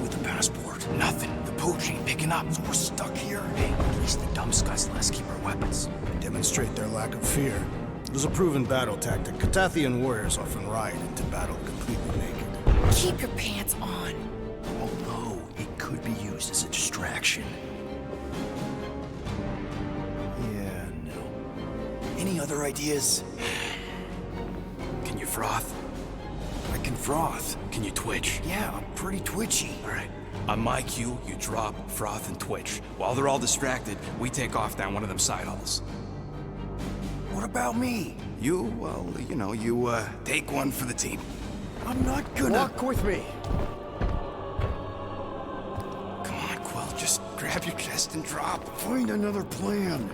with the passport? Nothing. The pooch ain't picking up. So we're stuck here? Hey, at least the dumb scuds let us keep our weapons. Demonstrate their lack of fear. It was a proven battle tactic. Katathian warriors often ride into battle completely naked. Keep your pants on. Although it could be used as a distraction. Yeah, no. Any other ideas? Can you froth? I can froth. Can you twitch? Yeah, I'm pretty twitchy. All right. On my cue, you drop, froth, and twitch. While they're all distracted, we take off down one of them side halls. What about me? You, well, you take one for the team. I'm not gonna... Walk with me. Come on, Quill, just grab your chest and drop. Find another plan.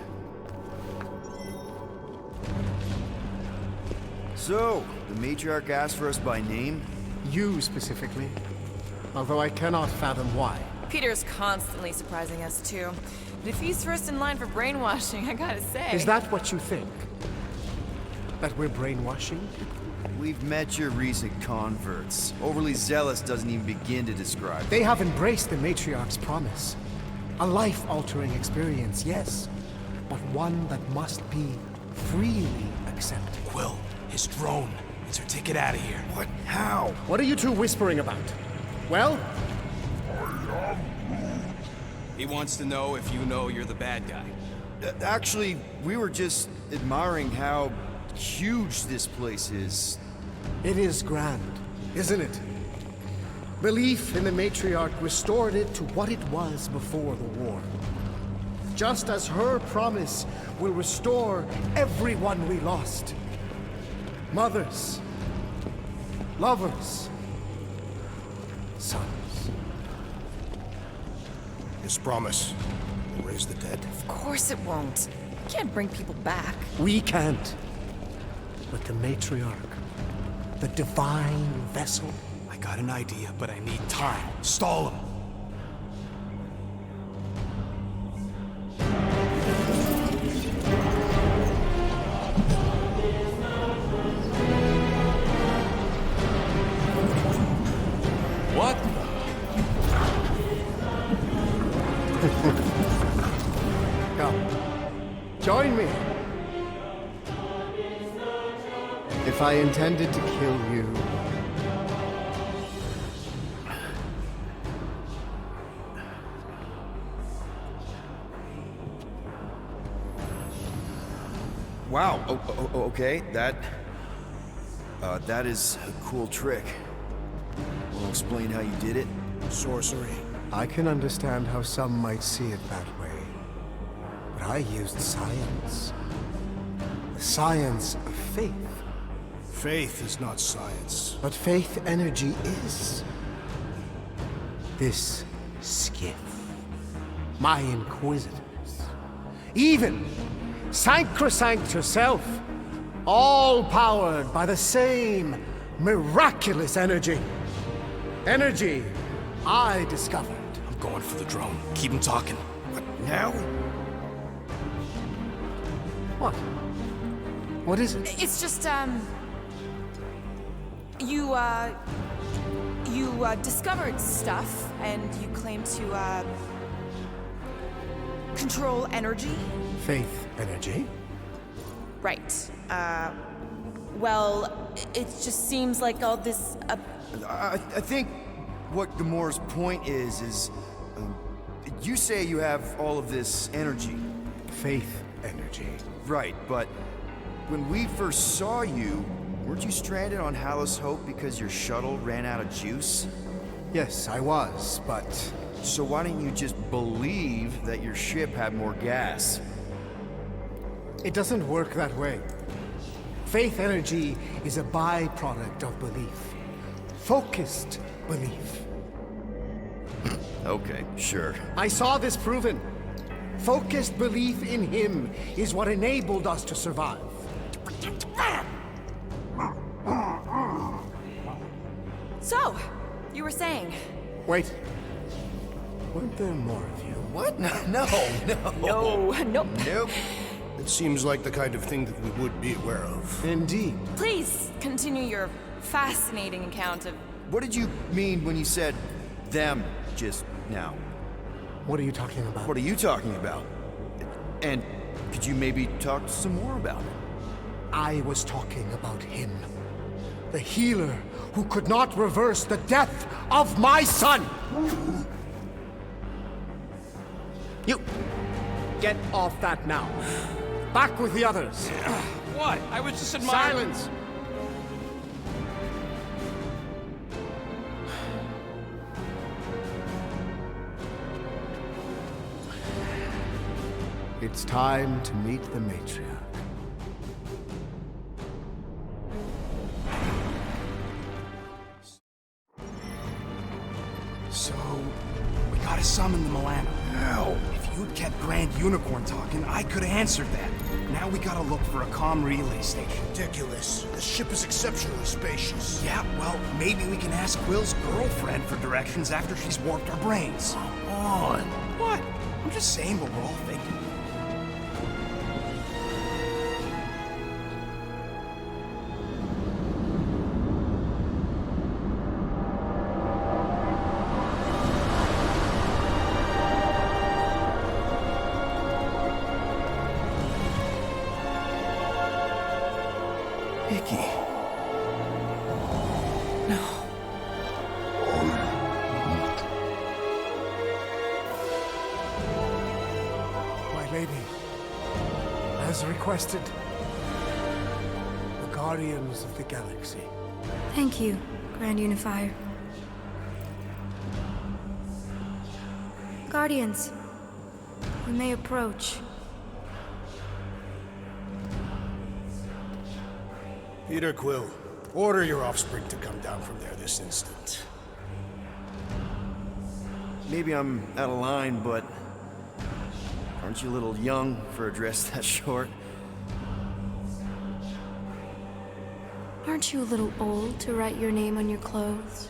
So, the matriarch asked for us by name? You specifically. Although I cannot fathom why. Peter's constantly surprising us, too. But if he's first in line for brainwashing, I gotta say... Is that what you think? That we're brainwashing? We've met your recent converts. Overly zealous doesn't even begin to describe. They have embraced the matriarch's promise. A life-altering experience, yes. But one that must be freely accepted. Quill, his drone. It's our ticket out of here. What? How? What are you two whispering about? Well? He wants to know if you know you're the bad guy. Actually, we were just admiring how huge this place is. It is grand, isn't it? Belief in the matriarch restored it to what it was before the war. Just as her promise will restore everyone we lost. Mothers, lovers, sons. His promise will raise the dead. Of course it won't. You can't bring people back. We can't. But the matriarch, the divine vessel. I got an idea, but I need time. Stall him. What? Come, join me. If I intended to kill you, Wow, okay, that is a cool trick. Will explain how you did it? Sorcery. I can understand how some might see it that way. But I used science. The science of faith. Faith is not science. But faith energy is. This skiff. My inquisitors. Even Sacrosanct herself. All powered by the same miraculous energy. Energy I discovered. I'm going for the drone. Keep him talking. What, now? What? What is it? It's just, You discovered stuff, and you claim to, control energy? Faith energy? Right. Well, it just seems like all this, I think what Gamora's point is you say you have all of this energy. Faith energy. Right, but when we first saw you, weren't you stranded on Hallows Hope because your shuttle ran out of juice? Yes, I was, but... So why didn't you just believe that your ship had more gas? It doesn't work that way. Faith energy is a byproduct of belief. Focused belief. Okay, sure. I saw this proven. Focused belief in him is what enabled us to survive. So, you were saying? Wait. Weren't there more of you? What? No. No, nope. Nope. It seems like the kind of thing that we would be aware of. Indeed. Please continue your fascinating account of... What did you mean when you said them? just now. What are you talking about? What are you talking about? And could you maybe talk some more about it? I was talking about him. The healer who could not reverse the death of my son! You... get off that now. Back with the others. What? I was just admiring... Silence! It's time to meet the matriarch. So, we gotta summon the Milano. Now, if you'd kept Grand Unicorn talking, I could've answered that. Now we gotta look for a comm relay station. Ridiculous. The ship is exceptionally spacious. Yeah, well, maybe we can ask Will's girlfriend for directions after she's warped our brains. Come on. What? I'm just saying what we're all thinking. Vicky. No. My lady, as requested, the Guardians of the Galaxy. Thank you, Grand Unifier. Guardians, we may approach. Peter Quill, order your offspring to come down from there this instant. Maybe I'm out of line, but aren't you a little young for a dress that short? Aren't you a little old to write your name on your clothes?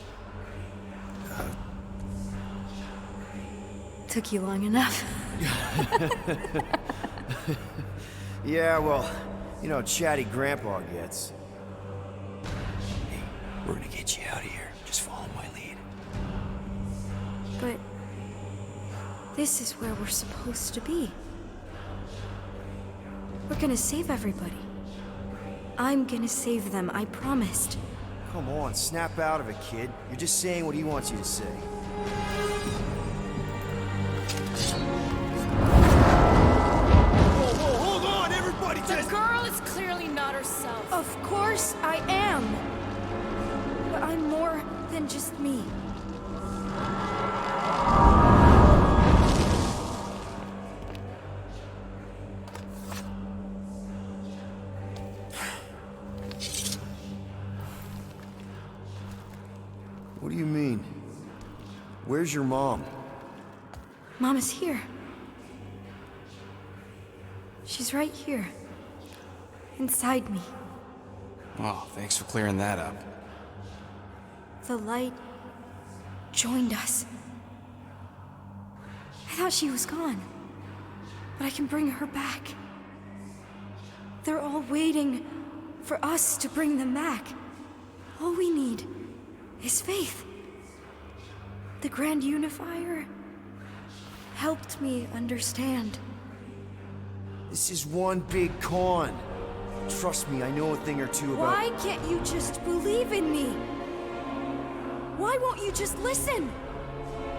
Took you long enough. Yeah, well, you know how chatty Grandpa gets. We're gonna get you out of here. Just follow my lead. But this is where we're supposed to be. We're gonna save everybody. I'm gonna save them, I promised. Come on, snap out of it, kid. You're just saying what he wants you to say. Whoa, hold on, everybody! The girl is clearly not herself. Of course I am! But I'm more than just me. What do you mean? Where's your mom? Mama's here. She's right here. Inside me. Oh, thanks for clearing that up. The light joined us. I thought she was gone, but I can bring her back. They're all waiting for us to bring them back. All we need is faith. The Grand Unifier helped me understand. This is one big con. Trust me, I know a thing or two about... Why can't you just believe in me? Why won't you just listen?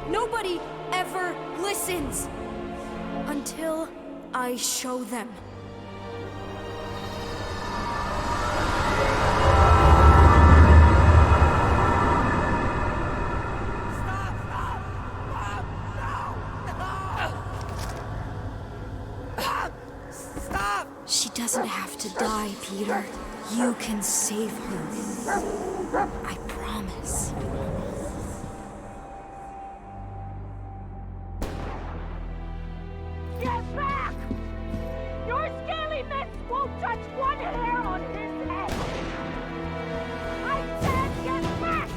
Nobody ever listens until I show them. She doesn't have to die, Peter. You can save her. I promise. Get back! Your scaly mitts won't touch one hair on his head! I said get back!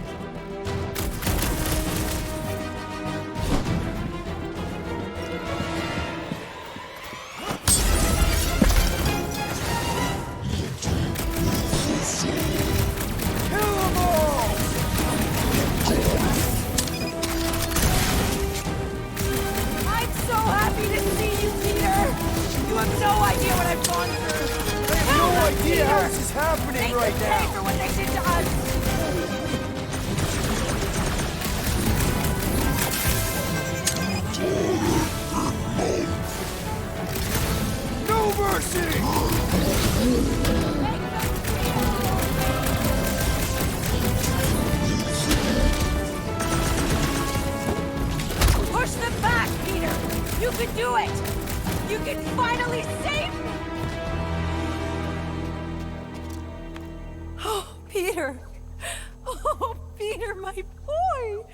Kill them all! gone through. I have no idea how this is happening Make right them pay now. for what they did to us. No mercy! Push them back, Peter! You can do it! You can finally save me! Oh, Peter! Oh, Peter, my boy!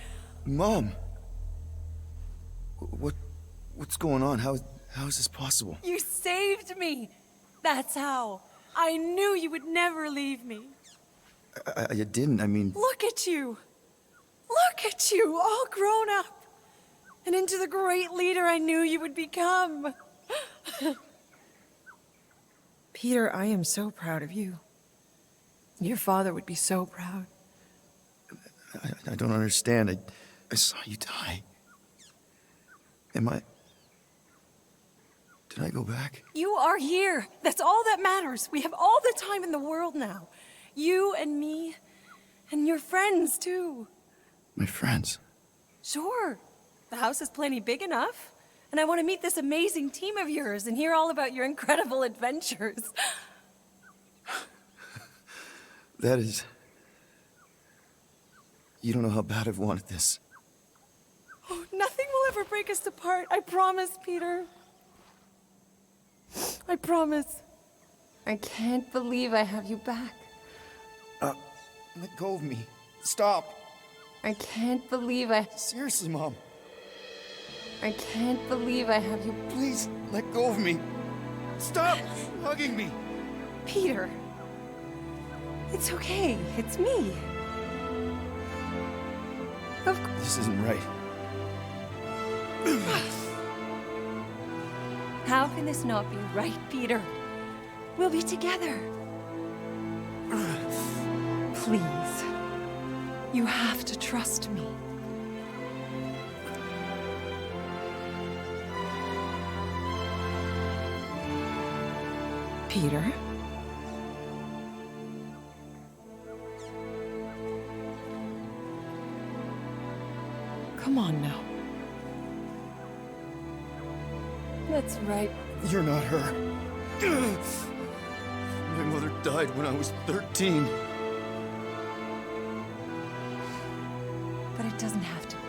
Mom. What's going on? How is this possible? You saved me! That's how. I knew you would never leave me. I didn't, I mean... Look at you! Look at you, all grown up! And into the great leader I knew you would become. Peter, I am so proud of you. Your father would be so proud. I don't understand. I saw you die. Did I go back? You are here. That's all that matters. We have all the time in the world now. You and me, and your friends, too. My friends? Sure. The house is plenty big enough. And I want to meet this amazing team of yours and hear all about your incredible adventures. That is... You don't know how bad I've wanted this. Oh, nothing will ever break us apart. I promise, Peter. I promise. I can't believe I have you back. Let go of me. Stop. I can't believe I... Seriously, Mom. I can't believe I have you... Please, let go of me. Stop hugging me. Peter. It's okay. It's me. Of course. This isn't right. How can this not be right, Peter? We'll be together. Please. You have to trust me. Peter? Come on now. That's right. You're not her. My mother died when I was 13. But it doesn't have to be.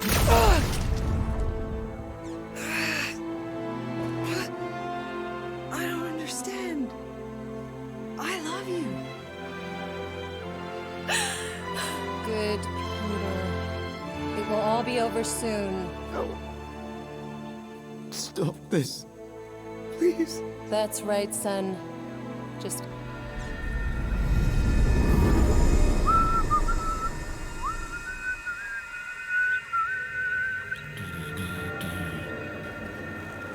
I don't understand. I love you. Good, Peter. It will all be over soon. No. Stop this. Please. That's right, son. Just...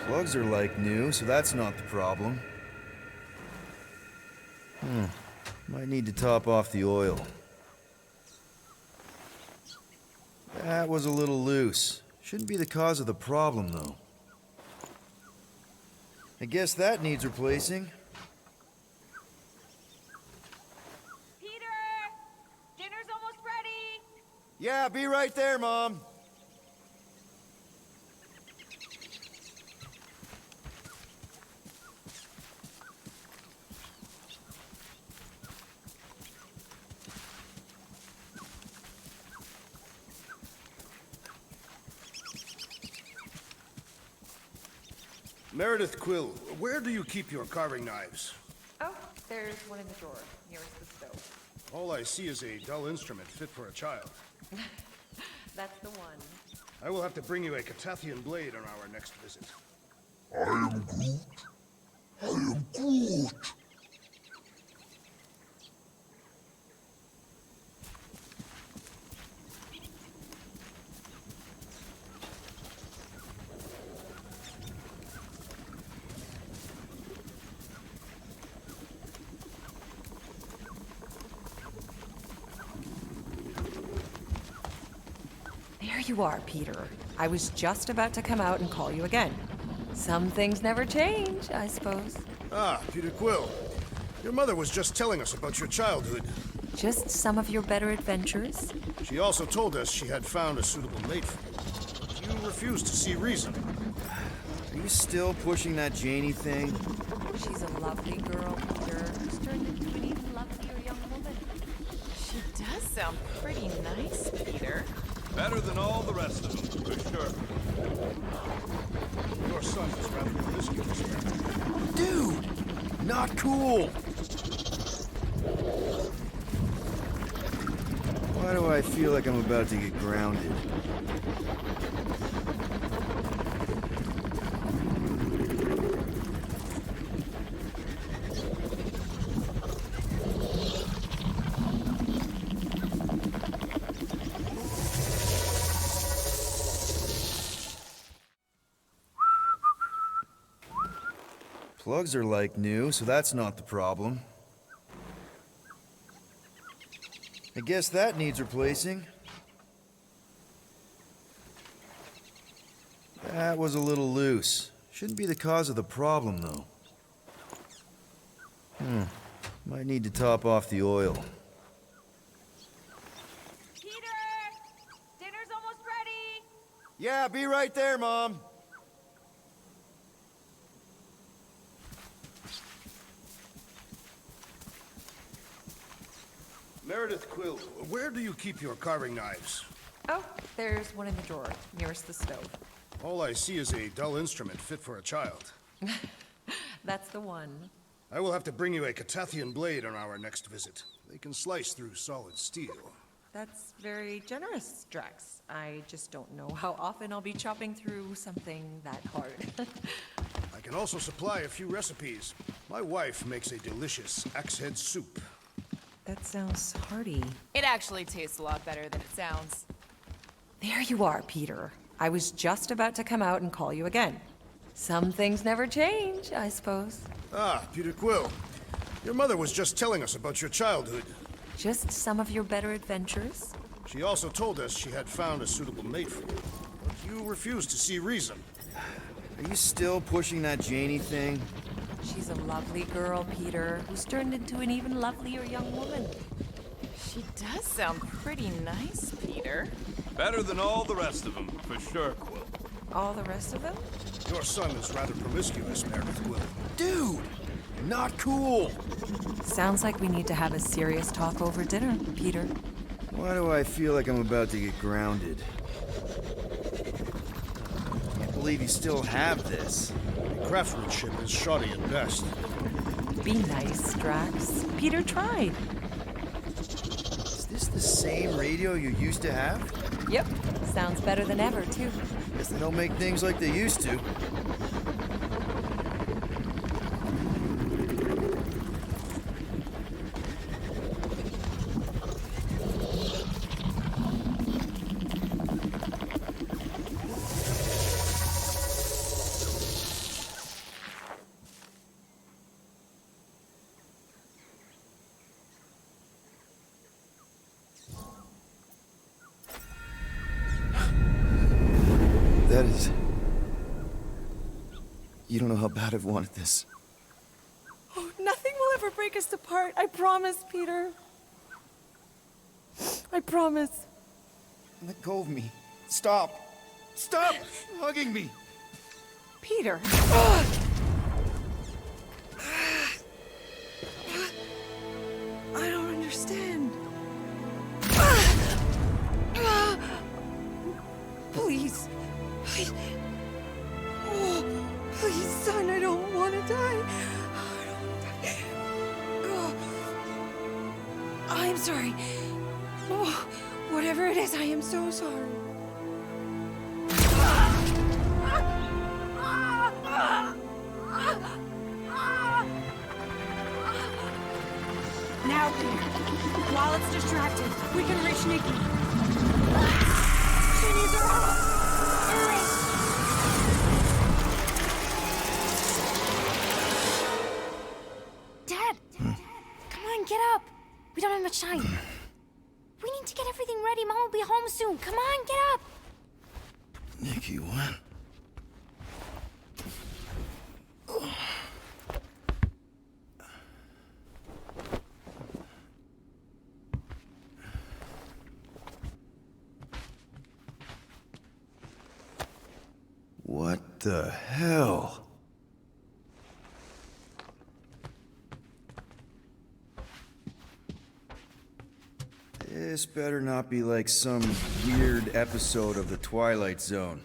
Plugs are like new, so that's not the problem. Might need to top off the oil. That was a little loose. Shouldn't be the cause of the problem, though. I guess that needs replacing. Peter! Dinner's almost ready! Yeah, be right there, Mom. Meredith Quill, where do you keep your carving knives? Oh, there's one in the drawer, nearest the stove. All I see is a dull instrument fit for a child. That's the one. I will have to bring you a Catathian blade on our next visit. I am Groot. I am Groot. There you are, Peter. I was just about to come out and call you again. Some things never change, I suppose. Ah, Peter Quill. Your mother was just telling us about your childhood. Just some of your better adventures? She also told us she had found a suitable mate for you. But you refused to see reason. Are you still pushing that Janie thing? She's a lovely girl, Peter, who's turned into an even lovelier young woman. She does sound pretty nice, Peter. Better than all the rest of them, for sure. Your son is rather promiscuous. Dude! Not cool! Why do I feel like I'm about to get grounded? Plugs are like new, so that's not the problem. I guess that needs replacing. That was a little loose. Shouldn't be the cause of the problem, though. Might need to top off the oil. Peter! Dinner's almost ready! Yeah, be right there, Mom. Meredith Quill, where do you keep your carving knives? Oh, there's one in the drawer, nearest the stove. All I see is a dull instrument fit for a child. That's the one. I will have to bring you a Catathian blade on our next visit. They can slice through solid steel. That's very generous, Drax. I just don't know how often I'll be chopping through something that hard. I can also supply a few recipes. My wife makes a delicious axe head soup. That sounds hearty. It actually tastes a lot better than it sounds. There you are, Peter. I was just about to come out and call you again. Some things never change, I suppose. Ah, Peter Quill. Your mother was just telling us about your childhood. Just some of your better adventures? She also told us she had found a suitable mate for you. But you refused to see reason. Are you still pushing that Janie thing? She's a lovely girl, Peter, who's turned into an even lovelier young woman. She does sound pretty nice, Peter. Better than all the rest of them, for sure, Quill. All the rest of them? Your son is rather promiscuous, Meredith Quill. Dude! Not cool! Sounds like we need to have a serious talk over dinner, Peter. Why do I feel like I'm about to get grounded? Can't believe you still have this. Craftsmanship is shoddy at best. Be nice, Drax. Peter tried. Is this the same radio you used to have? Yep. Sounds better than ever, too. Guess they don't make things like they used to. That is... You don't know how bad I've wanted this. Oh, nothing will ever break us apart. I promise, Peter. I promise. Let go of me. Stop. Stop hugging me. Peter. I don't understand. Please. Please. Oh, please, son, I don't want to die. I don't want to die. Oh. I'm sorry. Oh, whatever it is, I am so sorry. Now, Peter. While it's distracted, we can reach Nikki. She needs her help. Hurry! Dad! Come on, get up. We don't have much time. We need to get everything ready. Mom will be home soon. Come on, get up. Nikki, what? What the hell? This better not be like some weird episode of The Twilight Zone.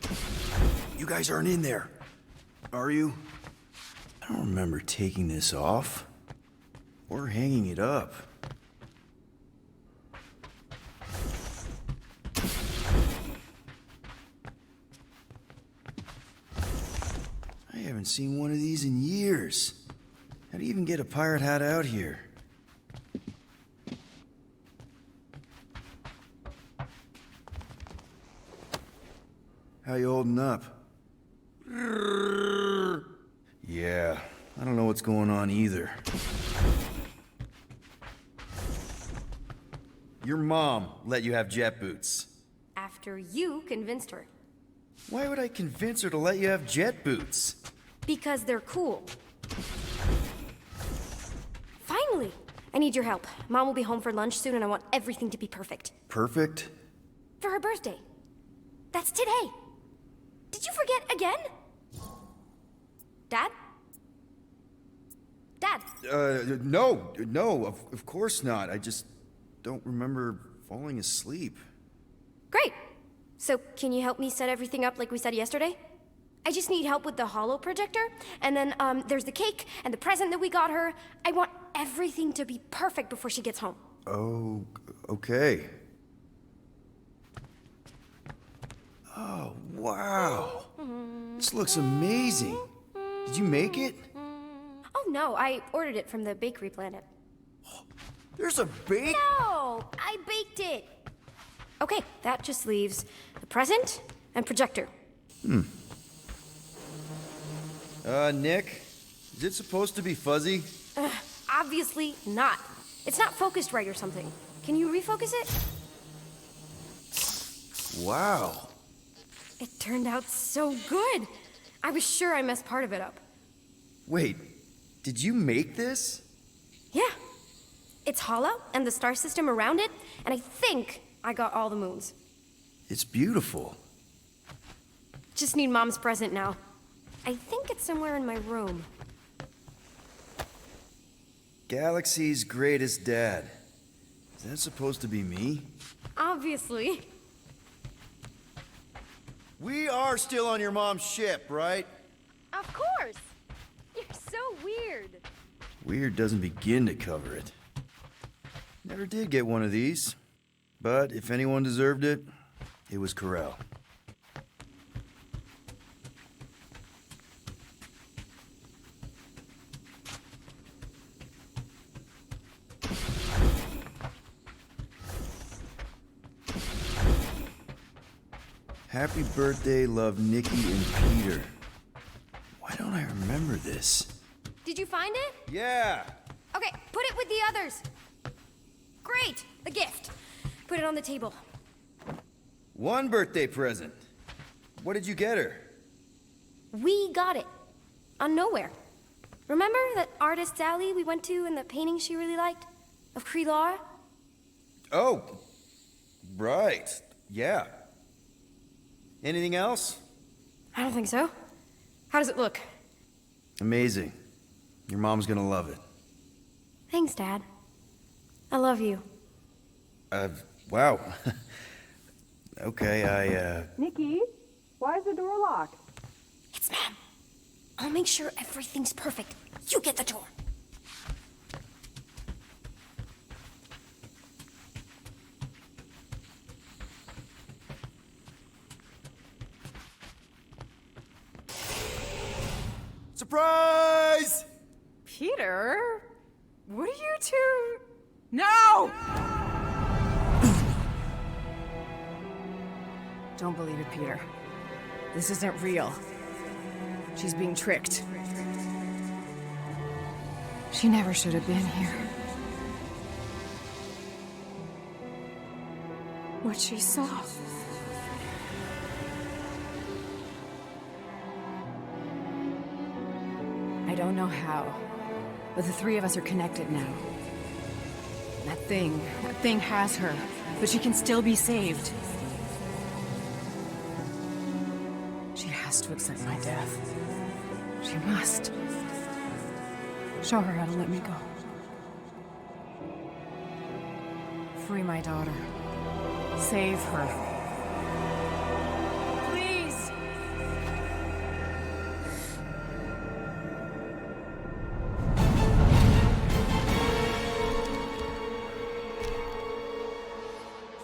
You guys aren't in there, are you? I don't remember taking this off. Or hanging it up. I haven't seen one of these in years. How do you even get a pirate hat out here? How you holding up? Yeah, I don't know what's going on either. Your mom let you have jet boots. After you convinced her. Why would I convince her to let you have jet boots? Because they're cool. Finally! I need your help. Mom will be home for lunch soon and I want everything to be perfect. Perfect? For her birthday. That's today. Did you forget again? Dad? Dad? No, of course not. I just don't remember falling asleep. Great. So, can you help me set everything up like we said yesterday? I just need help with the holo projector, and then, there's the cake and the present that we got her. I want everything to be perfect before she gets home. Oh, okay. Oh, wow. This looks amazing. Did you make it? Oh no, I ordered it from the bakery planet. There's a bake? No, I baked it. Okay, that just leaves the present and projector. Nick, is it supposed to be fuzzy? Obviously not. It's not focused right or something. Can you refocus it? Wow. It turned out so good. I was sure I messed part of it up. Wait, did you make this? Yeah. It's hollow, and the star system around it, and I think I got all the moons. It's beautiful. Just need Mom's present now. I think it's somewhere in my room. Galaxy's greatest dad. Is that supposed to be me? Obviously. We are still on your mom's ship, right? Of course! You're so weird. Weird doesn't begin to cover it. Never did get one of these. But if anyone deserved it, it was Corel. Happy birthday, love Nikki and Peter. Why don't I remember this? Did you find it? Yeah! Okay, put it with the others. Great, the gift. Put it on the table. One birthday present. What did you get her? We got it. On Nowhere. Remember that artist's alley we went to and the painting she really liked? Of Kreelara? Oh, right. Yeah. Anything else? I don't think so. How does it look? Amazing. Your mom's gonna love it. Thanks, Dad. I love you. Wow. Okay, Nikki, why is the door locked? It's Mom. I'll make sure everything's perfect. You get the door. Surprise! Peter? What are you two... No! Don't believe it, Peter. This isn't real. She's being tricked. She never should have been here. What she saw. I don't know how, but the three of us are connected now. That thing has her, but she can still be saved. She has has to accept my death. She must. Show her how to let me go. Free my daughter. Save her. Please!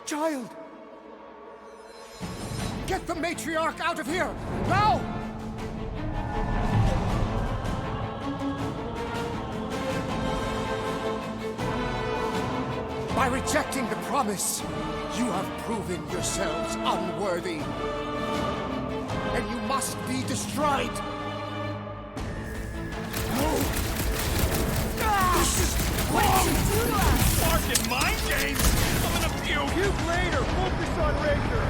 Child! Get the matriarch out of here! Now! By rejecting the promise, you have proven yourselves unworthy. And you must be destroyed! No! This is wrong! Marking mind games! I'm gonna puke! Puke later! Focus on Ranger!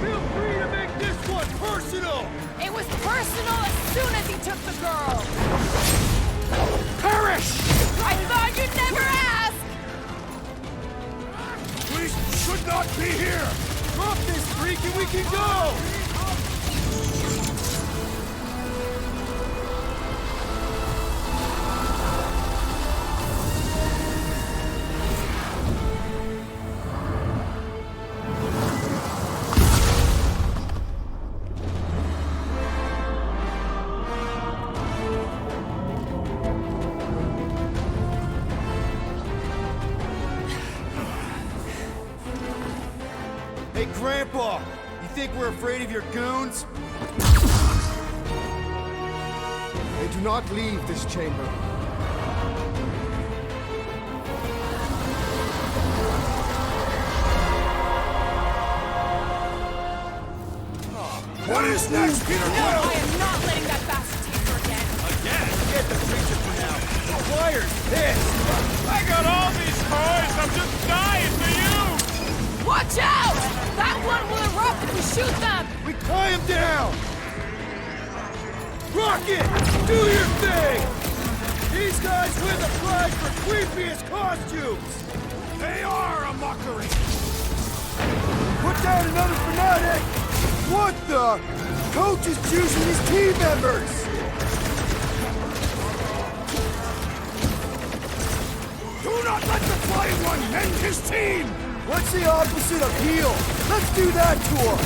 Feel free to make this one personal! It was personal as soon as he took the girl! Perish! I thought you'd never ask! We should not be here! Drop this freak and we can go! Hey, Grandpa! You think we're afraid of your goons? They do not leave this chamber. What is next, Peter No, I am not letting that bastard take her again! Again? Get the creature for now. The wire's pissed! I got all these toys! I'm just dying for you! Watch out! That one will erupt if we shoot them! We tie him down! Rocket! Do your thing! These guys win the prize for creepiest costumes! They are a mockery! Put down another fanatic! What the? Coach is choosing his team members! Do not let the Flying One mend his team! What's the opposite of heal? Let's do that to him!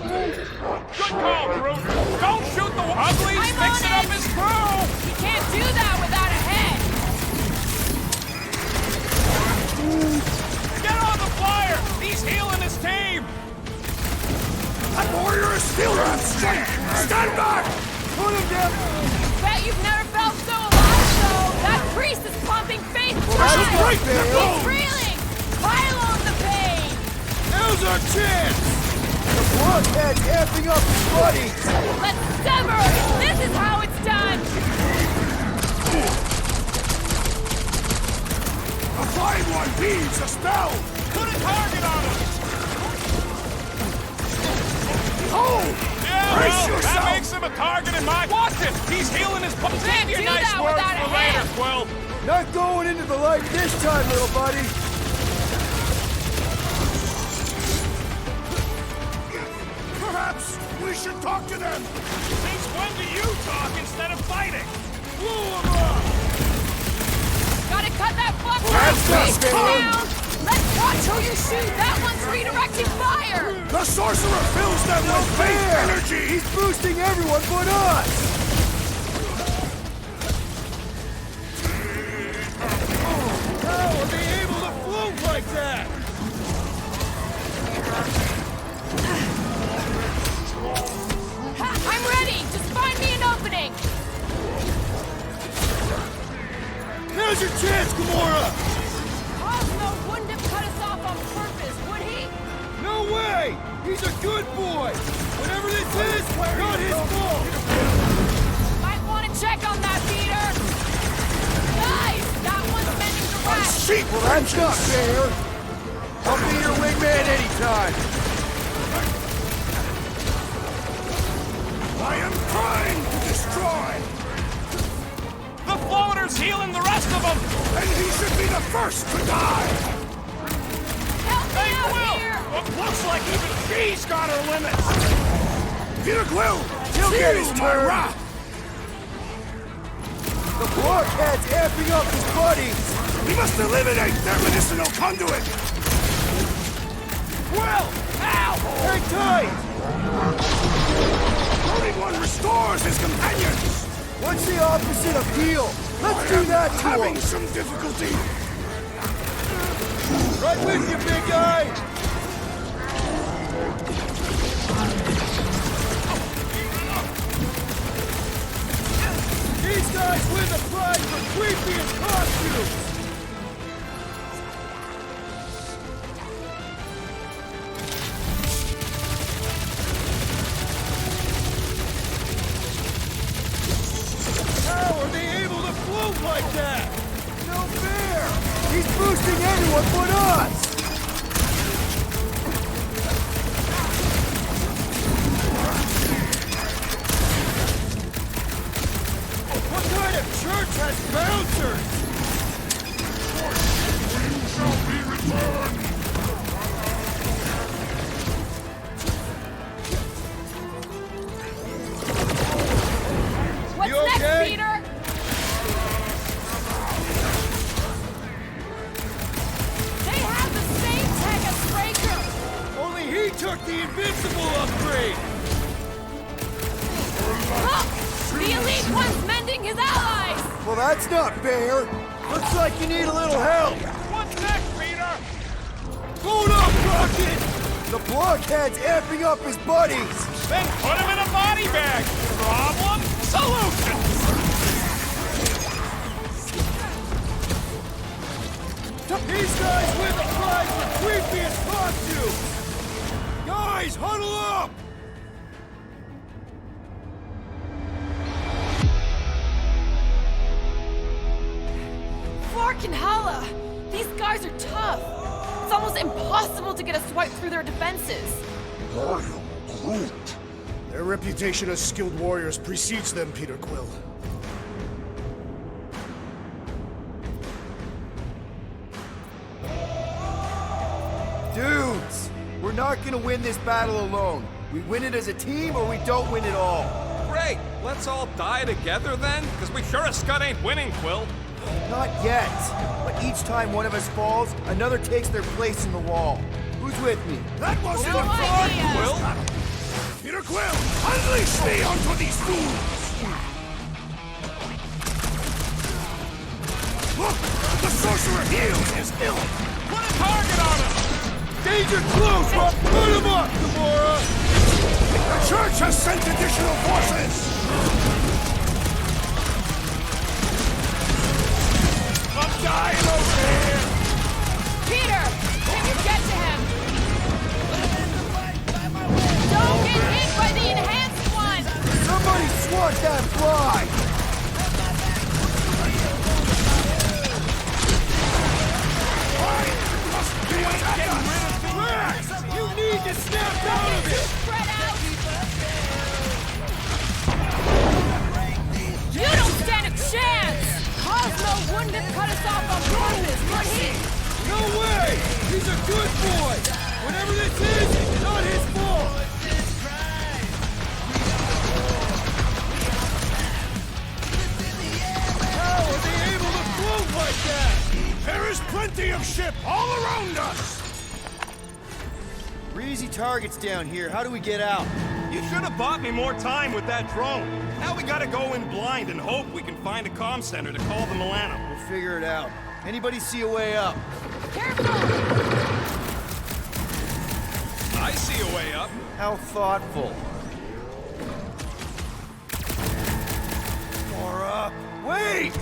Good call, Groot! Don't shoot the uglies! I'm Fixing on up it. his crew! You can't do that without a head! Get on the flyer! He's healing his team! That warrior is still on strength! Stand back! Put him down! Bet you've never felt so alive, though! That priest is pumping faith That's blood! right, man. He's reeling! Pile on the pain! Now's our chance! The bloodhead's amping up his buddies! Let's sever! This is how it's done! The Flying One needs a spell! Put a target on him! Oh! Yeah, Brace well, yourself! that makes him a target in my... Watch it! He's healing his... Save your do nice that words without a for later, hand. Quill! Not going into the light this time, little buddy! Perhaps we should talk to them! Since when do you talk instead of fighting? Blow him up! Gotta cut that fucker That's priest the down! Let's watch who you shoot! That one's redirecting fire! The sorcerer fills them with faith energy! He's boosting everyone but us! How are they able to float like that? I'm ready! Just find me an opening! Now's your chance, Gamora! Cosmo wouldn't have cut us off on purpose, would he? No way! He's a good boy! Whatever this is, not his fault! Might want to check on that, Peter! Guys! That one's mending the rat! Well, that's not fair! I'll be your wingman anytime! I am trying to destroy! The Floater's healing the rest of them! And he should be the first to die! Help me out Quill! here! Looks like even she's got her limits! Peter Quill! He'll get his turn! The blockhead's amping up his buddies! We must eliminate their medicinal conduit! Quill! Ow! Hang tight! Only one restores his companions! What's the opposite of heal? Let's do that to having him! some difficulty! Right with you, big guy! These guys win the prize for creepiest costumes! How are they able to float like that? No fair! He's boosting everyone but us! What kind of church has bouncers? What's You next, okay? Peter? They have the same tech as Breaker! Only he took the invincible upgrade! Look! The Elite One's mending his allies! Well, that's not fair! Looks like you need a little help! What's next, Peter? Hold up, Rocket! The blockhead's amping up his buddies! Then put him in a body bag! Problem? Solution! These guys win the prize for creepiest costume! Guys, huddle up! Flark and Hala! These guys are tough! It's almost impossible to get a swipe through their defenses! I am Groot. Their reputation as skilled warriors precedes them, Peter Quill. Dudes, we're not gonna win this battle alone. We win it as a team or we don't win at all. Great! Let's all die together then? Because we sure as Scud ain't winning, Quill. Not yet. But each time one of us falls, another takes their place in the wall. Who's with me? That wasn't No a idea. Quill? Peter Quill, unleash me onto these fools! Look! The sorcerer heals his ill! Put a target on him! Danger close, but put him up, Gamora! The church has sent additional forces! I'm dying over here! Peter! Can you get to him? Don't get hit by the enhanced one! Somebody swat that fly! Rex, you need to snap out of it! Spread out! You don't stand a chance! Cosmo wouldn't have cut us off on purpose, would he? No way! He's a good boy! Whatever this is, it's not his fault! How are they able to float like that? There is plenty of ship all around us! Breezy targets down here. How do we get out? You should have bought me more time with that drone. Now we gotta go in blind and hope we can find a comm center to call the Milano. We'll figure it out. Anybody see a way up? Careful! I see a way up. How thoughtful. More up. Wait!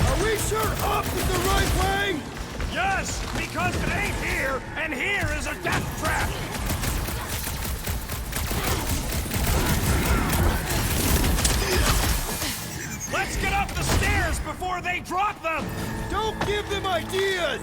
Are we sure up is the right way? Yes, because it ain't here, and here is a death trap. Let's get up the stairs before they drop them! Don't give them ideas!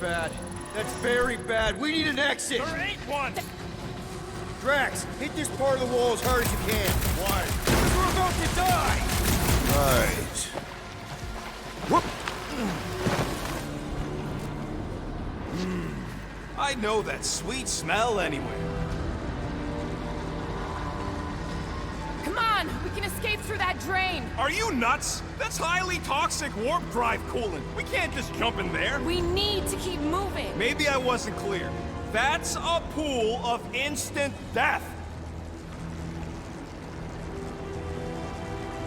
bad. That's very bad. We need an exit. There ain't one! Drax, hit this part of the wall as hard as you can. Why? We're about to die! Right. Whoop! I know that sweet smell anywhere. Come on, we can escape through that drain. Are you nuts? That's highly toxic warp drive coolant. We can't just jump in there. We need to keep moving. Maybe I wasn't clear. That's a pool of instant death.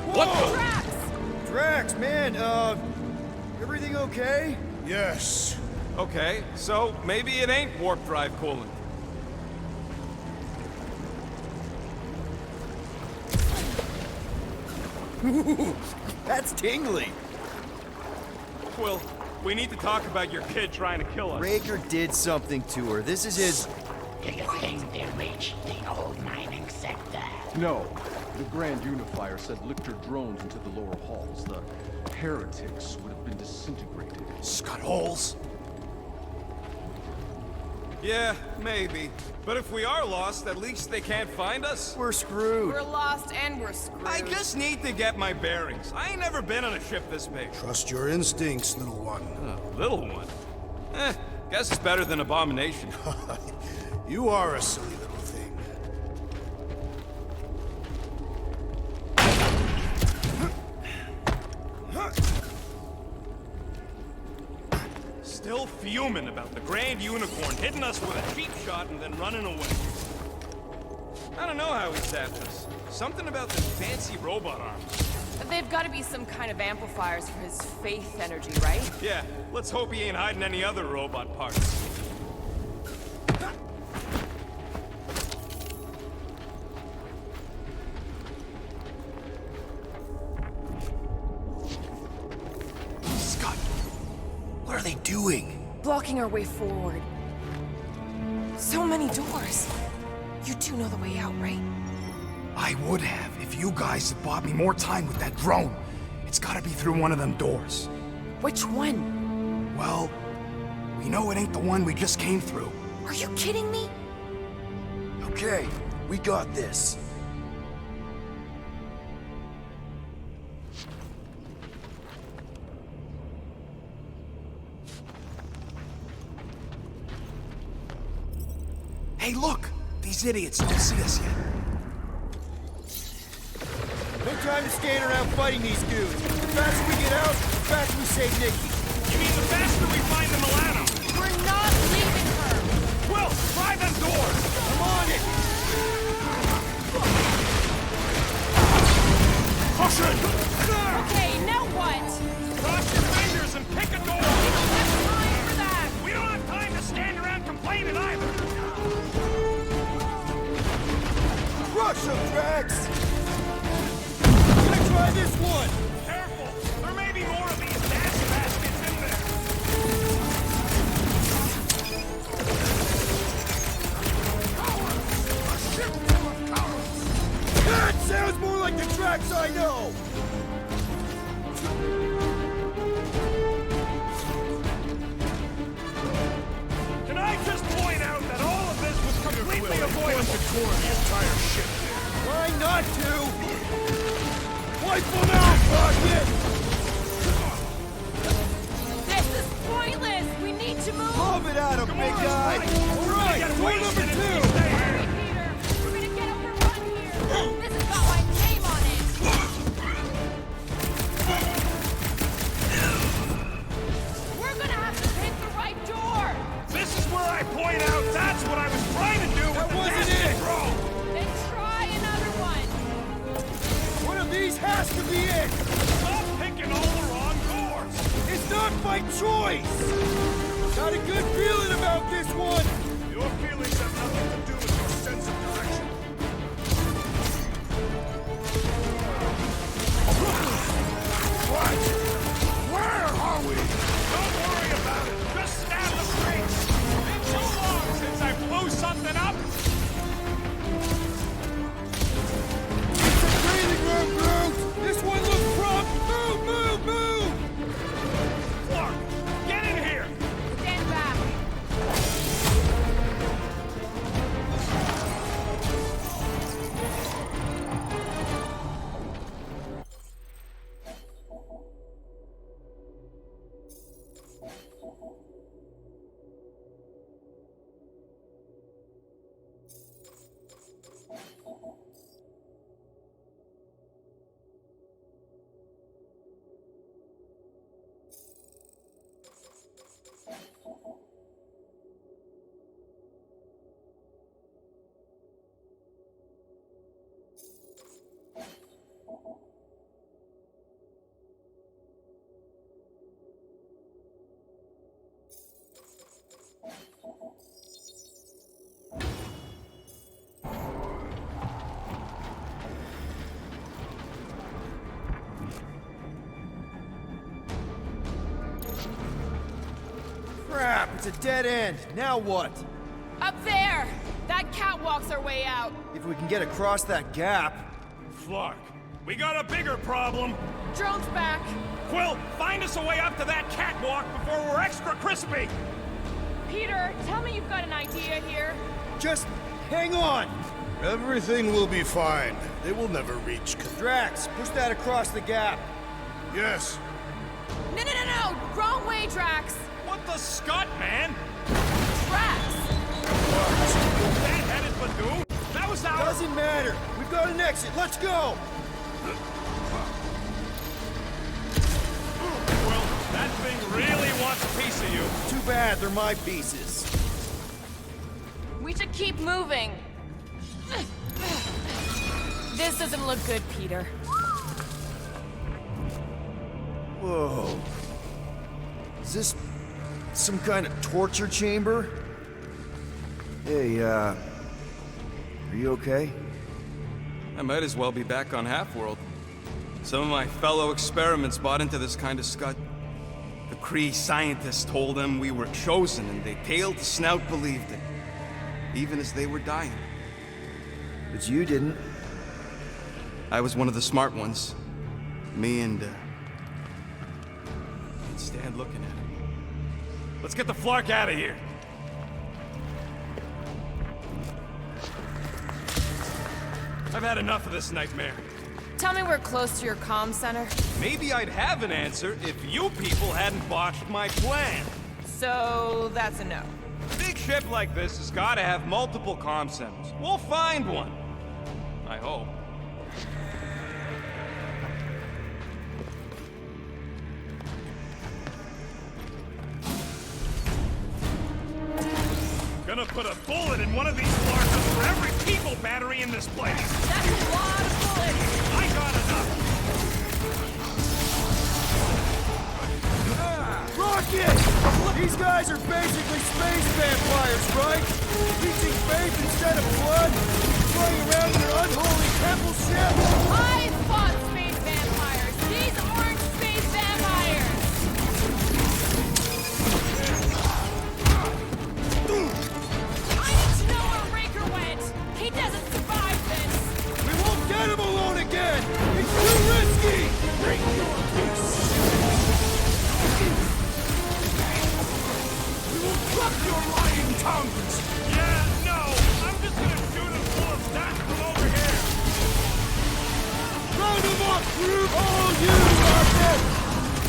What the? Drax! Drax, man, everything okay? Yes. Okay, so maybe it ain't warp drive coolant. That's tingly. Well, we need to talk about your kid trying to kill us. Raker did something to her. This is his... Do you think they reached the old mining sector? No. The Grand Unifier said lift your drones into the lower halls. The heretics would have been disintegrated. Scud holes? Yeah, maybe. But if we are lost, at least they can't find us. We're screwed. We're lost and we're screwed. I just need to get my bearings. I ain't never been on a ship this big. Trust your instincts, little one. Little one? Guess it's better than Abomination. You are a silly little thing. Still fuming about the Grand Unicorn hitting us with a cheap shot and then running away. I don't know how he tapped us. Something about this fancy robot arm. They've got to be some kind of amplifiers for his faith energy, right? Yeah, let's hope he ain't hiding any other robot parts. Scott, what are they doing? Blocking our way forward. So many doors. You do know the way out, right? I would have if you guys had bought me more time with that drone. It's gotta be through one of them doors. Which one? Well, we know it ain't the one we just came through. Are you kidding me? Okay, we got this. Hey, look! These idiots don't see us yet. No time to stand around fighting these dudes. The faster we get out, the faster we save Nikki. You mean the faster we find the Milano? We're not leaving her! Will, try them doors! I'm on it! Caution! Okay, now what? Cross your fingers and pick a door! We don't have time for that! We don't have time to stand around complaining either! Rush them, Drax! Gonna try this one! Careful! There may be more of these gas baskets in there! Cowards! A ship full of cowards! That sounds more like the Drax I know! Can I just point out that all of this was completely avoidable? The entire ship there. Try not to! Wipe them out, Rocket! This is pointless! We need to move! Lob it at him, big guy! Alright, door number 2! Hurry, Peter! We're gonna get overrun here! This has got my name on it! We're gonna have to pick the right door! This is where I point out that's what I was trying to do with That the wasn't gas it. control! Then try another one! One of these has to be it! Stop picking all the wrong doors! It's not my choice! Got a good feeling about this one! Your feelings have nothing to do with your sense of direction. What? Where are we? Don't worry about it! Just stab the brakes! Been so long since I blew something up! It's a breathing room, Groot! This one looks rough! Move, move, move! Clark, get in here! Stand back! Crap, it's a dead end. Now what? Up there! That catwalk's our way out. If we can get across that gap... Flark, we got a bigger problem. Drone's back. Quill, find us a way up to that catwalk before we're extra crispy! Peter, tell me you've got an idea here. Just hang on! Everything will be fine. They will never reach Drax, push that across the gap. Yes. No! Wrong way, Drax! What the scut, man? Drax! That headed Badoon? That was our... Doesn't matter. We've got an exit. Let's go! Well, that thing really wants a piece of you. Too bad, they're my pieces. We should keep moving. This doesn't look good, Peter. Whoa. Is this some kind of torture chamber? Hey, are you okay? I might as well be back on Half-World. Some of my fellow experiments bought into this kind of scut. The Kree scientists told them we were chosen, and they tailed the snout believed it. Even as they were dying. But you didn't. I was one of the smart ones. Me and, can't stand looking at him. Let's get the Flark out of here. I've had enough of this nightmare. Tell me we're close to your comm center. Maybe I'd have an answer if you people hadn't botched my plan. So, that's a no. A big ship like this has got to have multiple comm centers. We'll find one. I hope. Gonna put a bullet in one of these Flarkers for every people battery in this place. That's a lot of bullets. I got enough. Rocket! These guys are basically space vampires, right? Leeching faith instead of blood? Flying around in an unholy temple ship? I fought space vampires. These aren't space vampires. I need to know where Raker went. He doesn't survive this. We won't get him alone again! It's too risky! Bring your peace! We will drop your lying tongues! Yeah, no. I'm just gonna shoot him full of stats from over here. Round them up, group! All you, Rocket!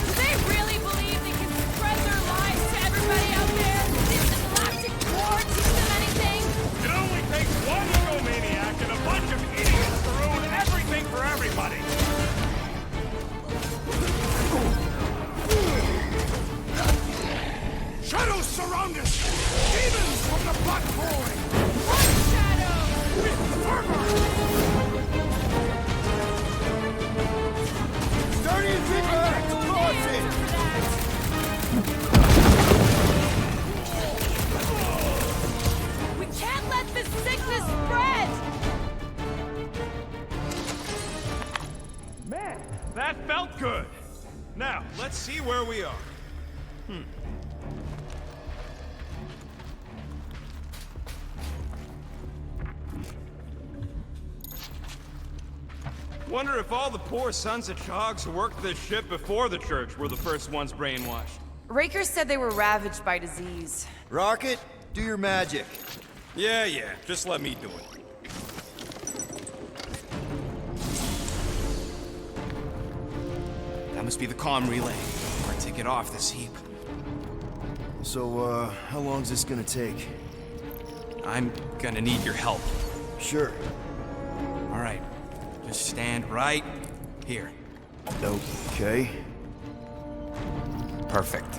Do they really believe they can spread their lies to everybody out there? Did the galactic war teach them anything? It only takes one egomaniac and a bunch of idiots to ruin everything for everybody. Shadows surround us! Demons from the Black Void! One shadow! With fervor! Starting to think back! Toss it! We can't let this sickness spread! Man, that felt good. Now, let's see where we are. Wonder if all the poor sons of Chogs who worked this ship before the church were the first ones brainwashed. Raker said they were ravaged by disease. Rocket, do your magic. Yeah, just let me do it. That must be the comm relay. Or to get off this heap. So, how long's this gonna take? I'm gonna need your help. Sure. All right. Just stand right here. Okay. Perfect.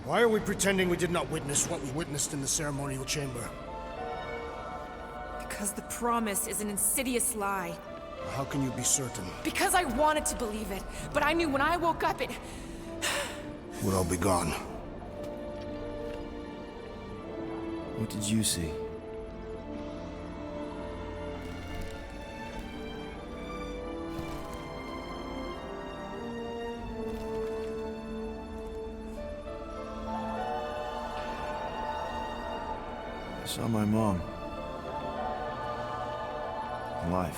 Why are we pretending we did not witness what we witnessed in the ceremonial chamber? Because the promise is an insidious lie. How can you be certain? Because I wanted to believe it, but I knew when I woke up it... Would all be gone. What did you see? I saw my mom. Alive.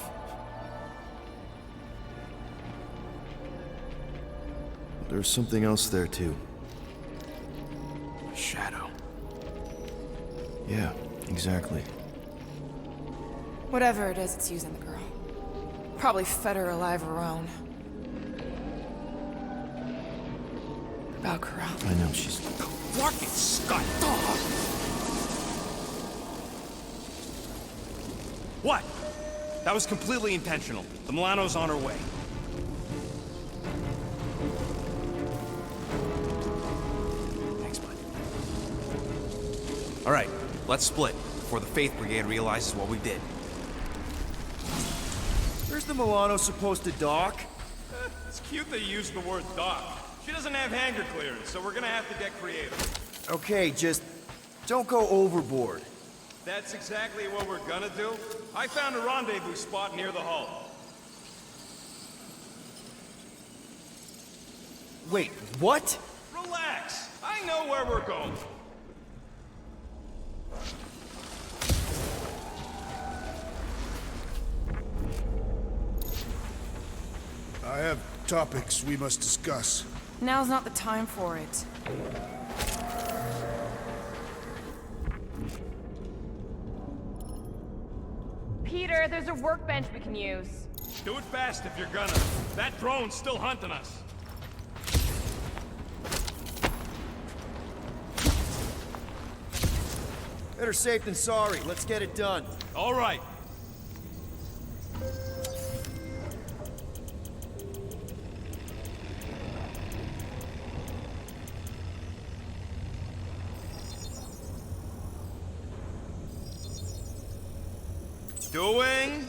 But there was something else there, too. Shadow. Yeah, exactly. Whatever it is, it's using the girl. Probably fed her alive her own. About Corral. I know, she's... Fucking Scott! What? That was completely intentional. The Milano's on her way. Thanks, bud. All right, let's split before the Faith Brigade realizes what we did. Where's the Milano supposed to dock? It's cute they used the word dock. She doesn't have hangar clearance, so we're gonna have to get creative. Okay, just don't go overboard. That's exactly what we're gonna do. I found a rendezvous spot near the hull. Wait, what? Relax. I know where we're going. I have topics we must discuss. Now's not the time for it. Peter, there's a workbench we can use. Do it fast if you're gonna. That drone's still hunting us. Better safe than sorry. Let's get it done. All right. Doing.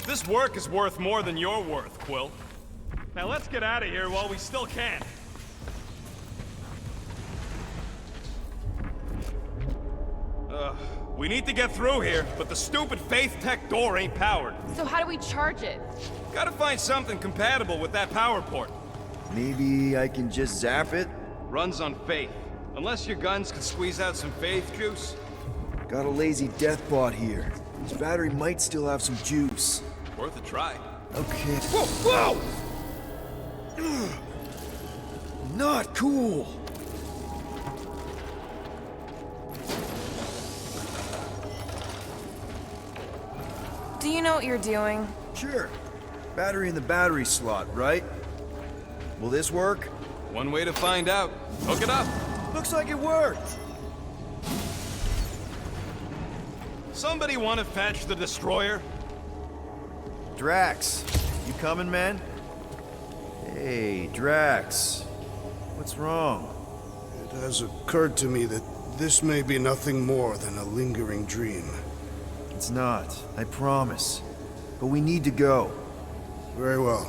This work is worth more than you're worth, Quill. Now let's get out of here while we still can. We need to get through here, but the stupid Faith Tech door ain't powered. So how do we charge it? Gotta find something compatible with that power port. Maybe I can just zap it? Runs on Faith. Unless your guns can squeeze out some Faith juice. Got a lazy death bot here. His battery might still have some juice. Worth a try. Okay. Whoa! Whoa! Not cool! Do you know what you're doing? Sure. Battery in the battery slot, right? Will this work? One way to find out. Hook it up. Looks like it worked. Somebody want to fetch the destroyer? Drax, you coming, man? Hey, Drax. What's wrong? It has occurred to me that this may be nothing more than a lingering dream. It's not, I promise. But we need to go. Very well.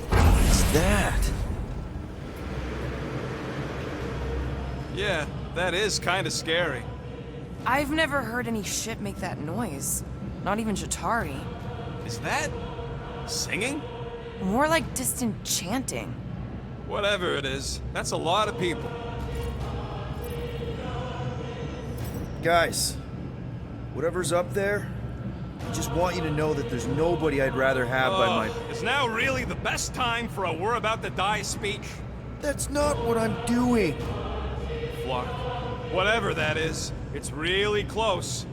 What's that? Yeah, that is kind of scary. I've never heard any ship make that noise. Not even Jatari. Is that singing? More like distant chanting. Whatever it is, that's a lot of people. Guys, whatever's up there, I just want you to know that there's nobody I'd rather have by my... Is now really the best time for a we're about to die speech? That's not what I'm doing. Flark. Whatever that is, it's really close.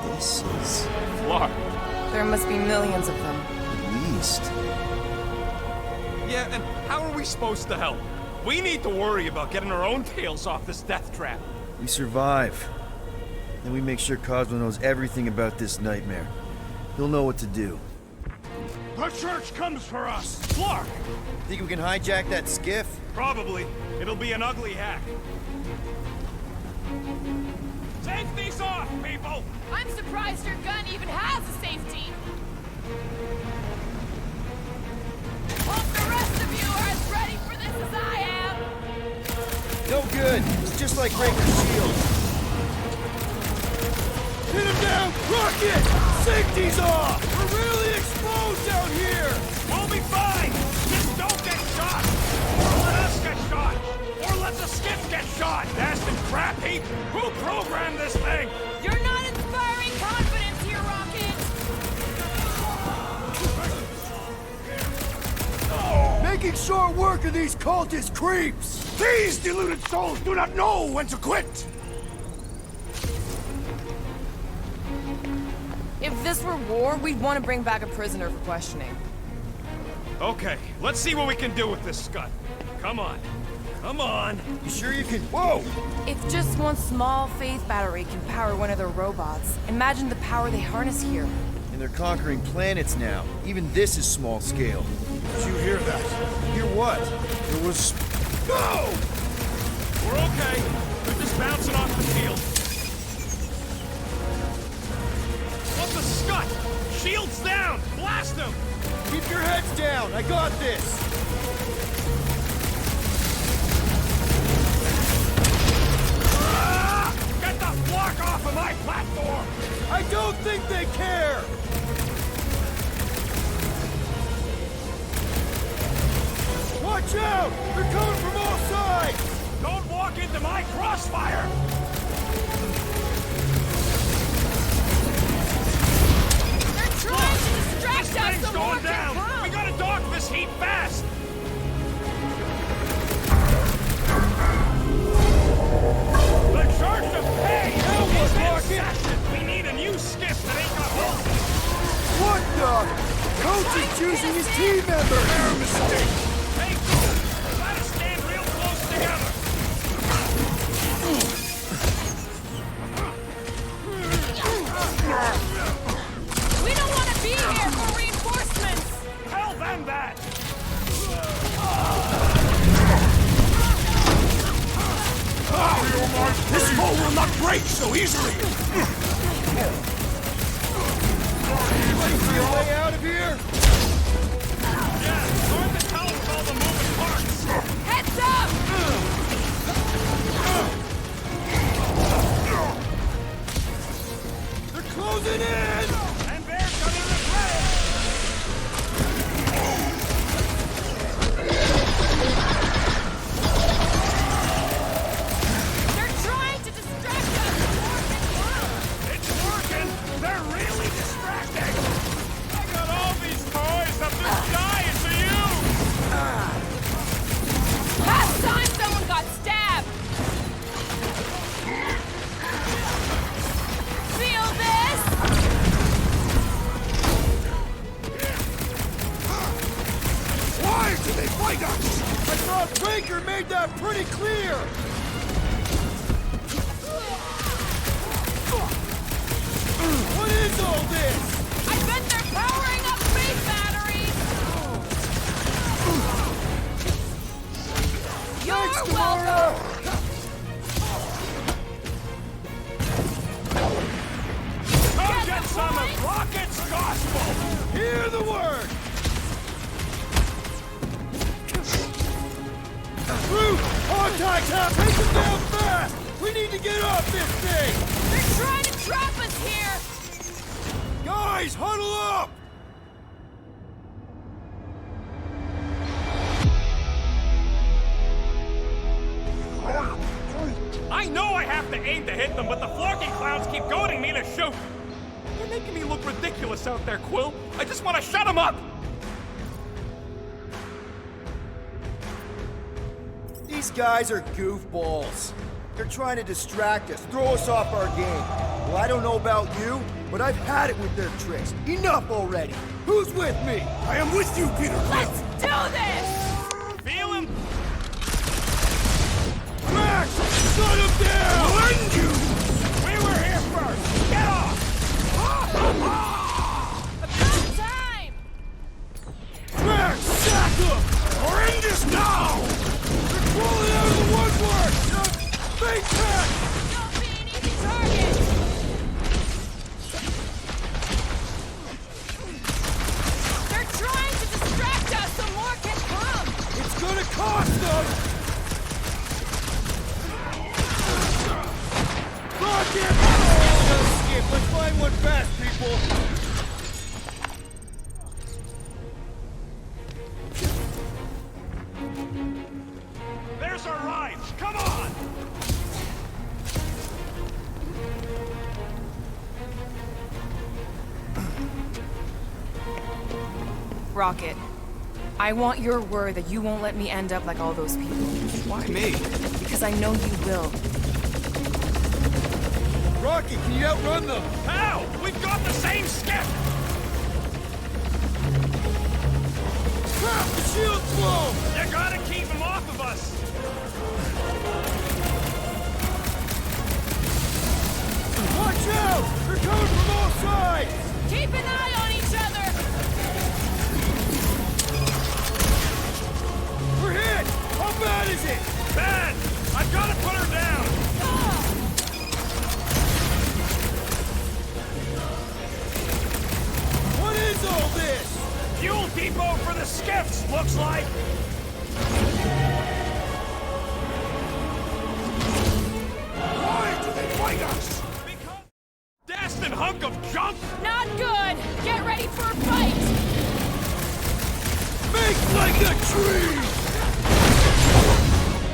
This is... Flark. There must be millions of them. At least. Yeah, and how are we supposed to help? We need to worry about getting our own tails off this death trap. We survive. Then we make sure Cosmo knows everything about this nightmare. He'll know what to do. The church comes for us! Clark! Think we can hijack that skiff? Probably. It'll be an ugly hack. Safety's off, people! I'm surprised your gun even has a safety. Hope the rest of you are as ready for this as I am. No good. It's just like Breaker's shield. Hit him down! Rocket! Safety's off! We're really exposed down here! We'll be fine! Just don't get shot! Or let us get shot! Or let the skiff get shot! Bastard crap heap! Who programmed this thing? You're not inspiring confidence here, Rocket! Making short work of these cultist creeps! These deluded souls do not know when to quit! If this were war, we'd want to bring back a prisoner for questioning. Okay, let's see what we can do with this scud. Come on. Come on. You sure you can? Whoa! If just one small faith battery can power one of their robots, imagine the power they harness here. And they're conquering planets now. Even this is small scale. Did you hear that? Hear what? It was... Go! We're okay. We're just bouncing off the field. What's the scud? Shields down! Blast them! Keep your heads down! I got this! Ah! Get the flock off of my platform! I don't think they care! Watch out! They're coming from all sides! Don't walk into my crossfire! They're trying to distract This us thing's so more going can down! come. We gotta dock this heat fast! The Church of Pain is in session! We need a new skiff that ain't got holes! What the? Coach is choosing his team members! Their mistake! Hey, go! Gotta stand real close together! We don't want to be here for reinforcements. Tell them that! This hole will not break so easily! Anybody see a way out of here? Yeah, hard to tell with all the moving parts! Heads up! They're closing in! And they're gonna regret it! They're trying to distract us from more can come. It's working! They're really distracting! I got all these toys! I'm just dying for you! Last time someone got stabbed. Feel this? Why do they fight us? I thought Breaker made that pretty clear! What is all this? I bet they're powering up space batteries. You're welcome. Come get some of Rocket's gospel! Hear the word! Root! Contact's out! Take them down fast! We need to get off this thing! They're trying to trap us here. Guys, huddle up! I know I have to aim to hit them, but the flunky clowns keep goading me to shoot! You're making me look ridiculous out there, Quill! I just want to shut them up! These guys are goofballs. They're trying to distract us, throw us off our game. Well, I don't know about you, but I've had it with their tricks. Enough already. Who's with me? I am with you, Peter Quill! Let's do this. Feel him? Max! Shut him down! Blend you! We were here first! Get off! About time. Rocket, I want your word that you won't let me end up like all those people. Why me? Because I know you will. Rocket, can you outrun them? How? We've got the same skiff! Crap, the shield's low! You gotta keep them off of us! Watch out! They're coming from all sides! Keep an eye on each other! We're hit! How bad is it? Bad! I've gotta put her down! What is all this? Fuel depot for the skiffs, looks like! Why do they fight us? Because... Dastin' hunk of junk? Not good! Get ready for a fight! Make like a tree!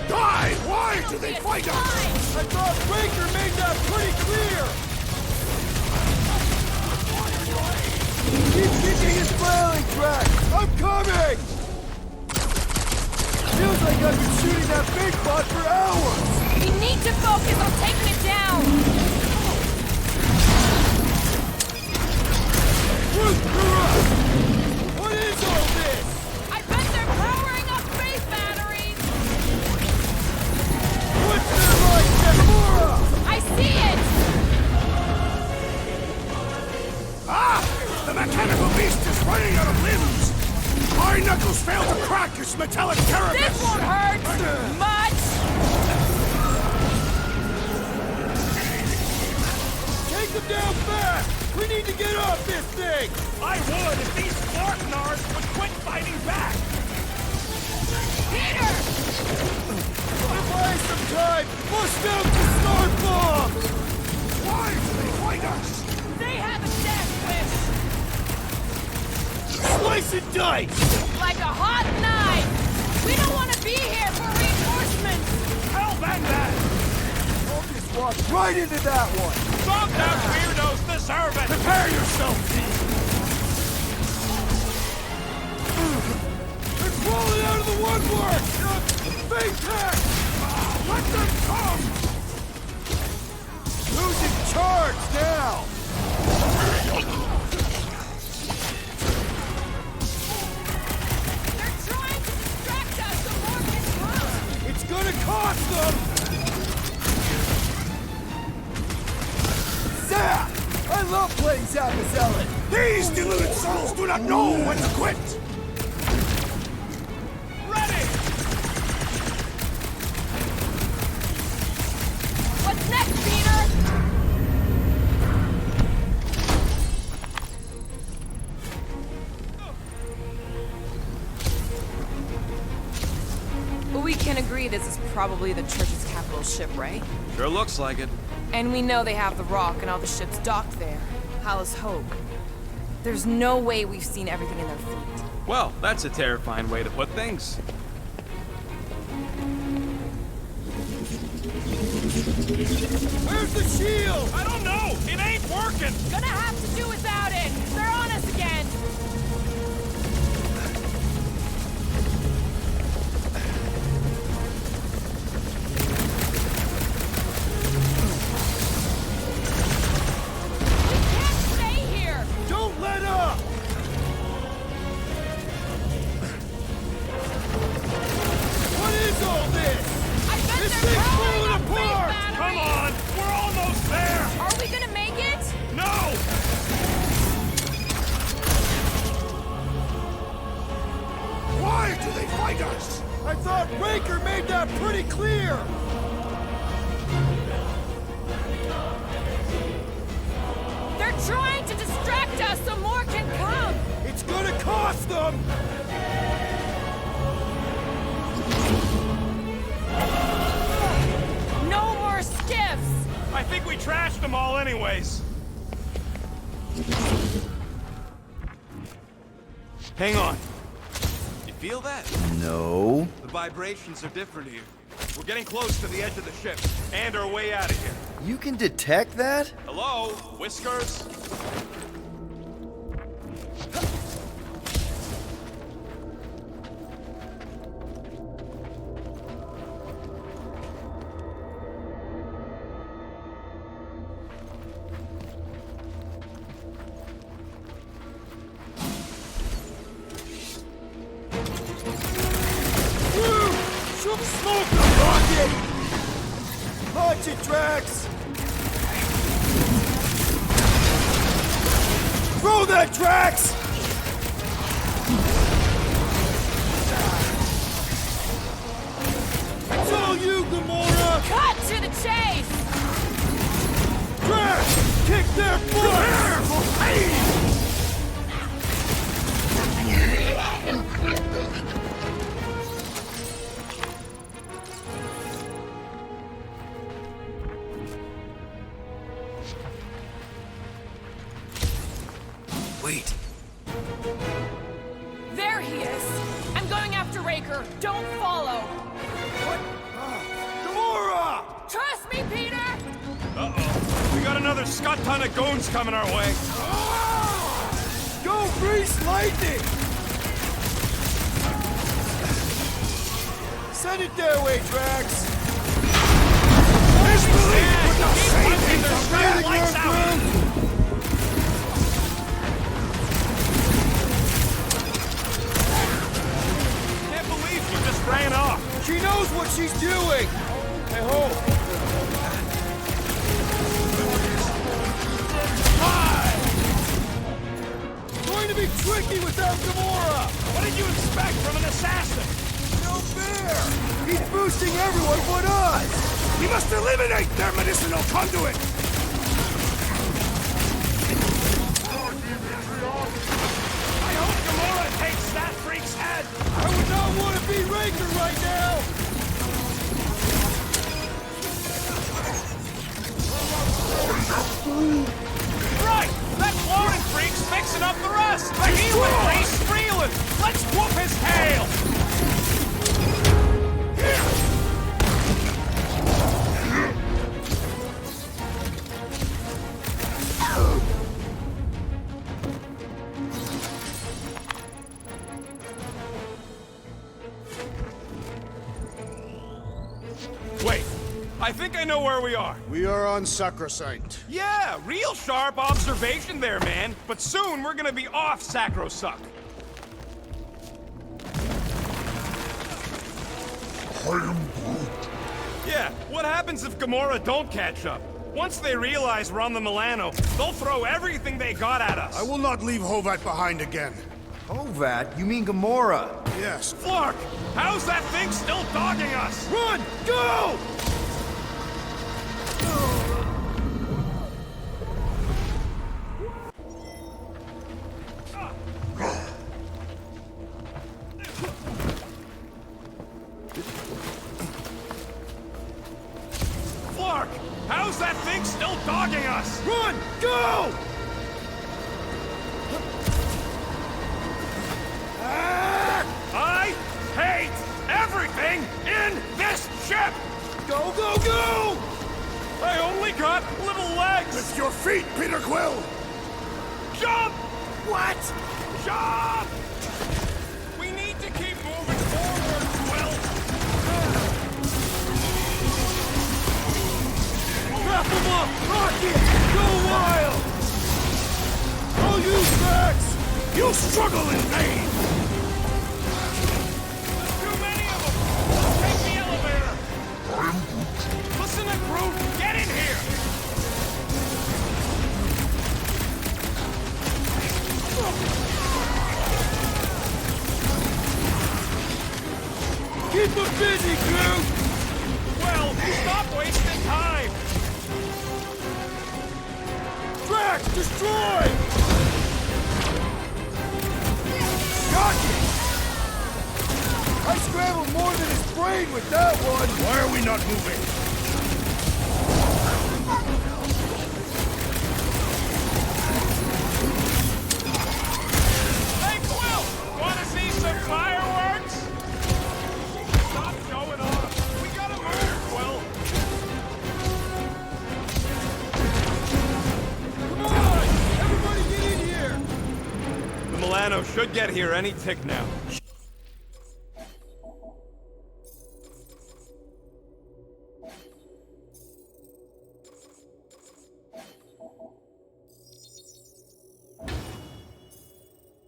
Die! Why do they fight us? I thought Breaker made that pretty clear! Keep kicking his railing track! I'm coming! Feels like I've been shooting that big bot for hours! We need to focus on taking it down! Root her up! What is all this? I bet they're powering up space batteries! What's there like, Gamora? I see it! Ah! The mechanical beast is running out of limbs! My knuckles failed to crack its metallic carapace! This won't hurt! Much! Take them down fast! We need to get off this thing! I would if these Spartanars would quit fighting back! Peter! Buy some time! Bust out the star bombs! Why do they fight us? They have a death wish! Slice and dice! Like a hot knife! We don't want to be here for reinforcements! Hell bang that! Focus walk right into that one! Some damn weirdos deserve it! Prepare yourself, Pete! They're crawling out of the woodwork! Big tech! Let them come! Losing charge now! They're trying to distract us so more can come! It's gonna cost them! Zap! I love playing Zappazelli! These deluded souls do not know when to quit! Ready! What's next, Peter? But we can agree this is probably the Church's capital ship, right? Sure looks like it. And we know they have the Rock and all the ships docked there. Hallis Hope. There's no way we've seen everything in their fleet. Well, that's a terrifying way to put things. Where's the shield? I don't know! It ain't working! Gonna have to do without it! They're on us again! We can't stay here! Don't let up! What is all this? I bet This they're thing's powering falling up space apart! batteries! Come on! We're almost there! Are we gonna make it? No! Why do they fight us? I thought Raker made that pretty clear! They're trying to distract us so more can come! It's gonna cost them! No more skiffs! I think we trashed them all anyways. Hang on. You feel that? No. The vibrations are different here. We're getting close to the edge of the ship, and our way out of here. You can detect that? Hello? Whiskers? Smoke the rocket! Punch it, Drax! Throw that, Drax! It's all you, Gamora! Cut to the chase! Drax! Kick their butt! Prepare for pain! Wait. There he is! I'm going after Raker. Don't follow. What? Gamora! Trust me, Peter! Uh-oh. We got another scut ton of goons coming our way. Go Grease Lightning! Send it their way, Drax! Disbelief would not save him from getting your groove! Can't believe you just ran off. She knows what she's doing! I hope. Going to be tricky without Gamora! What did you expect from an assassin? No fair! He's boosting everyone but us! We must eliminate their medicinal conduit! I hope Gamora takes that freak's head! I would not want to be Raker right now! Right! That Florin freak's fixing up the rest! The healing freak's freeling! Let's whoop his tail! Wait, I think I know where we are. We are on Sacrosanct. Yeah, real sharp observation there, man. But soon we're gonna be off Sacrosuck. I am Groot. Yeah, what happens if Gamora don't catch up? Once they realize we're on the Milano, they'll throw everything they got at us. I will not leave Hovat behind again. Hovat? You mean Gamora? Yes. Flark, how's that thing still dogging us? Run! Go! Flark, how's that thing still dogging us? Run! Go! I hate everything in this ship! Go, go, go! I only got little legs! With your feet, Peter Quill! Jump! What? Jump! We need to keep moving forward, Quill! Wrap him up! Rocket! Go wild! I'll use Drax! You struggle in vain! Too many of them! Take the elevator! Listen to Groot! Get in here! Keep them busy, Groot! Well, stop wasting time! Drax, destroy! Gotcha! I scrambled more than his brain with that one! Why are we not moving? Hey, Quill! Wanna see some fireworks? Stop showing off! We gotta move, Quill! Come on! Everybody get in here! The Milano should get here any tick now.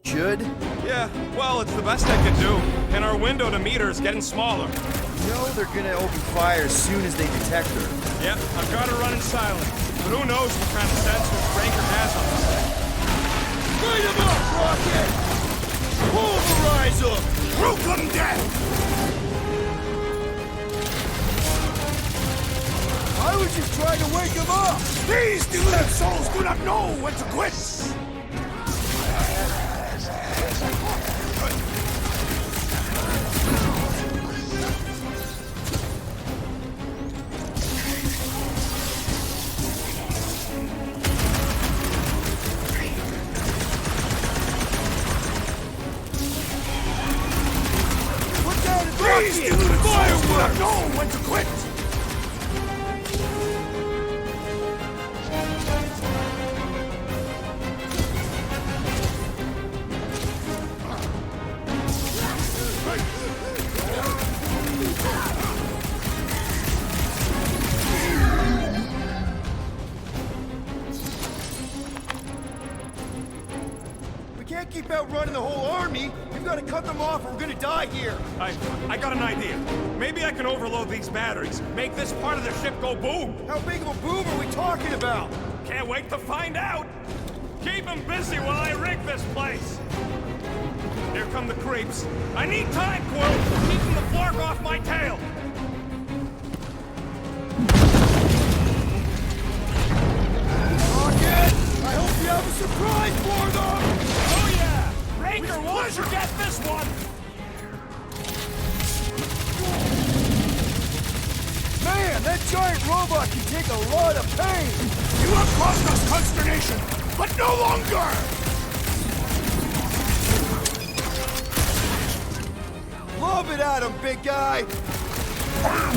Should? Yeah, well, it's the best I could do. And our window to meet her is getting smaller. know they're gonna open fire as soon as they detect her. Yep, I've got her running silent. But who knows what kind of sensors Breaker has on us. Light him up, Rocket! Pulverize him! Root them dead! I was just trying to wake him up! These deluded souls do not know when to quit! These deluded souls do not know when to quit! We can't keep outrunning the whole army. We've got to cut them off or we're gonna die here. I got an idea. Maybe I can overload these batteries. Make this part of the ship go boom. How big of a boom are we talking about? Can't wait to find out. Keep them busy while I rig this place. Here come the creeps. I need time, Quill. Keeping the flark off my tail. Rocket! I hope you have a surprise for them! Oh yeah! Breaker won't forget this one! Man, that giant robot can take a lot of pain! You have caused us consternation, but no longer! Lob it at him, big guy! I'm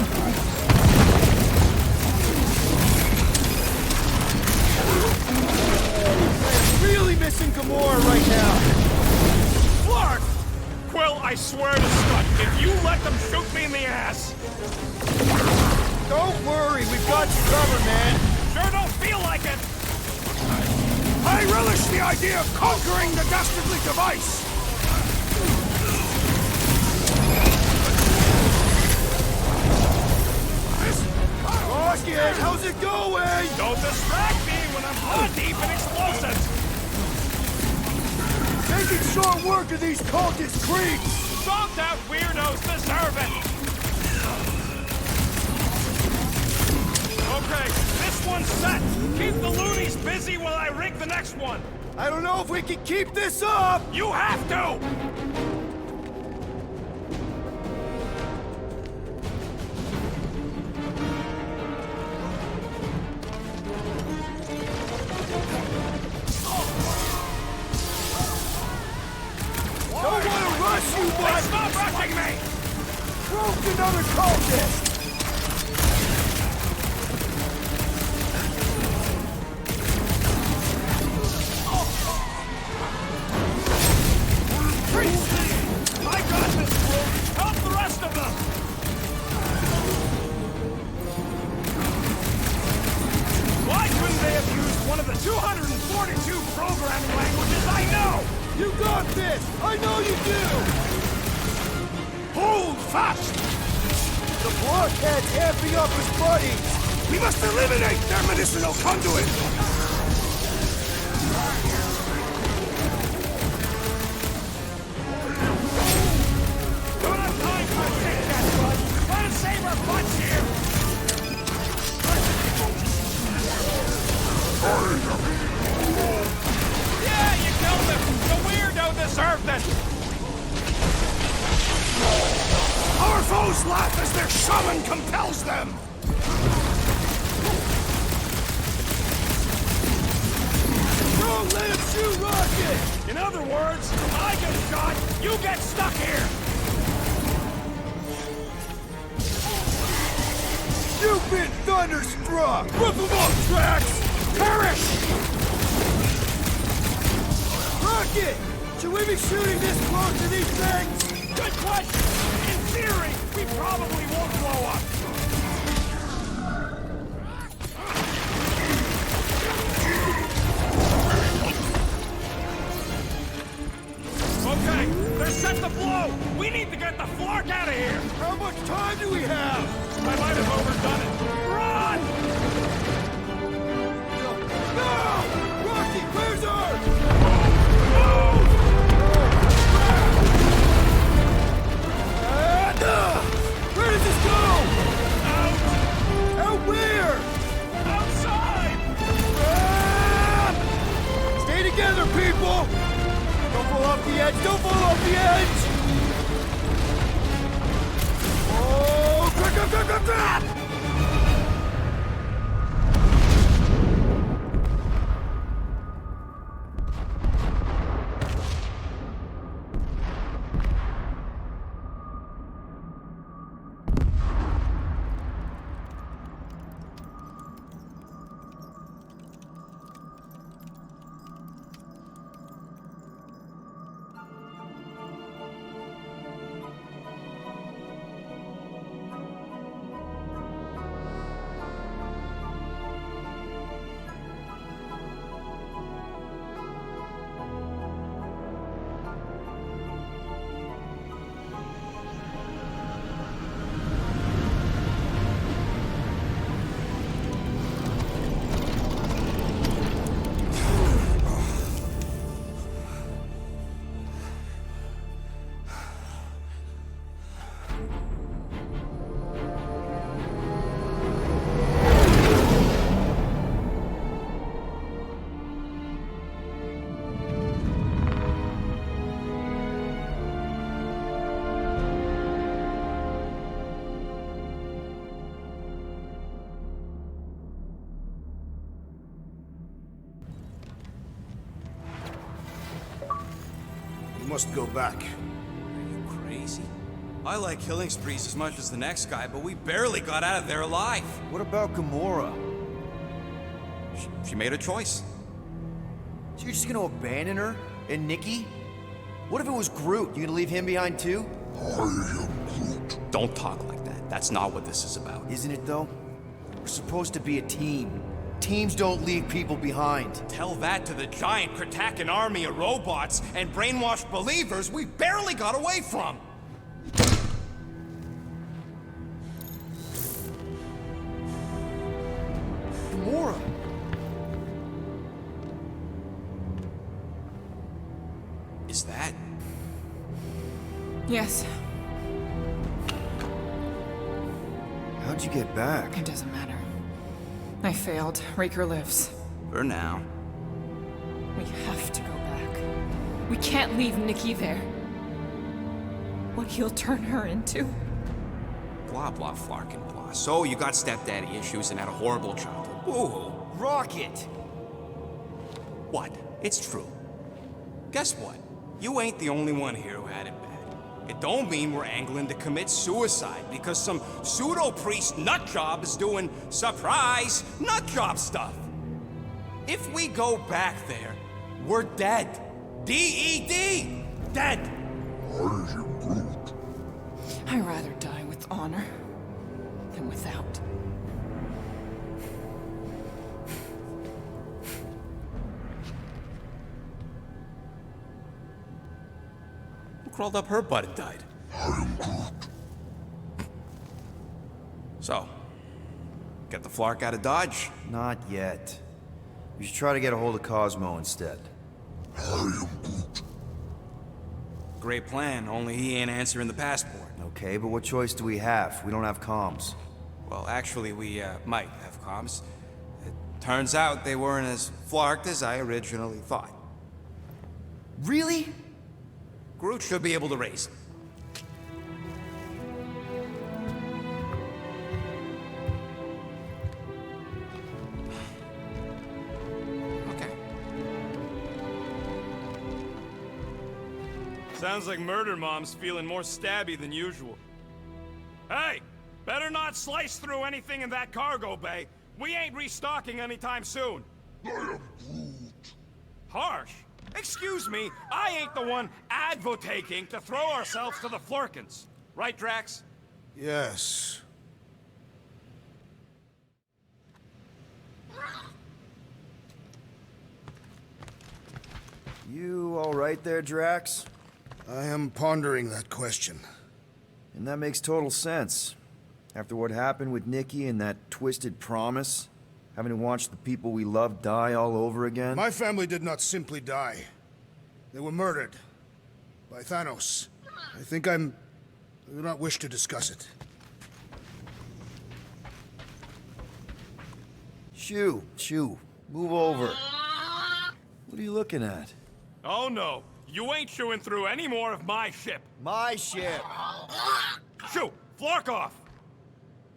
really missing Gamora right now! Flark! Quill, I swear to Scott, if you let them shoot me in the ass... Don't worry, we've got you covered, man! Sure don't feel like it! I relish the idea of conquering the dastardly device! Rocket, how's it going? Don't distract me when I'm blood deep in explosives! Making short work of these cultist creeps! Zonked out weirdos deserve it! Okay, this one's set! Keep the loonies busy while I rig the next one! I don't know if we can keep this up! You have to! Don't want to rush you, but... Stop rushing me! Broke another cultist! I got this, Quill! Help the rest of them! Why couldn't they have used one of the 242 programming languages I know? You got this! I know you do! Hold fast! The blockhead's amping up his buddies! We must eliminate their medicinal conduit! Don't have time for a chit-chat, bud! Try to save our butts here! Yeah, you killed him! The weirdo deserved it! Our foes laugh as their shaman compels them! Don't let him shoot Rocket! In other words, I get shot, you get stuck here! You've been thunderstruck! Rip them off, Drax! Perish! Rocket! Should we be shooting this close to these things? Good question! In theory, we probably won't blow up! Okay, they're set the blow! We need to get the Flark out of here! How much time do we have? I might have overdone it. Run! No! Rocky Cruiser! Where does this go? Out! Out where? Outside! Stay together, people! Don't fall off the edge! Don't fall off the edge! Oh! Crap! You must go back. Are you crazy? I like killing sprees as much as the next guy, but we barely got out of there alive. What about Gamora? She made a choice. So you're just gonna abandon her? And Nikki? What if it was Groot? You gonna leave him behind too? I am Groot. Don't talk like that. That's not what this is about. Isn't it though? We're supposed to be a team. Teams don't leave people behind. Tell that to the giant Kratakan army of robots and brainwashed believers we barely got away from. Gamora! Is that? Yes, How'd you get back? it doesn't matter. I failed. Raker lives. For now. We have to go back. We can't leave Nikki there. What he'll turn her into. Blah, blah, Flark and blah. So you got stepdaddy issues and had a horrible childhood. Woo-hoo. Rocket! What? It's true. Guess what? You ain't the only one here who had it bad. It don't mean we're angling to commit suicide because some pseudo-priest nutjob is doing surprise nutjob stuff. If we go back there, we're dead. D-E-D! Dead! I am Groot. I'd rather die with honor than without. Who crawled up her butt and died? I am Groot. So, get the Flark out of Dodge? Not yet. We should try to get a hold of Cosmo instead. I am Groot. Great plan, only he ain't answering the passport. Okay, but what choice do we have? We don't have comms. Well, actually, we might have comms. It turns out they weren't as flarked as I originally thought. Really? Groot should be able to raise them. Okay. Sounds like Murder Mom's feeling more stabby than usual. Hey! Better not slice through anything in that cargo bay. We ain't restocking anytime soon. I am Groot. Harsh? Excuse me, I ain't the one advocating to throw ourselves to the Flurkins. Right, Drax? Yes. You all right there, Drax? I am pondering that question. And that makes total sense. After what happened with Nikki and that twisted promise, having to watch the people we love die all over again. My family did not simply die. They were murdered. By Thanos. I do not wish to discuss it. Shoo, move over. What are you looking at? Oh no, you ain't chewing through any more of my ship. My ship! Shoo, Flark off!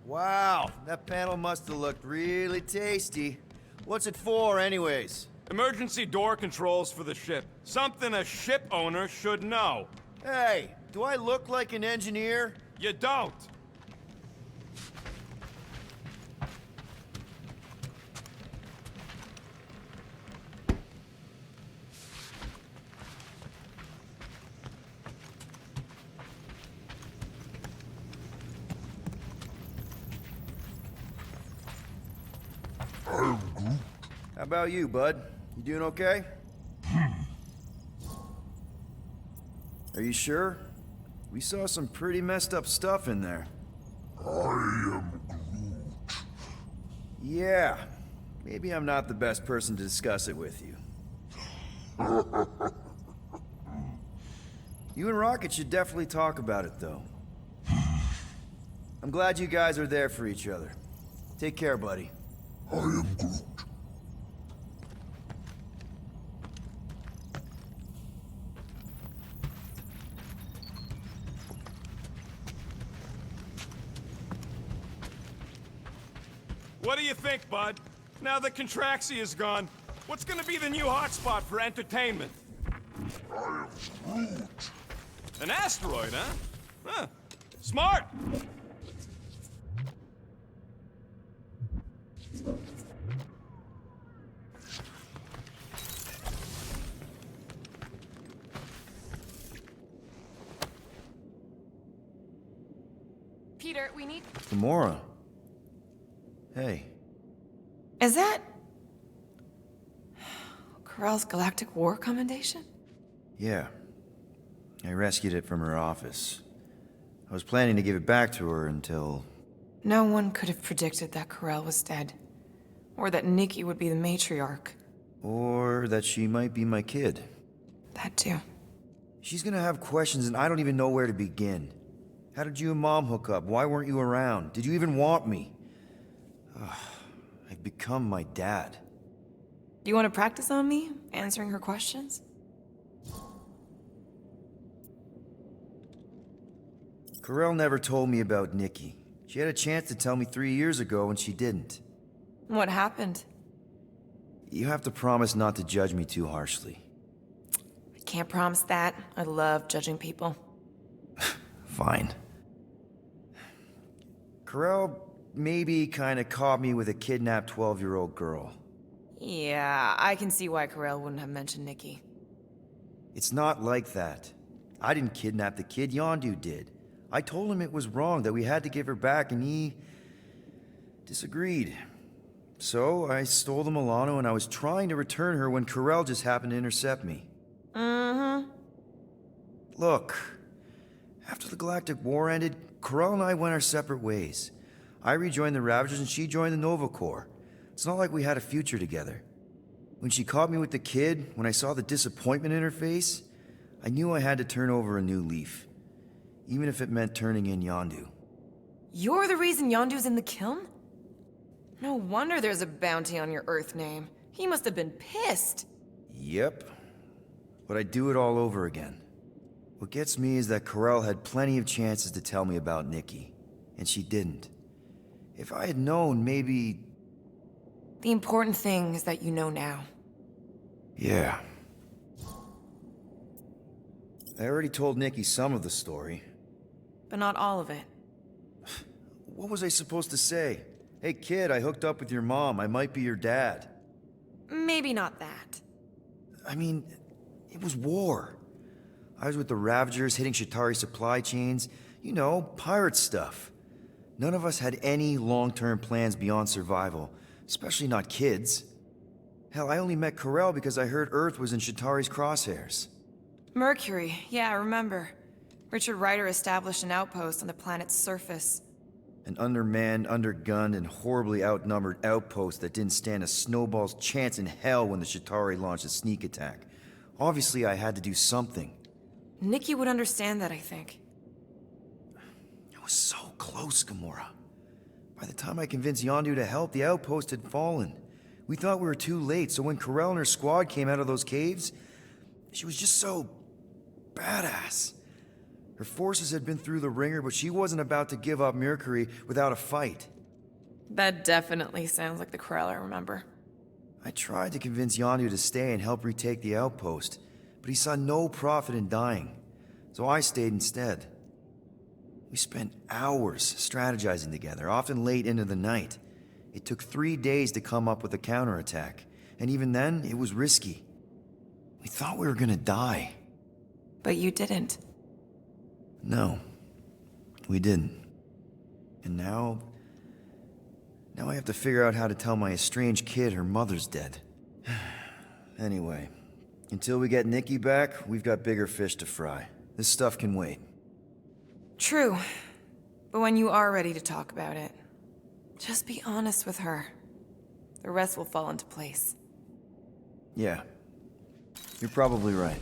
Wow, that panel must have looked really tasty. What's it for, anyways? Emergency door controls for the ship. Something a ship owner should know. Hey, do I look like an engineer? You don't. How about you, bud? You doing okay? Are you sure? We saw some pretty messed up stuff in there. I am Groot. Yeah. Maybe I'm not the best person to discuss it with you. You and Rocket should definitely talk about it, though. I'm glad you guys are there for each other. Take care, buddy. I am Groot. What do you think, bud? Now that Contraxi is gone, what's gonna be the new hotspot for entertainment? I am Groot. An asteroid, huh? Huh. Smart! Peter, we need... Gamora. Hey. Is that... Corell's Galactic War Commendation? Yeah. I rescued it from her office. I was planning to give it back to her until... No one could have predicted that Corell was dead. Or that Nikki would be the matriarch. Or that she might be my kid. That too. She's gonna have questions and I don't even know where to begin. How did you and Mom hook up? Why weren't you around? Did you even want me? I've become my dad. Do you want to practice on me, answering her questions? Corell never told me about Nikki. She had a chance to tell me 3 years ago and she didn't. What happened? You have to promise not to judge me too harshly. I can't promise that. I love judging people. Fine. Corell maybe kinda caught me with a kidnapped 12-year-old girl. Yeah, I can see why Corell wouldn't have mentioned Nikki. It's not like that. I didn't kidnap the kid, Yondu did. I told him it was wrong, that we had to give her back, and he... disagreed. So, I stole the Milano and I was trying to return her when Corell just happened to intercept me. Mm-hmm. Look, after the Galactic War ended, Corell and I went our separate ways. I rejoined the Ravagers and she joined the Nova Corps. It's not like we had a future together. When she caught me with the kid, when I saw the disappointment in her face, I knew I had to turn over a new leaf. Even if it meant turning in Yondu. You're the reason Yondu's in the kiln? No wonder there's a bounty on your Earth name. He must have been pissed. Yep. But I'd do it all over again. What gets me is that Corell had plenty of chances to tell me about Nikki, and she didn't. If I had known, maybe... The important thing is that you know now. Yeah. I already told Nikki some of the story. But not all of it. What was I supposed to say? Hey kid, I hooked up with your mom. I might be your dad. Maybe not that. I mean, it was war. I was with the Ravagers hitting Shatari supply chains. You know, pirate stuff. None of us had any long-term plans beyond survival, especially not kids. Hell, I only met Corell because I heard Earth was in Shatari's crosshairs. Mercury, yeah, I remember. Richard Ryder established an outpost on the planet's surface. An undermanned, undergunned, and horribly outnumbered outpost that didn't stand a snowball's chance in hell when the Chitauri launched a sneak attack. Obviously, I had to do something. Nikki would understand that, I think. It was so close, Gamora. By the time I convinced Yondu to help, the outpost had fallen. We thought we were too late, so when Corell and her squad came out of those caves, she was just so badass. Her forces had been through the ringer, but she wasn't about to give up Mercury without a fight. That definitely sounds like the Corell I remember. I tried to convince Yondu to stay and help retake the outpost, but he saw no profit in dying, so I stayed instead. We spent hours strategizing together, often late into the night. It took 3 days to come up with a counterattack, and even then, it was risky. We thought we were gonna die. But you didn't. No, we didn't. And now I have to figure out how to tell my estranged kid her mother's dead. Anyway, until we get Nikki back, we've got bigger fish to fry. This stuff can wait. True. But when you are ready to talk about it, just be honest with her. The rest will fall into place. Yeah, you're probably right.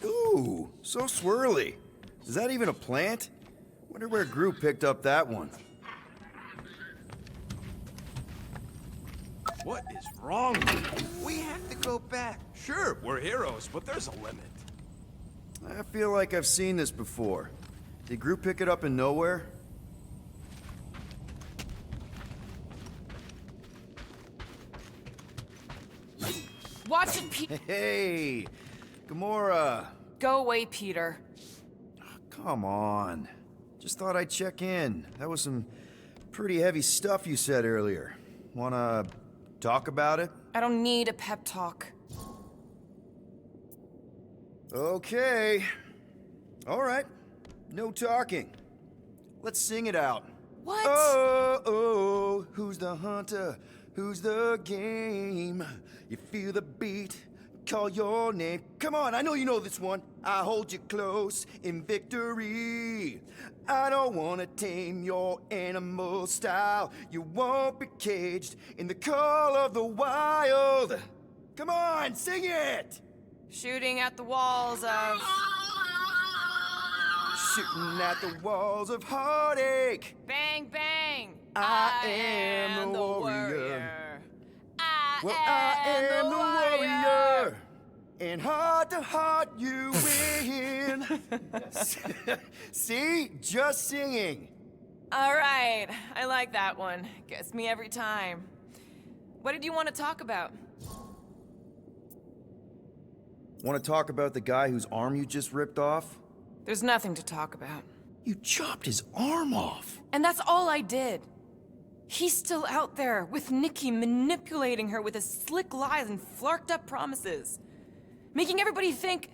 Ooh, so swirly. Is that even a plant? Wonder where Groot picked up that one. What is wrong with you? We have to go back. Sure, we're heroes, but there's a limit. I feel like I've seen this before. Did Groot pick it up in nowhere? Watch it, Pete. Hey, Gamora. Go away, Peter. Come on. Just thought I'd check in. That was some pretty heavy stuff you said earlier. Wanna talk about it? I don't need a pep talk. Okay. All right. No talking. Let's sing it out. What? Oh, oh, who's the hunter? Who's the game? You feel the beat, call your name. Come on, I know you know this one. I hold you close in victory. I don't want to tame your animal style. You won't be caged in the call of the wild. Come on, sing it! Shooting at the walls of... Shooting at the walls of heartache. Bang, bang! I am the warrior. I am the warrior. And heart to heart you win. See? Just singing. All right, I like that one. Gets me every time. What did you want to talk about? Want to talk about the guy whose arm you just ripped off? There's nothing to talk about. You chopped his arm off. And that's all I did. He's still out there with Nikki manipulating her with his slick lies and flarked up promises. Making everybody think...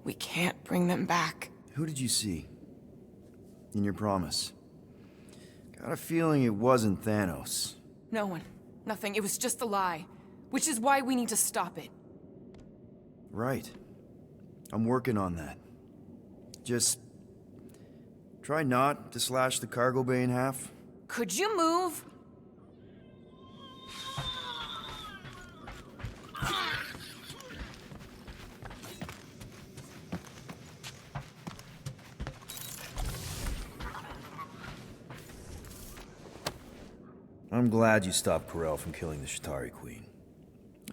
we can't bring them back. Who did you see? In your promise? Got a feeling it wasn't Thanos. No one. Nothing. It was just a lie. Which is why we need to stop it. Right. I'm working on that. Just... try not to slash the cargo bay in half. Could you move? I'm glad you stopped Corell from killing the Chitauri Queen.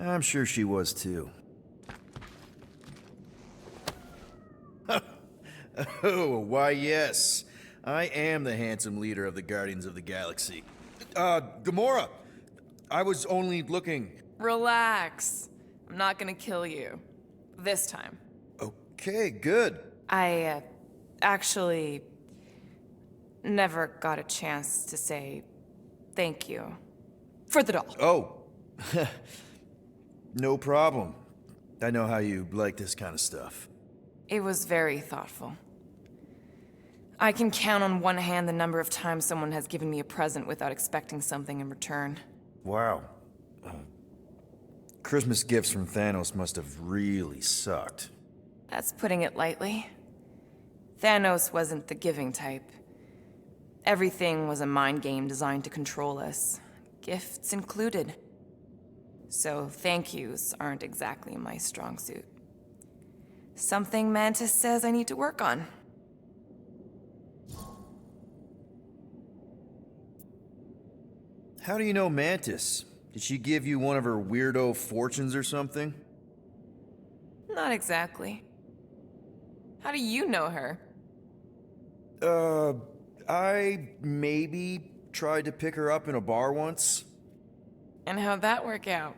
I'm sure she was too. Oh, why yes. I am the handsome leader of the Guardians of the Galaxy. Gamora! I was only looking... Relax. I'm not gonna kill you. This time. Okay, good. I, actually never got a chance to say thank you for the doll. Oh. No problem. I know how you like this kind of stuff. It was very thoughtful. I can count on one hand the number of times someone has given me a present without expecting something in return. Wow. Christmas gifts from Thanos must have really sucked. That's putting it lightly. Thanos wasn't the giving type. Everything was a mind game designed to control us, gifts included. So thank yous aren't exactly my strong suit. Something Mantis says I need to work on. How do you know Mantis? Did she give you one of her weirdo fortunes or something? Not exactly. How do you know her? I maybe tried to pick her up in a bar once. And how'd that work out?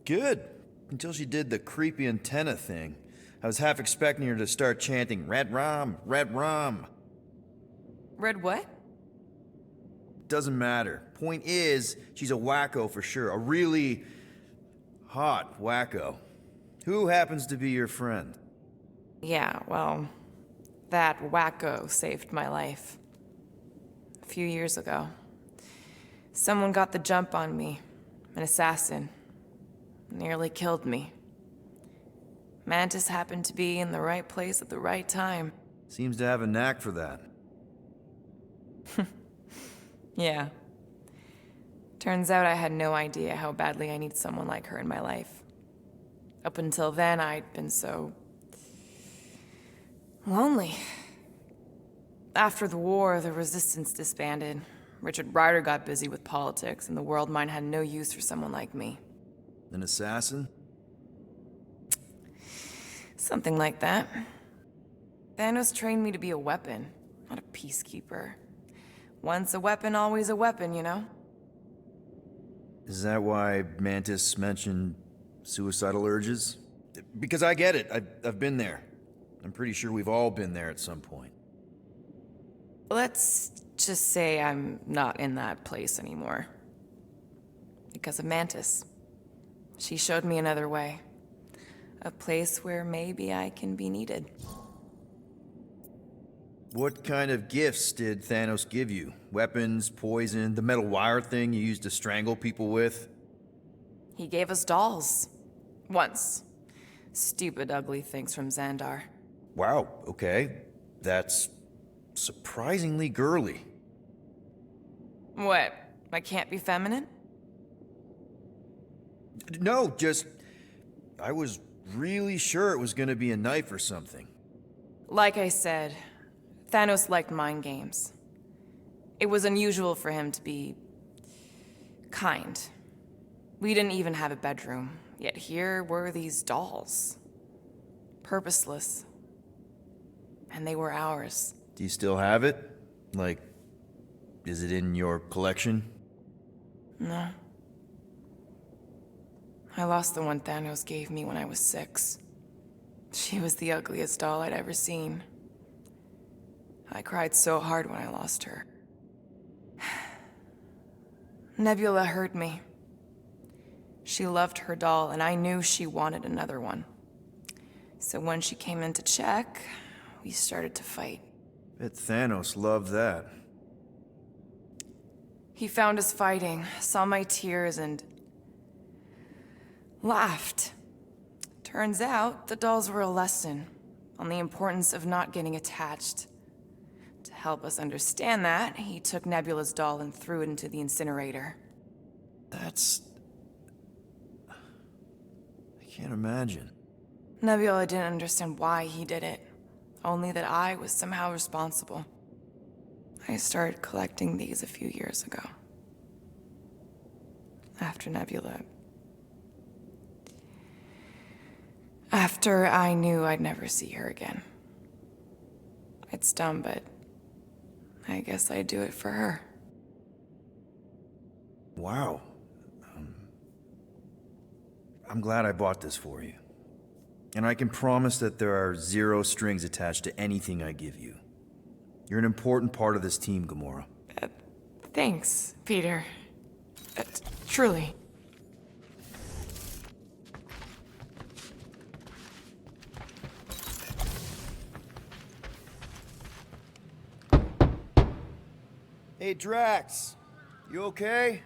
Good. Until she did the creepy antenna thing. I was half expecting her to start chanting, "Red rum, red rum." Red what? Doesn't matter. Point is, she's a wacko for sure. A really hot wacko. Who happens to be your friend? Yeah, well, that wacko saved my life. A few years ago. Someone got the jump on me. An assassin. Nearly killed me. Mantis happened to be in the right place at the right time. Seems to have a knack for that. Yeah. Turns out I had no idea how badly I need someone like her in my life. Up until then, I'd been so lonely. After the war, the resistance disbanded. Richard Ryder got busy with politics, and the world mine had no use for someone like me. An assassin? Something like that. Thanos trained me to be a weapon, not a peacekeeper. Once a weapon, always a weapon, you know? Is that why Mantis mentioned suicidal urges? Because I get it. I've been there. I'm pretty sure we've all been there at some point. Let's just say I'm not in that place anymore. Because of Mantis. She showed me another way. A place where maybe I can be needed. What kind of gifts did Thanos give you? Weapons, poison, the metal wire thing you used to strangle people with? He gave us dolls. Once. Stupid, ugly things from Xandar. Wow, okay. That's surprisingly girly. What? I can't be feminine? No, just... I was really sure it was gonna be a knife or something. Like I said, Thanos liked mind games. It was unusual for him to be kind. We didn't even have a bedroom, yet here were these dolls. Purposeless. And they were ours. Do you still have it? Like, is it in your collection? No. I lost the one Thanos gave me when I was 6. She was the ugliest doll I'd ever seen. I cried so hard when I lost her. Nebula hurt me. She loved her doll, and I knew she wanted another one. So when she came in to check, we started to fight. Bet Thanos loved that. He found us fighting, saw my tears, and laughed. Turns out, the dolls were a lesson on the importance of not getting attached. To help us understand that, he took Nebula's doll and threw it into the incinerator. That's... I can't imagine. Nebula didn't understand why he did it, only that I was somehow responsible. I started collecting these a few years ago. After Nebula. After I knew I'd never see her again. It's dumb, but I guess I'd do it for her. Wow. I'm glad I bought this for you. And I can promise that there are 0 strings attached to anything I give you. You're an important part of this team, Gamora. Thanks, Peter. Truly. Hey, Drax. You okay?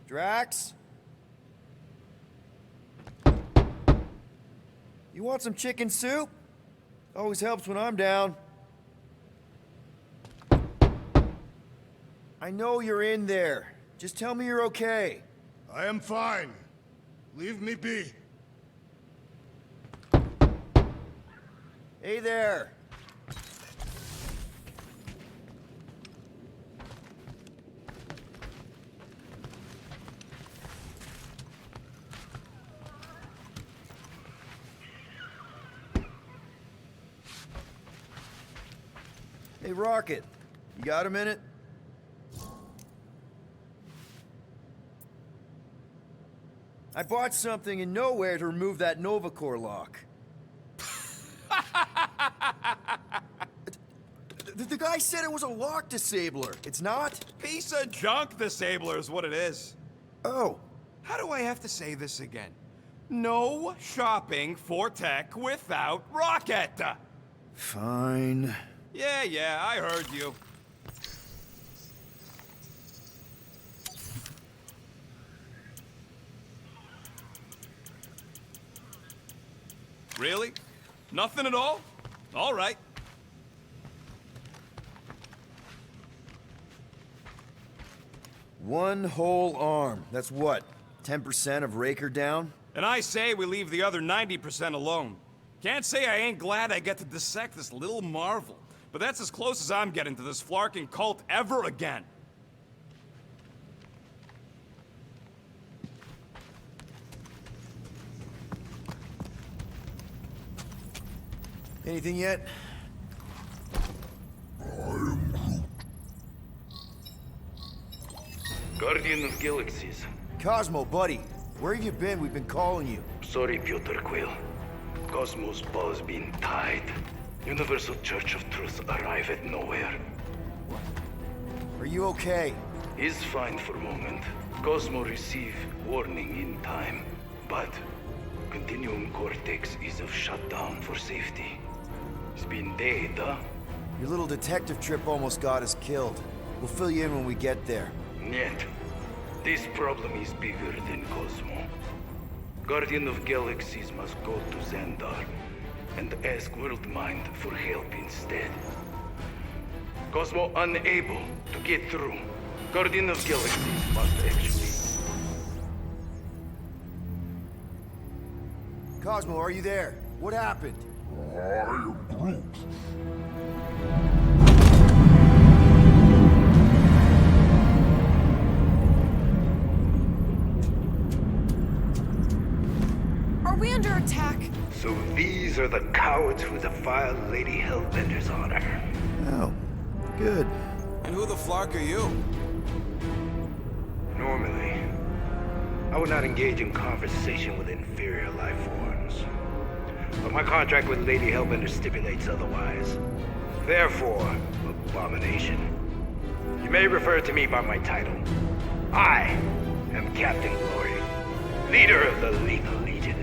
Drax? You want some chicken soup? Always helps when I'm down. I know you're in there. Just tell me you're okay. I am fine. Leave me be. Hey there. Hey, Rocket. You got a minute? I bought something in Nowhere to remove that Nova Corps lock. The guy said it was a lock disabler. It's not? Piece of junk disabler is what it is. Oh. How do I have to say this again? No shopping for tech without Rocket! Fine. Yeah, I heard you. Really? Nothing at all? All right. One whole arm. That's what? 10% of Raker down? And I say we leave the other 90% alone. Can't say I ain't glad I get to dissect this little marvel. But that's as close as I'm getting to this flarking cult ever again. Anything yet? Guardian of Galaxies. Cosmo, buddy. Where have you been? We've been calling you. Sorry, Piotr Quill. Cosmo's bow's been tied. Universal Church of Truth arrive at Nowhere. Are you okay? He's fine for a moment. Cosmo receive warning in time, but Continuum Cortex is of shutdown for safety. It's been dead, huh? Your little detective trip almost got us killed. We'll fill you in when we get there. Yet, this problem is bigger than Cosmo. Guardian of Galaxies must go to Xandar and ask Worldmind for help instead. Cosmo unable to get through. Guardian of Galaxies must actually... Cosmo, are you there? What happened? I am Groot. Are we under attack? So these are the cowards who defiled Lady Hellbender's honor. Oh, good. And who the flark are you? Normally, I would not engage in conversation with inferior life forms. But my contract with Lady Hellbender stipulates otherwise. Therefore, Abomination, you may refer to me by my title. I am Captain Glory, leader of the Lethal Legion.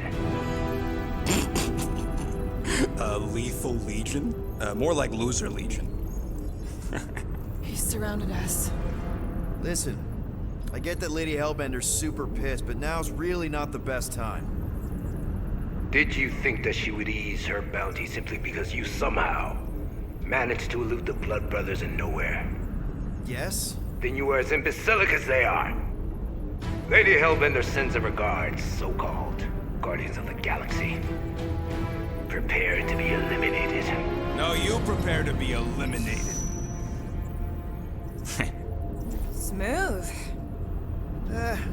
Lethal Legion? More like Loser Legion. He surrounded us. Listen, I get that Lady Hellbender's super pissed, but now's really not the best time. Did you think that she would ease her bounty simply because you somehow managed to elude the Blood Brothers in Nowhere? Yes? Then you are as imbecilic as they are. Lady Hellbender sends her regards, so-called Guardians of the Galaxy. Prepare to be eliminated. No, you prepare to be eliminated. Smooth.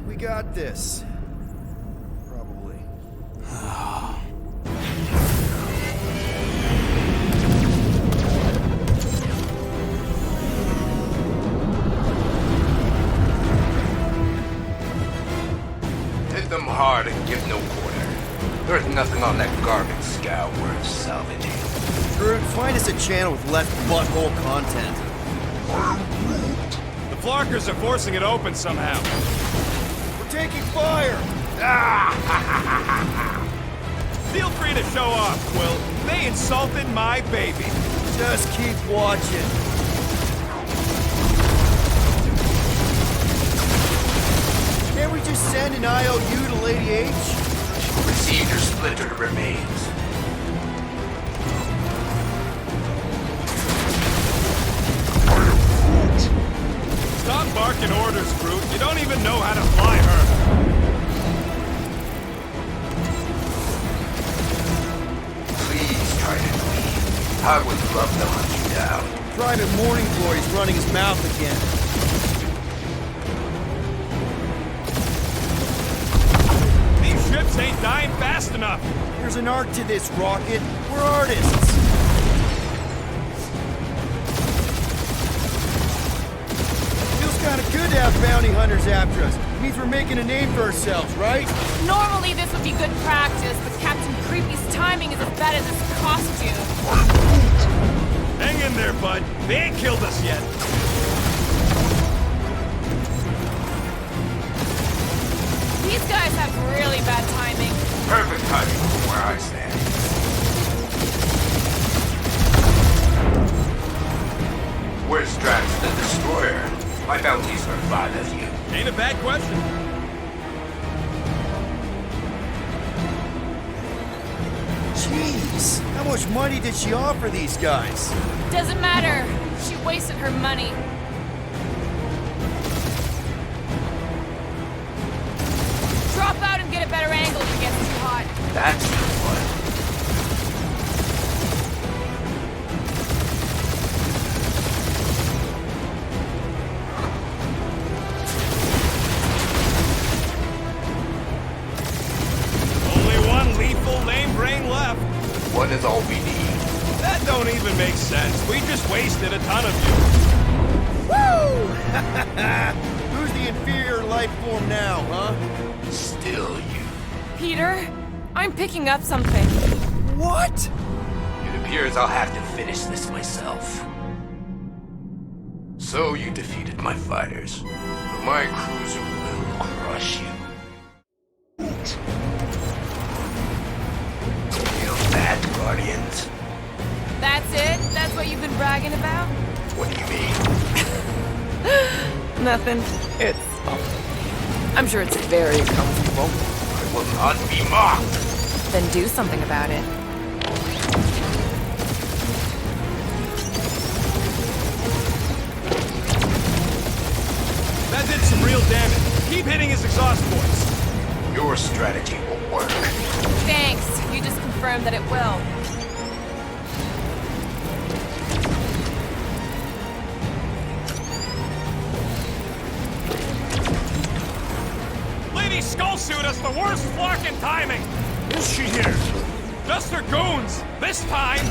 We got this. Probably. Hit them hard. teleporter. There's nothing on that garbage scow worth salvaging. Groot, find us a channel with less butthole content. The Flarkers are forcing it open somehow. We're taking fire! Feel free to show off, Quill. They insulted my baby. Just keep watching. Can't we just send an IOU to Lady H? Receive your splintered remains. Stop barking orders, Groot. You don't even know how to fly her. Please try to leave. I would love to hunt you down. Private Morning Glory's running his mouth again. These ships ain't dying fast enough. There's an art to this, Rocket. We're artists. Feels kind of good to have bounty hunters after us. It means we're making a name for ourselves, right? Normally this would be good practice, but Captain Creepy's timing is as bad as his costume. Hang in there, bud. They ain't killed us yet. These guys have really bad timing. Perfect timing from where I stand. Where's Strax the Destroyer? My bounties are fond of you. Ain't a bad question. Jeez, how much money did she offer these guys? Doesn't matter. She wasted her money. Drop out and get a better angle if it gets too hot. That's what. Only one lethal lame brain left. One is all we need. That don't even make sense. We just wasted a ton of you. Woo! Who's the inferior life form now, huh? Still you. Peter, I'm picking up something. What? It appears I'll have to finish this myself. So you defeated my fighters, but my cruiser will crush you. Feel that, Guardians? That's it? That's what you've been bragging about? What do you mean? Nothing. It's... I'm sure it's very comfortable. I will not be mocked. Then do something about it. That did some real damage. Keep hitting his exhaust ports. Your strategy will work. Thanks. You just confirmed that it will. Lady Skullsuit has the worst flocking timing. Is she here? Just her goons. This time.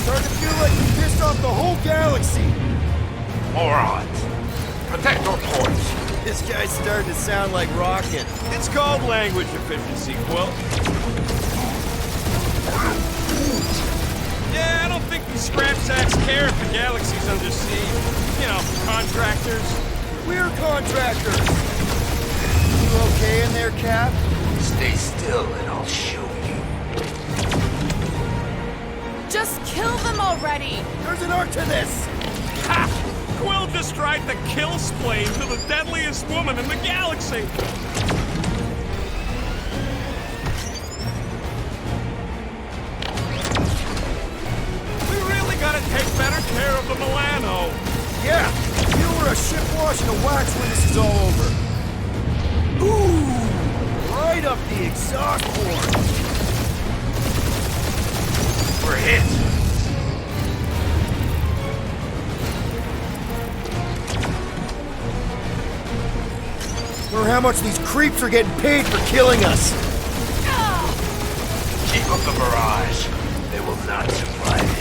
Starting to feel like we pissed off the whole galaxy. Morons. Protect your ports. This guy's starting to sound like Rocket. It's called language efficiency, Quill. Yeah, I don't think these scrap sacks care if the galaxy's under siege. You know, contractors. We're contractors. You okay in there, Cap? Stay still and I'll show you. Just kill them already! There's an art to this! Ha! Quill just tried to kill Splain to the deadliest woman in the galaxy! We really gotta take better care of the Milano. Yeah! You were a ship wash and a wax when this is all over. Ooh! Right up the exhaust port! We're hit. Wonder how much these creeps are getting paid for killing us. Keep up the barrage. They will not survive it.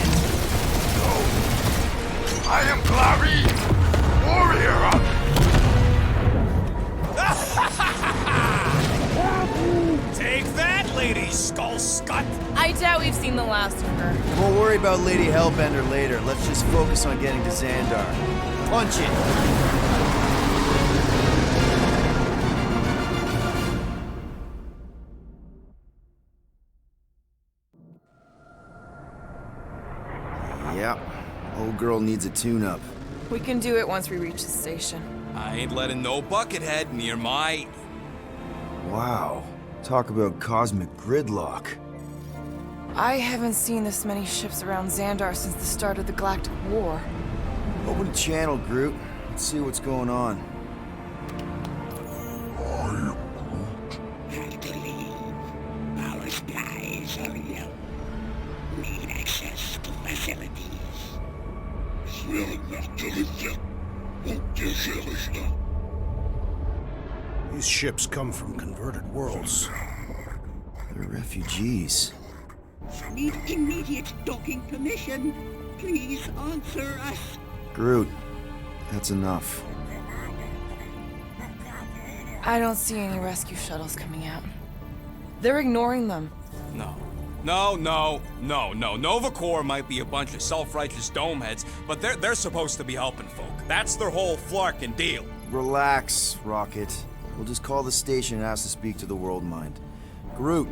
lady, skull scut! I doubt we've seen the last of her. We'll worry about Lady Hellbender later. Let's just focus on getting to Xandar. Punch it! Yep. Old girl needs a tune-up. We can do it once we reach the station. I ain't letting no buckethead near my... Wow. Talk about cosmic gridlock. I haven't seen this many ships around Xandar since the start of the Galactic War. Open the channel, Groot. Let's see what's going on. Have to leave. Our skies are yellow. Need access to facilities. These ships come from converted worlds. They're refugees. Need immediate docking permission. Please answer us. Groot, that's enough. I don't see any rescue shuttles coming out. They're ignoring them. No. Nova Corps might be a bunch of self-righteous domeheads, but they're supposed to be helping folk. That's their whole flarkin' deal. Relax, Rocket. We'll just call the station and ask to speak to the World Mind. Groot.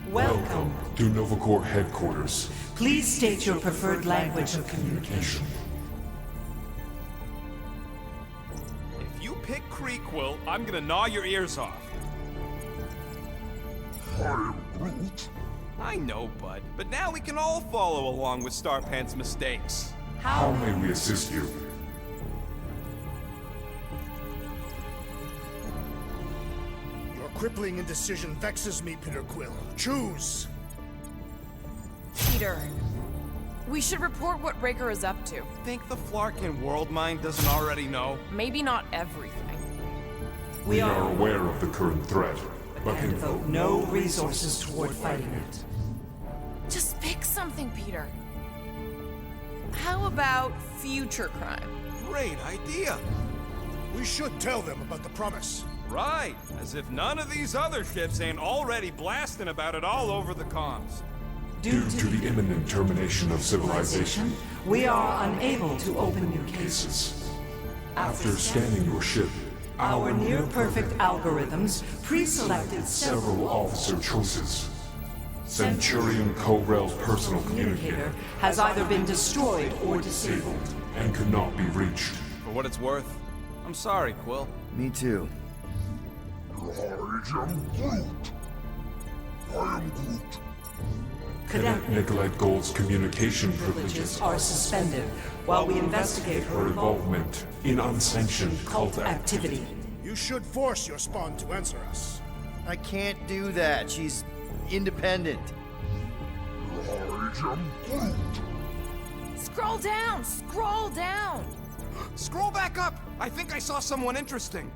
Welcome to Nova Corps headquarters. Please state your preferred language of communication. If you pick Creekquill, I'm gonna gnaw your ears off. I am Groot. I know, bud, but now we can all follow along with Starpant's mistakes. How may we assist you? Your crippling indecision vexes me, Peter Quill. Choose! Peter, we should report what Raker is up to. Think the Flarkin World Mind doesn't already know? Maybe not everything. We are aware of the current threat, but can devote no resources toward fighting it. Just pick something, Peter. How about future crime? Great idea. We should tell them about the promise. Right, as if none of these other ships ain't already blasting about it all over the comms. Due to the imminent termination of civilization, we are unable to open new cases. After scanning your ship, our near-perfect algorithms pre-selected several officer choices. Centurion Ko-Rel's personal communicator has either been destroyed or disabled and could not be reached. For what it's worth, I'm sorry, Quill. Me too. I am Groot. I am Groot. Cadet Nicolette Gold's communication privileges are suspended while we investigate her involvement in unsanctioned cult activity. You should force your spawn to answer us. I can't do that. She's independent. I am Groot. Scroll down! Scroll down! Scroll back up! I think I saw someone interesting.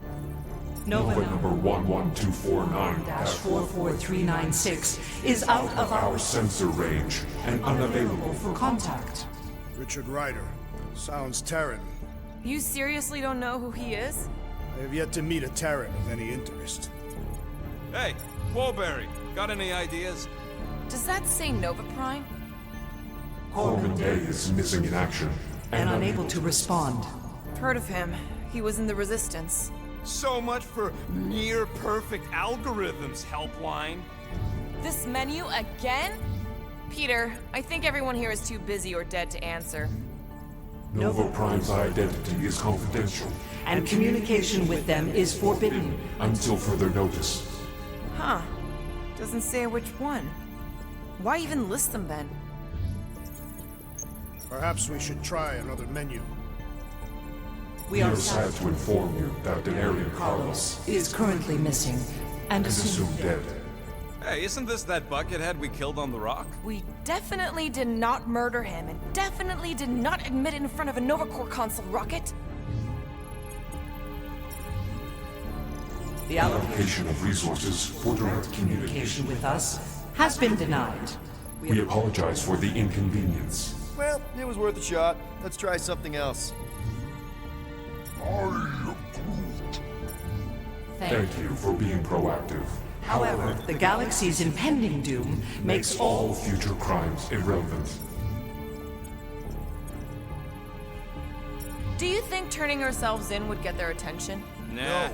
Nova number 11249-44396 is out of our sensor range and unavailable for contact. Richard Ryder. Sounds Terran. You seriously don't know who he is? I have yet to meet a Terran of any interest. Hey, Woolberry, got any ideas? Does that say Nova Prime? Corbin Day is missing in action and unable to respond. Heard of him. He was in the Resistance. So much for near-perfect algorithms, Helpline. This menu again? Peter, I think everyone here is too busy or dead to answer. Nova Prime's identity is confidential. And communication with them is forbidden. Until further notice. Huh. Doesn't say which one. Why even list them then? Perhaps we should try another menu. We are sad to inform you that Denarian Carlos is currently missing and assumed dead. Hey, isn't this that buckethead we killed on the rock? We definitely did not murder him and definitely did not admit it in front of a Nova Corps console, Rocket. The allocation of resources for direct communication with us has been denied. We apologize for the inconvenience. Well, it was worth a shot. Let's try something else. Thank you for being proactive. However, the galaxy's impending doom makes all future crimes irrelevant. Do you think turning ourselves in would get their attention? Nah.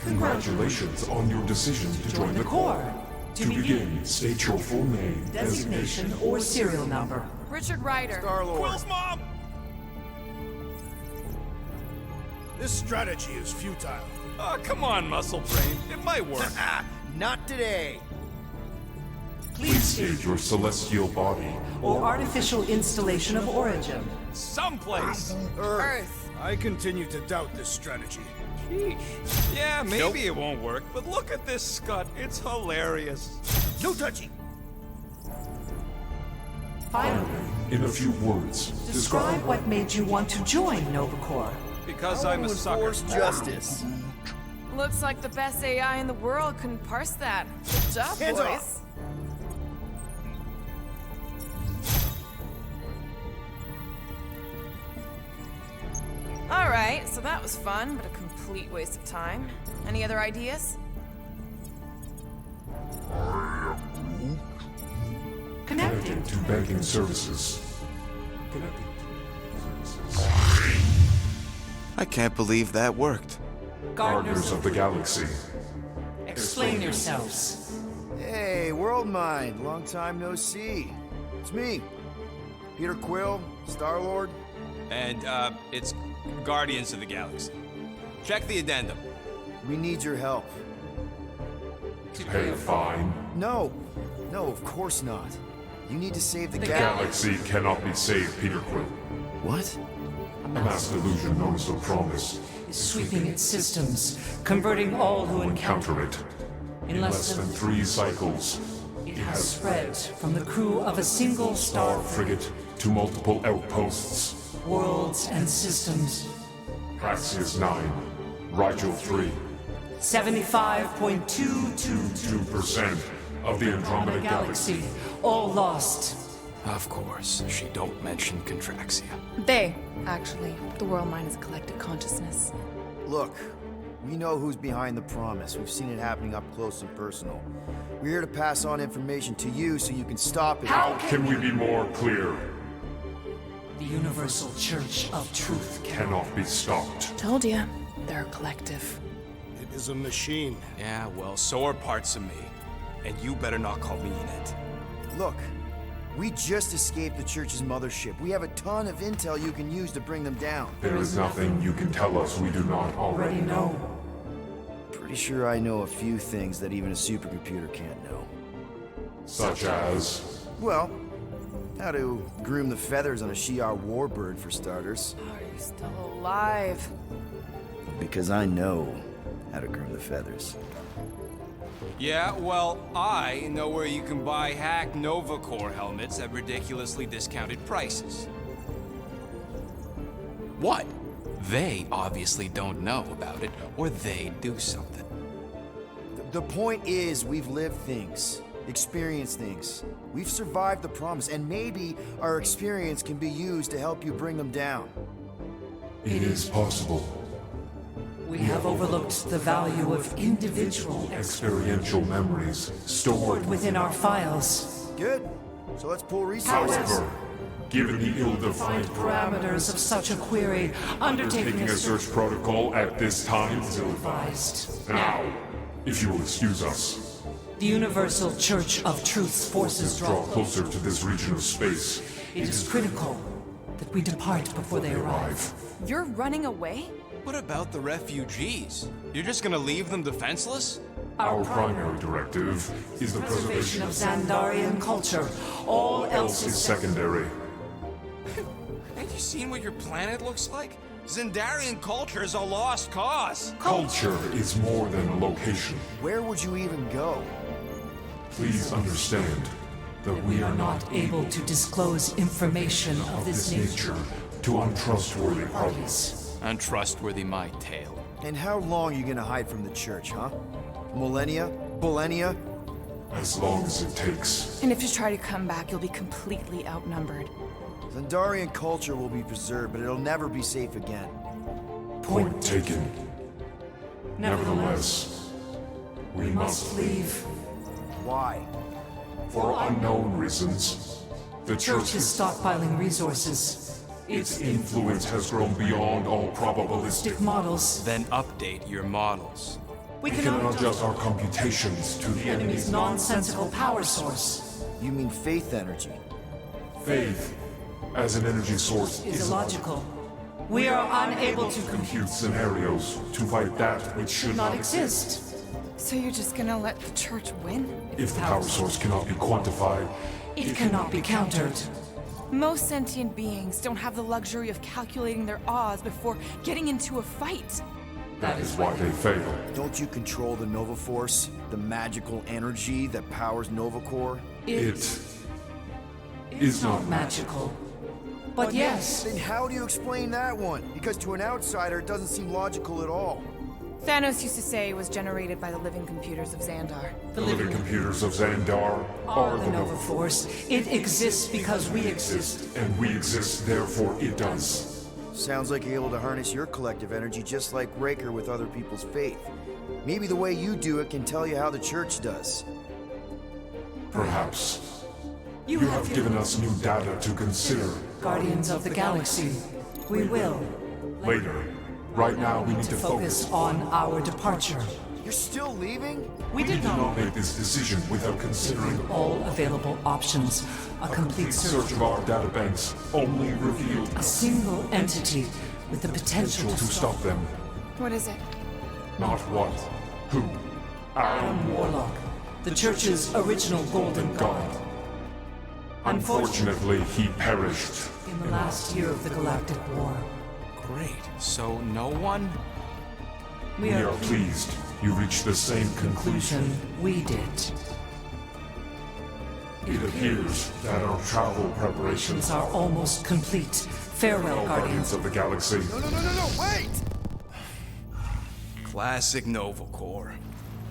Congratulations on your decision to join the Corps. To begin, state your full name, Designation or serial number. Richard Ryder. Star-Lord. Quill's mom! This strategy is futile. Oh, come on, muscle brain. It might work. Not today. Please state your celestial body. Or artificial installation of origin. Someplace. Earth. I continue to doubt this strategy. Yeah, maybe it won't work, but look at this scut. It's hilarious. No touchy. Finally, In a few words, describe what made you want to join Nova Corps. Because I'm a sucker. Justice. Looks like the best AI in the world couldn't parse that. Good job, Hands boys. off. Alright, so that was fun, but a complete waste of time. Any other ideas? connected to banking services. I can't believe that worked. Gardeners of the Galaxy. Explain yourselves. Hey, World Mind. Long time no see. It's me. Peter Quill, Star-Lord. And, it's Guardians of the Galaxy. Check the addendum. We need your help. To pay a fine? No. No, of course not. You need to save the Galaxy cannot be saved, Peter Quill. What? A mass delusion known as the Promise Is sweeping its systems, converting all who encounter it. In less than 3 cycles, it has spread from the crew of a single star frigate to multiple outposts. worlds and systems. Praxius 9, Rigel 3. 75.222% 2% of the Andromeda galaxy, all lost. Of course, she don't mention Contraxia. They, actually. The world mind is a collective consciousness. Look, we know who's behind the Promise. We've seen it happening up close and personal. We're here to pass on information to you so you can stop it. How can we be more clear? The Universal Church of Truth Cannot be stopped. Told ya. They're a collective. It is a machine. Yeah, well, so are parts of me. And you better not call me in it. Look, we just escaped the Church's mothership. We have a ton of intel you can use to bring them down. There is nothing you can tell us we do not already know. Pretty sure I know a few things that even a supercomputer can't know. Such as? Well, how to groom the feathers on a Shi'ar warbird, for starters. Are you still alive? Because I know how to groom the feathers. Yeah, well, I know where you can buy hack Nova Corps helmets at ridiculously discounted prices. What? They obviously don't know about it, or they do something. The point is, we've lived things, experienced things. We've survived the Promise, and maybe our experience can be used to help you bring them down. It is possible. We have overlooked the value of individual Experiential memories stored within our files. Good. So let's pull resources. However, given the ill-defined Parameters of such a query, undertaking a search protocol at this time is advised. Now, if you will excuse us, The Universal Church of Truth's forces draw closer to this region of space. It is critical that we depart before they arrive. You're running away? What about the refugees? You're just gonna leave them defenseless? Our primary directive is the preservation of Xandarian culture. All else is secondary. Have you seen what your planet looks like? Xandarian culture is a lost cause. Culture is more than a location. Where would you even go? Please understand that we are not able to disclose information of this nature to untrustworthy parties. Untrustworthy my tale. And how long are you gonna hide from the Church, huh? Millennia? Millennia? As long as it takes. And if you try to come back, you'll be completely outnumbered. Zendarian culture will be preserved, but it'll never be safe again. Point taken. Nevertheless, we must leave. Why? For unknown reasons. The The Church is stockpiling resources. Its influence has grown beyond all probabilistic Models. Then update your models. We We can adjust our computations to the enemy's nonsensical power source. You mean faith energy? Faith, as an energy source, Is illogical. We are unable to compute scenarios to fight that which should not exist. So you're just gonna let the Church win? If the power source cannot be quantified, It cannot be countered. Most sentient beings don't have the luxury of calculating their odds before getting into a fight. that is why they fail. Don't you control the Nova Force? The magical energy that powers Nova Corps? It is not magical. But yes. Then how do you explain that one? Because to an outsider, it doesn't seem logical at all. Thanos used to say it was generated by the living computers of Xandar. The living computers of Xandar Are the Nova Force. It exists because we exist. and we exist, therefore it does. Sounds like you're able to harness your collective energy just like Raker with other people's faith. Maybe the way you do it can tell you how the Church does. Perhaps. You have given us new data to consider. Guardians of the Galaxy. We will. Later. Right now, we need to Focus on our departure. You're still leaving? We did not not make this decision without considering all available options. A complete search search. of our databanks only revealed A single entity with the potential to stop them. What is it? Not what, who. Adam Warlock, the Church's original Golden God. Unfortunately, he perished. In the last year of the Galactic War. Great. So no one? We We are are pleased you reached the same conclusion. We did. It appears that our travel preparations Are almost complete. Farewell, Guardians. of the Galaxy. No, wait! Classic Nova Corps.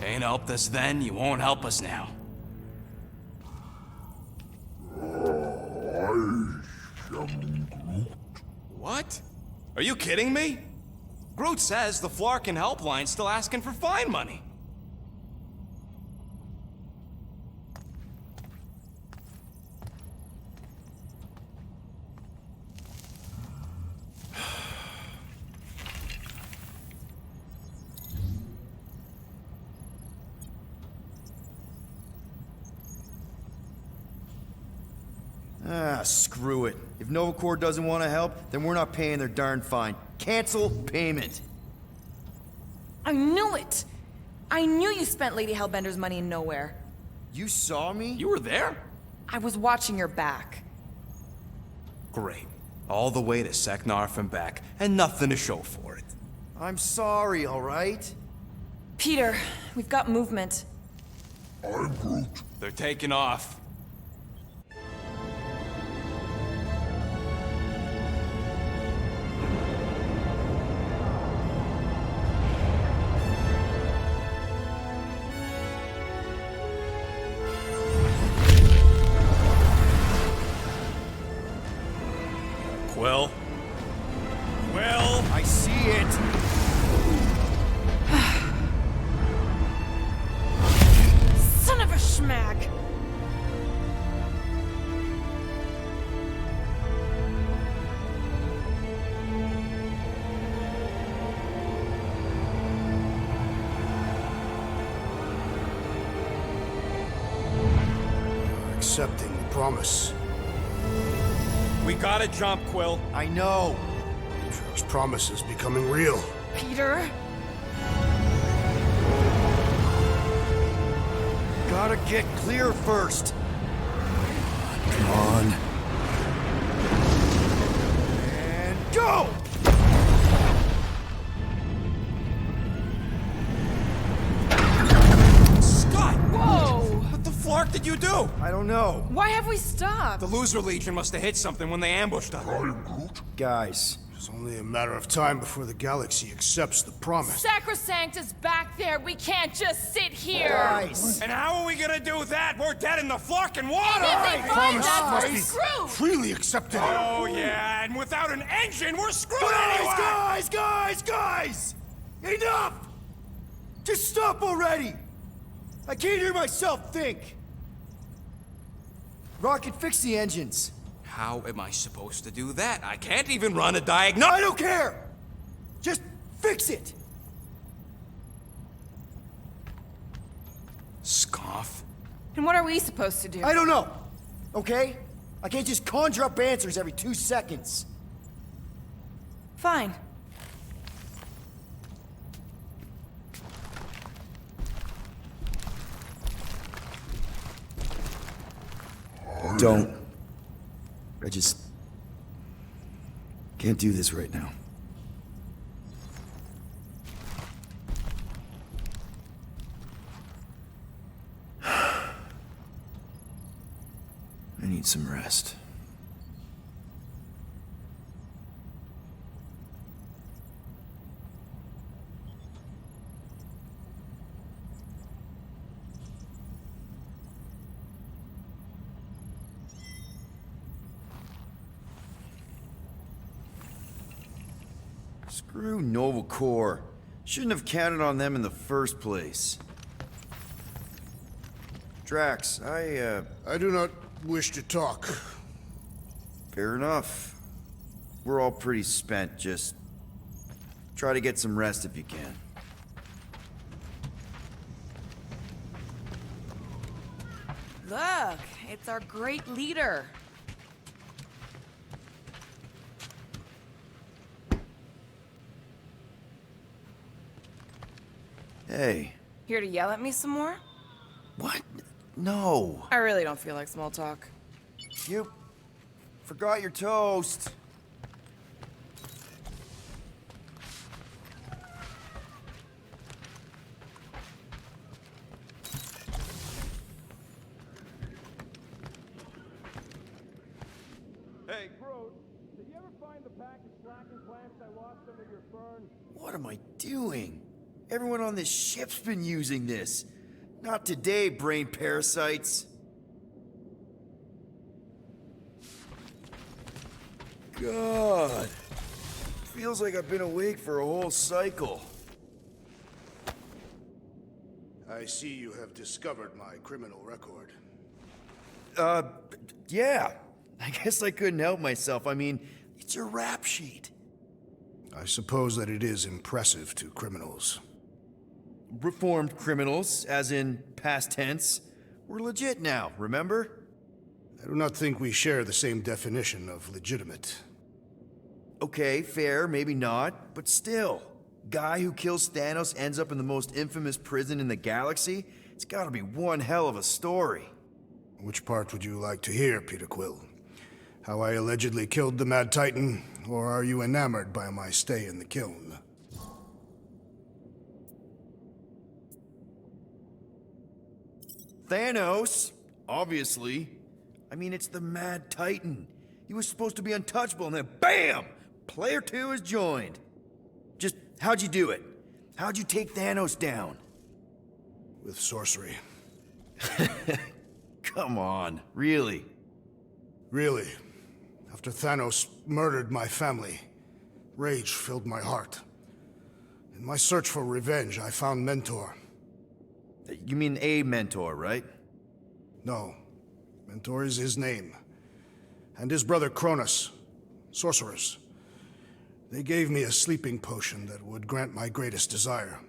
Ain't helped us then, you won't help us now. What? Are you kidding me? Groot says the Flarkin helpline's still asking for fine money. Ah, screw it. If Nova Corps doesn't want to help, then we're not paying their darn fine. Cancel payment. I knew it! I knew you spent Lady Hellbender's money in nowhere. You saw me? You were there? I was watching your back. Great. All the way to Seknarf and back, and nothing to show for it. I'm sorry, all right? Peter, we've got movement. I'm Groot. They're taking off. Quill? Quill? I see it. Son of a schmack! You're accepting the promise. We gotta jump, Quill. I know. Atrio's promise is becoming real. Peter? Gotta get clear first. Come on. And go! Scott! Whoa! What the flark did you do? I don't know. Why have we stopped? The Loser Legion must have hit something when they ambushed us. Guys, It's only a matter of time before the galaxy accepts the promise. Sacrosanct is back there. We can't just sit here. Guys! And how are we gonna do that? We're dead in the fucking water! And if they find us, must we're be screwed. freely accepted. Oh, yeah, and without an engine, we're screwed anyway! Guys! Enough! Just stop already! I can't hear myself think! Rocket, fix the engines. How am I supposed to do that? I can't even run a diagnostic. I don't care! Just fix it! Scoff. And what are we supposed to do? I don't know, okay? I can't just conjure up answers every 2 seconds. Fine. Don't. I just can't do this right now. I need some rest. Screw Nova Corps. Shouldn't have counted on them in the first place. Drax, I do not wish to talk. Fair enough. We're all pretty spent, just try to get some rest if you can. Look, it's our great leader. Hey. Here to yell at me some more? What? No. I really don't feel like small talk. You forgot your toast. Hey, Groot, did you ever find the pack of slacking plants I lost under your burn? What am I doing? Everyone on this ship's been using this. Not today, brain parasites. God. Feels like I've been awake for a whole cycle. I see you have discovered my criminal record. Yeah. I guess I couldn't help myself. I mean, it's your rap sheet. I suppose that it is impressive to criminals. Reformed criminals, as in past tense. We're legit now, remember? I do not think we share the same definition of legitimate. Okay, fair, maybe not, but still. Guy who kills Thanos ends up in the most infamous prison in the galaxy? It's gotta be one hell of a story. Which part would you like to hear, Peter Quill? How I allegedly killed the Mad Titan, or are you enamored by my stay in the kiln? Thanos, obviously. I mean, it's the Mad Titan. He was supposed to be untouchable, and then BAM! Player 2 has joined. Just, how'd you do it? How'd you take Thanos down? With sorcery. Come on, really? Really. After Thanos murdered my family, rage filled my heart. In my search for revenge, I found Mentor. You mean a mentor, right? No. Mentor is his name. And his brother Cronus, sorcerers. They gave me a sleeping potion that would grant my greatest desire.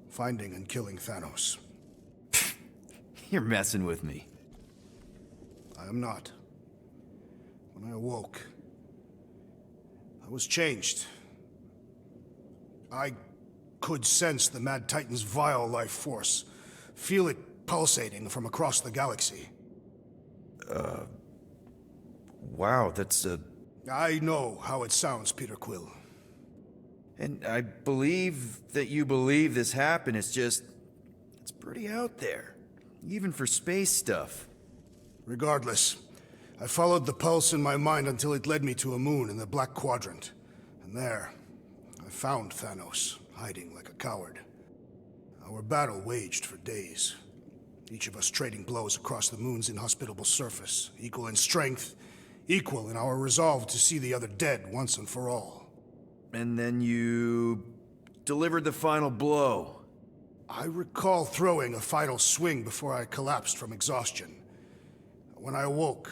Finding and killing Thanos. You're messing with me. I am not. When I awoke, I was changed. I could sense the Mad Titan's vile life force, feel it pulsating from across the galaxy. Wow, that's I know how it sounds, Peter Quill. And I believe that you believe this happened. It's just, it's pretty out there. Even for space stuff. Regardless, I followed the pulse in my mind until it led me to a moon in the Black Quadrant. And there, I found Thanos, hiding like a coward. Our battle waged for days, each of us trading blows across the moon's inhospitable surface, equal in strength, equal in our resolve to see the other dead once and for all. And then you delivered the final blow. I recall throwing a final swing before I collapsed from exhaustion. When I awoke,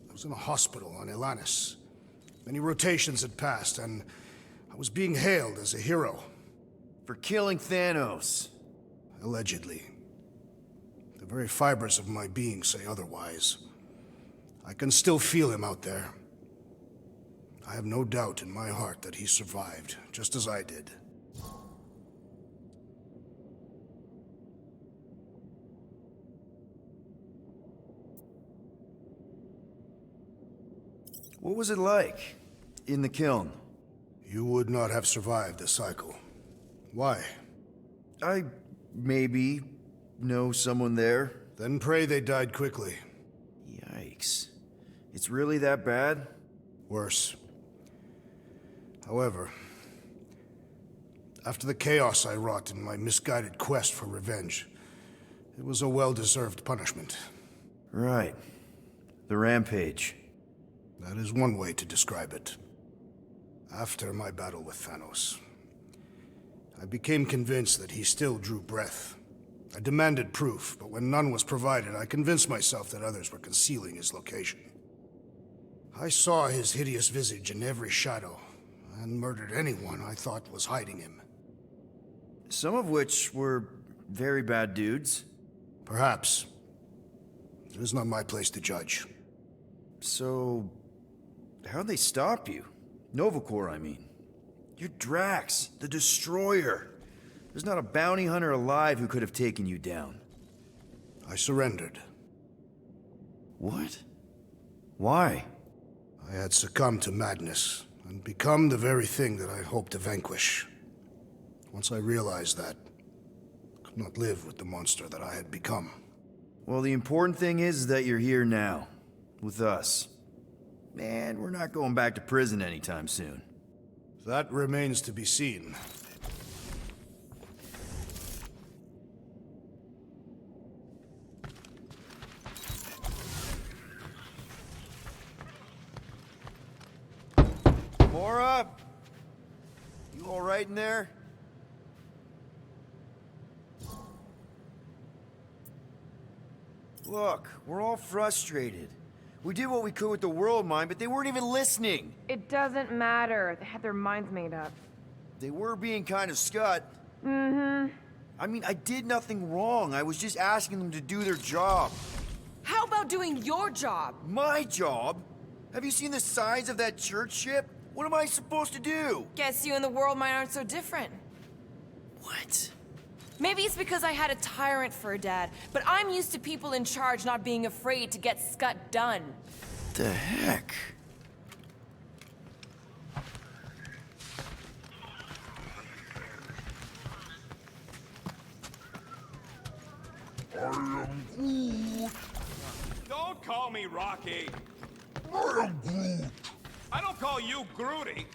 I was in a hospital on Elanis. Many rotations had passed, and I was being hailed as a hero. For killing Thanos. Allegedly. The very fibers of my being say otherwise. I can still feel him out there. I have no doubt in my heart that he survived, just as I did. What was it like in the kiln? You would not have survived the cycle. Why? I maybe know someone there. Then pray they died quickly. Yikes. It's really that bad? Worse. However, after the chaos I wrought in my misguided quest for revenge, it was a well-deserved punishment. Right. The rampage. That is one way to describe it. After my battle with Thanos, I became convinced that he still drew breath. I demanded proof, but when none was provided, I convinced myself that others were concealing his location. I saw his hideous visage in every shadow, and murdered anyone I thought was hiding him. Some of which were very bad dudes. Perhaps. It is not my place to judge. So, how'd they stop you? Novacore, I mean. You're Drax, the Destroyer. There's not a bounty hunter alive who could have taken you down. I surrendered. What? Why? I had succumbed to madness, and become the very thing that I hoped to vanquish. Once I realized that, I could not live with the monster that I had become. Well, the important thing is that you're here now, with us. And we're not going back to prison anytime soon. That remains to be seen. Mora? You all right in there? Look, we're all frustrated. We did what we could with the world mine, but they weren't even listening. It doesn't matter. They had their minds made up. They were being kind of scut. Mm-hmm. I mean, I did nothing wrong. I was just asking them to do their job. How about doing your job? My job? Have you seen the size of that church ship? What am I supposed to do? Guess you and the world mine aren't so different. What? Maybe it's because I had a tyrant for a dad, but I'm used to people in charge not being afraid to get scut done. The heck? I am Groot. Don't call me Rocky. I am Groot. I don't call you Groody.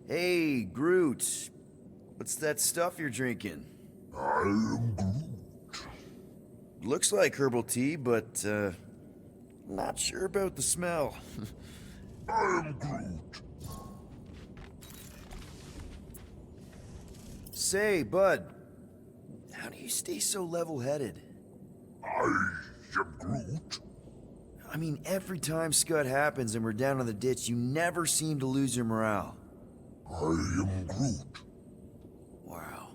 Hey, Groot. What's that stuff you're drinking? I am Groot. Looks like herbal tea, but, not sure about the smell. I am Groot. Say, bud, how do you stay so level-headed? I am Groot. I mean, every time Scud happens and we're down in the ditch, you never seem to lose your morale. I am Groot. Wow.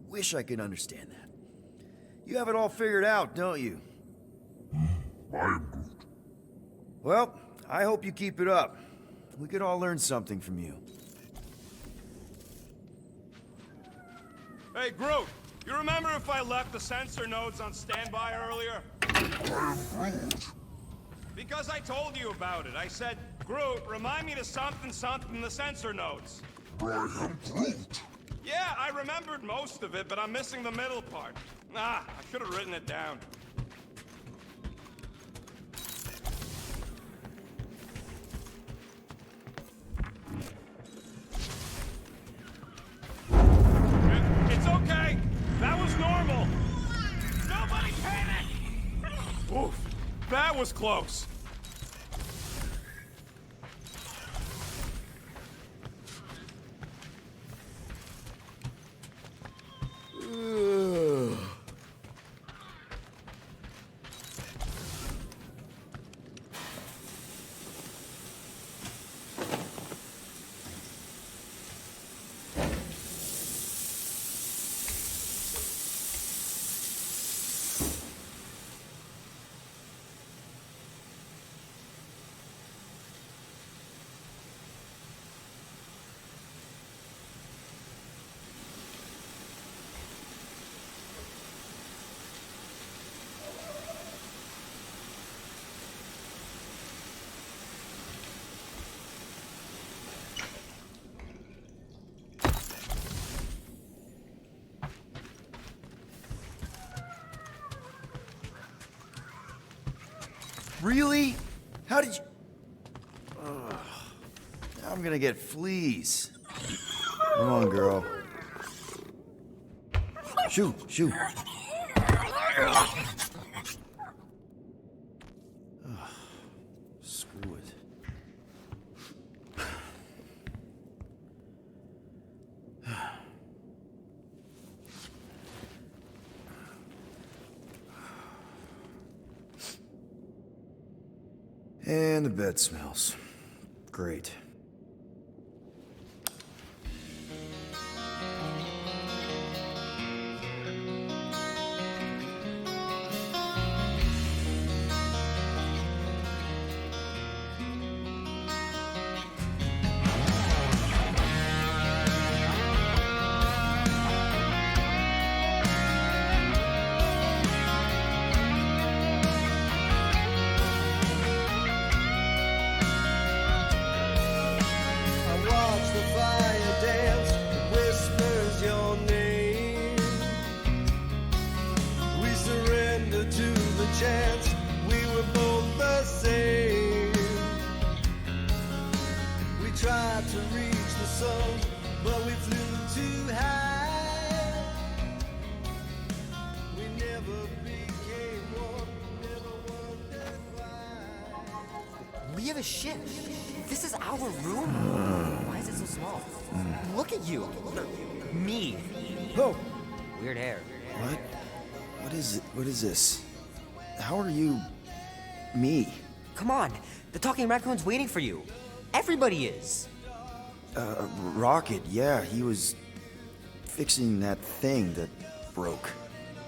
Wish I could understand that. You have it all figured out, don't you? I am Groot. Well, I hope you keep it up. We could all learn something from you. Hey, Groot, you remember if I left the sensor nodes on standby earlier? I am Groot. Because I told you about it. I said, Groot, remind me to something the sensor nodes. I am Groot. Yeah, I remembered most of it, but I'm missing the middle part. Ah, I should have written it down. was close. Really? How did you... Ugh. Now I'm gonna get fleas. Come on, girl. Shoot, shoot. Ugh. Screw it. And the bed smells. Great. chance we were both the same. We tried to reach the sun, but we flew too high. We never became one, never wondered why. We have a ship. This is our room? Why is it so small? Look at you. Me. Oh. Weird hair. What? What is it? What is this? How are you... me? Come on. The talking raccoon's waiting for you. Everybody is. Rocket, yeah, he was fixing that thing that broke.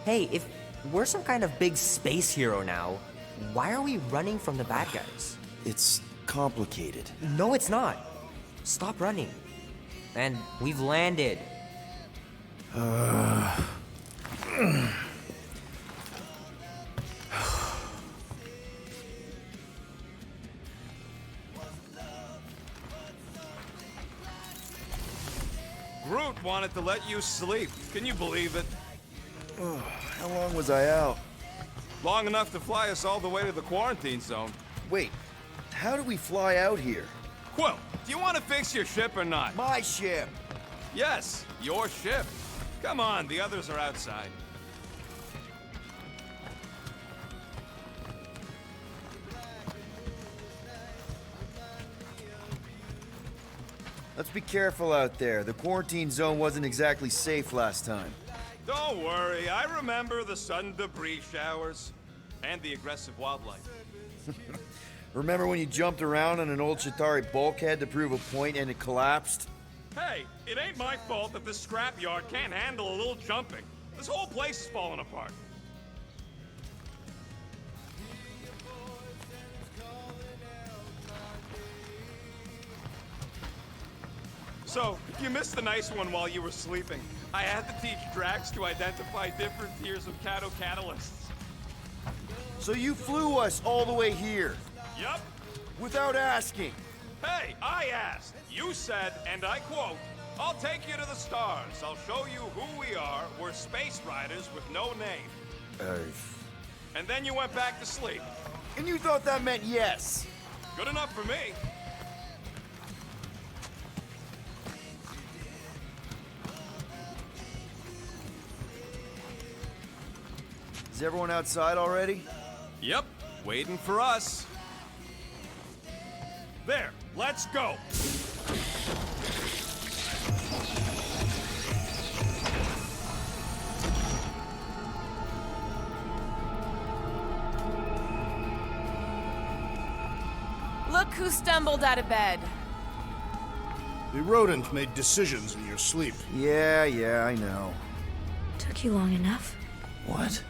Hey, if we're some kind of big space hero now, why are we running from the bad guys? It's complicated. No, it's not. Stop running. And we've landed. Groot wanted to let you sleep. Can you believe it? How long was I out? Long enough to fly us all the way to the quarantine zone. Wait, how do we fly out here? Quill, do you want to fix your ship or not? My ship! Yes, your ship. Come on, the others are outside. Let's be careful out there. The quarantine zone wasn't exactly safe last time. Don't worry, I remember the sudden debris showers and the aggressive wildlife. Remember when you jumped around on an old Chitauri bulkhead to prove a point and it collapsed? Hey, it ain't my fault that this scrapyard can't handle a little jumping. This whole place is falling apart. So, you missed the nice one while you were sleeping. I had to teach Drax to identify different tiers of catalysts. So you flew us all the way here? Yup. Without asking? Hey, I asked. You said, and I quote, "I'll take you to the stars. I'll show you who we are. We're space riders with no name." And then you went back to sleep. And you thought that meant yes? Good enough for me. Is everyone outside already? Yep. Waiting for us. There, let's go! Look who stumbled out of bed. The rodent made decisions in your sleep. Yeah, I know. Took you long enough. What?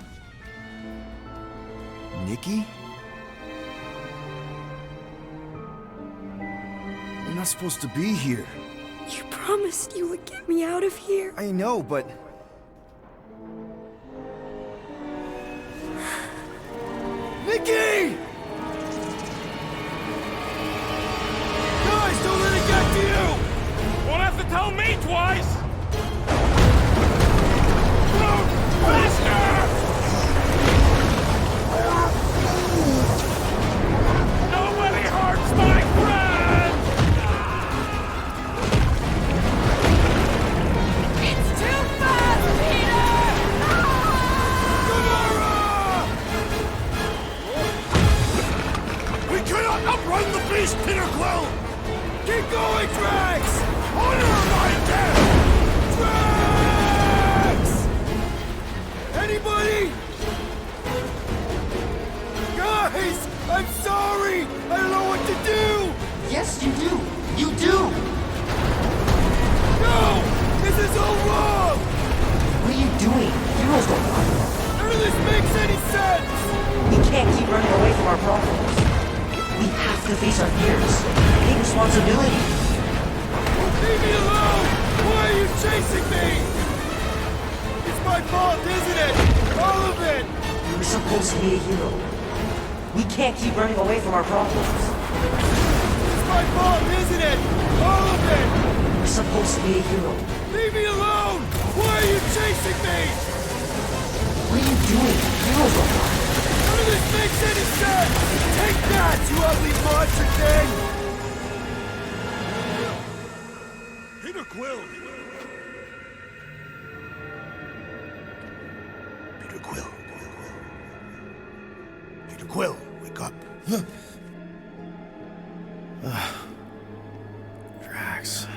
Nikki? You're not supposed to be here. You promised you would get me out of here. I know, but... Nikki! Guys, don't let it get to you! Won't have to tell me twice! Move faster! Nobody hurts my friend! It's too fast, Peter! We cannot outrun the beast, Peter Quill! Keep going, Drax! Honor my death! Drax! Anybody? Guys! I'm sorry! I don't know what to do! Yes, you do! You do! No! This is all wrong! What are you doing? Heroes don't run. None of this makes any sense! We can't keep running away from our problems. We have to face our fears. Take responsibility. Leave me alone! Why are you chasing me? It's my fault, isn't it? All of it! You were supposed to be a hero. We can't keep running away from our problems. It's my fault, isn't it? All of it! You were supposed to be a hero. Leave me alone! Why are you chasing me? What are you doing? Heroes don't run. None of this makes any sense! Take that, you ugly monster thing! Peter Quill! Peter Quill. Peter Quill, wake up. Drax.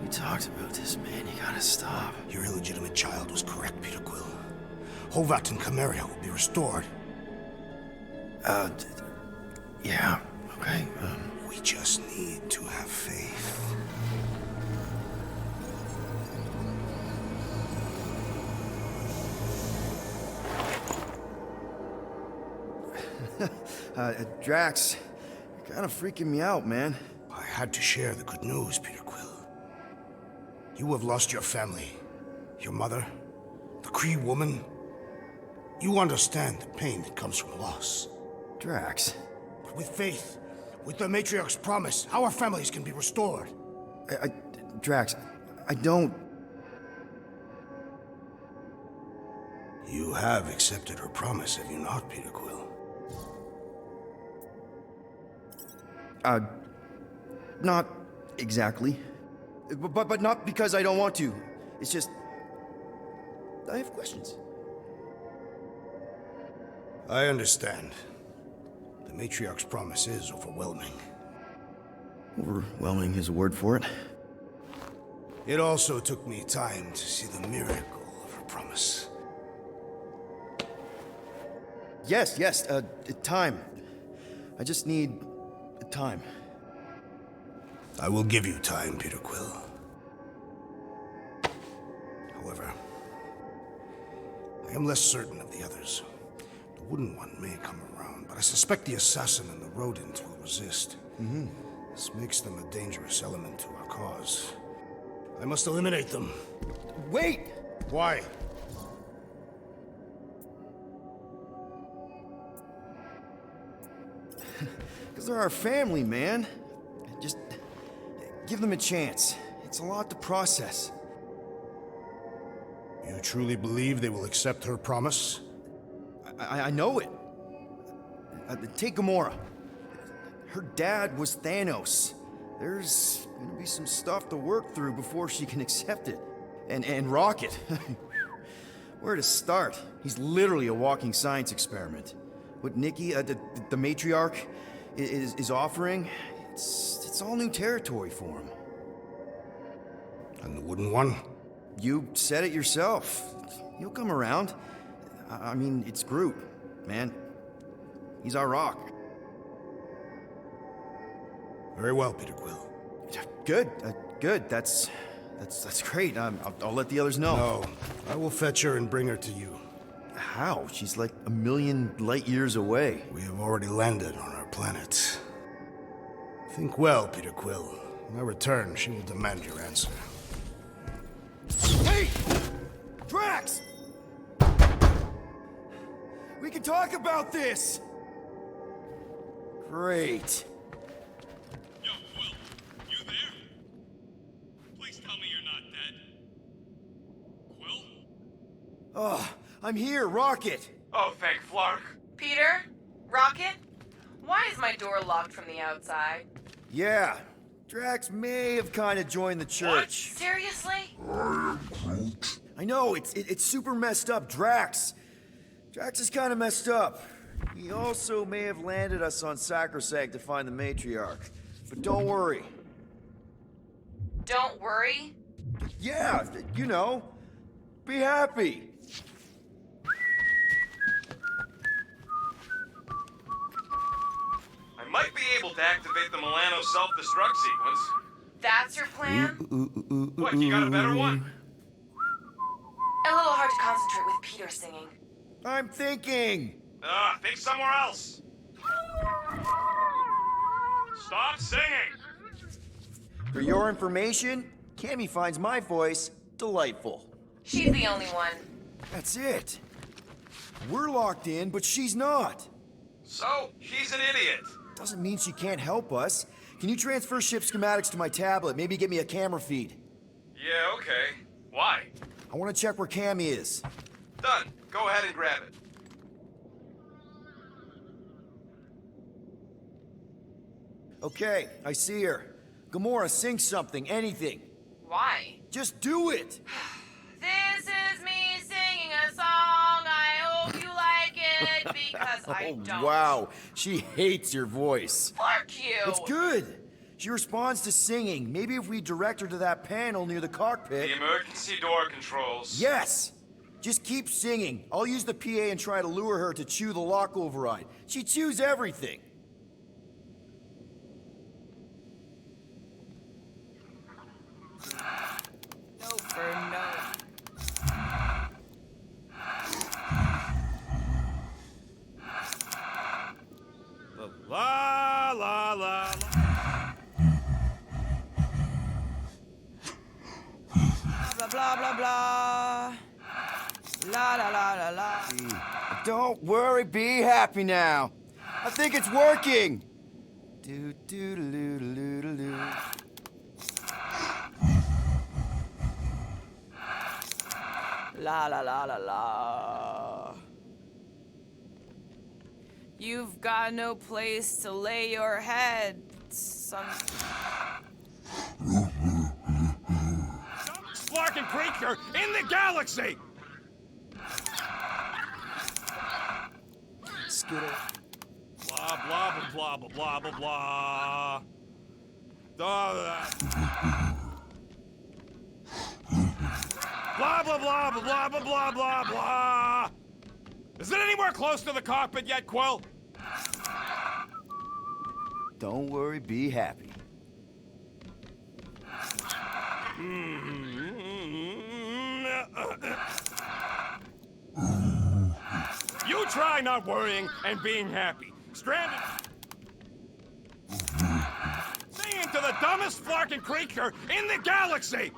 We talked about this, man. You gotta stop. Your illegitimate child was correct, Peter Quill. Hovat and Cameria will be restored. Yeah, okay. We just need to have faith. Drax, you're kind of freaking me out, man. I had to share the good news, Peter Quill. You have lost your family. Your mother, the Kree woman. You understand the pain that comes from loss. Drax. But with faith, with the Matriarch's promise, our families can be restored. Drax, I don't... You have accepted her promise, have you not, Peter Quill? Not exactly. But not because I don't want to. It's just... I have questions. I understand. The Matriarch's promise is overwhelming. Overwhelming is a word for it. It also took me time to see the miracle of her promise. Yes, time. I just need time. I will give you time, Peter Quill. However, I am less certain of the others. The Wooden One may come around, but I suspect the assassin and the rodent will resist. This makes them a dangerous element to our cause. I must eliminate them. Wait! Why? Because they're our family, man. Just give them a chance. It's a lot to process. You truly believe they will accept her promise? I know it. Take Gamora. Her dad was Thanos. There's gonna be some stuff to work through before she can accept it. And Rocket. Where to start? He's literally a walking science experiment. what Nikki, the matriarch, is offering, it's all new territory for him. And the wooden one? You said it yourself. He'll come around. I mean, it's Groot, man. He's our rock. Very well, Peter Quill. Good, good. That's great. I'll let the others know. No, I will fetch her and bring her to you. How? She's like a million light years away. We have already landed on our planet. Think well, Peter Quill. When I return, she will demand your answer. Hey! Drax! We can talk about this! Great. Yo, Quill, you there? Please tell me you're not dead. Quill? Oh, I'm here, Rocket! Oh, thank Flark. Peter? Rocket? Why is my door locked from the outside? Yeah, Drax may have kind of joined the church. Seriously? I know, it's super messed up, Drax is kind of messed up. He also may have landed us on Sacrosanct to find the matriarch. But don't worry. Don't worry? Yeah, you know, be happy. I might be able to activate the Milano self-destruct sequence. That's your plan? What, you got a better one? A little hard to concentrate with Peter singing. I'm thinking. Think somewhere else. Stop singing! For your information, Cammy finds my voice delightful. She's the only one. That's it. We're locked in, but she's not. So, she's an idiot. Doesn't mean she can't help us. Can you transfer ship schematics to my tablet? Maybe get me a camera feed. Yeah, okay. Why? I want to check where Cammy is. Done. Go ahead and grab it. Okay, I see her. Gamora, sing something, anything. Why? Just do it! This is me singing a song. I hope you like it because I don't. Wow, she hates your voice. Fuck you! It's good. She responds to singing. Maybe if we direct her to that panel near the cockpit. The emergency door controls. Yes! Just keep singing. I'll use the PA and try to lure her to chew the lock override. She chews everything. No for no. La la la la. Blah blah blah blah. La la la la la. Don't worry, be happy now. I think it's working. Do do do do do do. La la la la la. You've got no place to lay your head, son. Sparking creature in the galaxy! Skittle. Blah blah blah blah blah blah blah. Blah blah blah blah blah blah blah blah. Is it anywhere close to the cockpit yet, Quill? Don't worry, be happy. You try not worrying and being happy. Stranded. Singing to the dumbest flarking creature in the galaxy!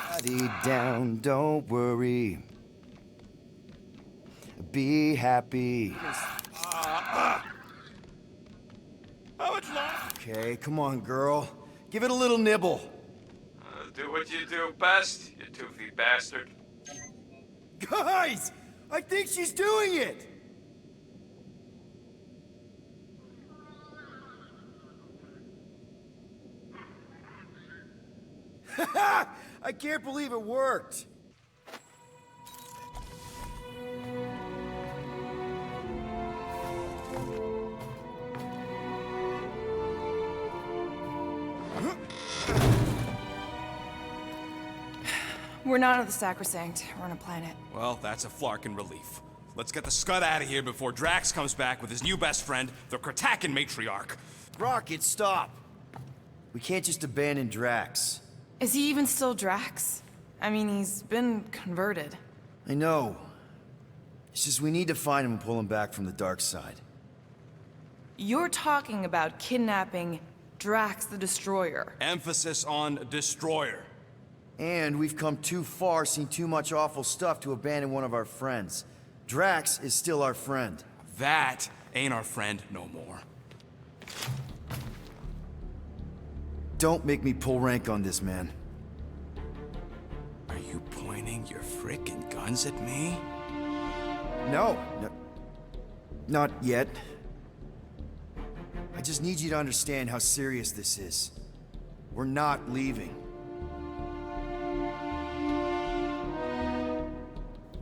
Body down, don't worry. Be happy. How much longer? Okay, come on, girl. Give it a little nibble. Do what you do best, you toothy bastard. Guys! I think she's doing it! I can't believe it worked! We're not on the Sacrosanct. We're on a planet. Well, that's a flarkin' relief. Let's get the scud out of here before Drax comes back with his new best friend, the Kratakan Matriarch. Rocket, stop! We can't just abandon Drax. Is he even still Drax? I mean, he's been converted. I know. It's just we need to find him and pull him back from the dark side. You're talking about kidnapping Drax the Destroyer. Emphasis on destroyer. And we've come too far, seen too much awful stuff to abandon one of our friends. Drax is still our friend. That ain't our friend no more. Don't make me pull rank on this, man. Are you pointing your frickin' guns at me? No, not yet. I just need you to understand how serious this is. We're not leaving.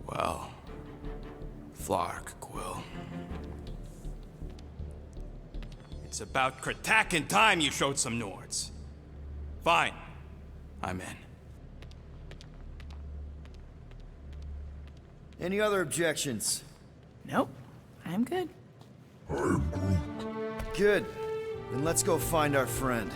Well, Flark, Quill. It's about Kratakan time you showed some Nords. Fine. I'm in. Any other objections? Nope. I'm good. Good. Then let's go find our friend.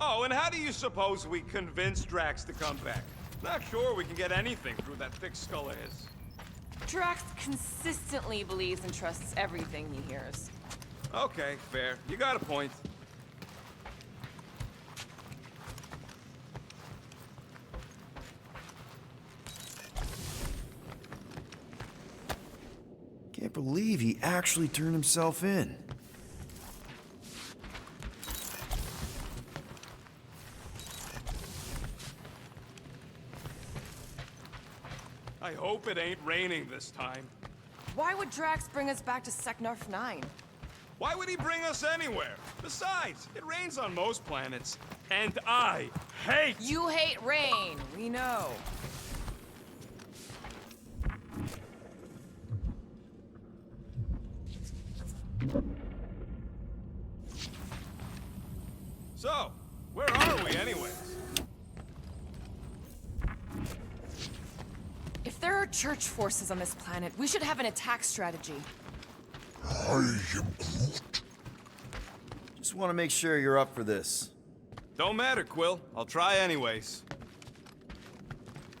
Oh, and how do you suppose we convince Drax to come back? Not sure we can get anything through that thick skull of his. Drax consistently believes and trusts everything he hears. Okay, fair. You got a point. Can't believe he actually turned himself in. I hope it ain't raining this time. Why would Drax bring us back to Seknarf 9? Why would he bring us anywhere? Besides, it rains on most planets. And I hate... You hate rain, we know. So, where are we anyways? If there are church forces on this planet, we should have an attack strategy. I am Groot. Just want to make sure you're up for this. Don't matter, Quill. I'll try anyways.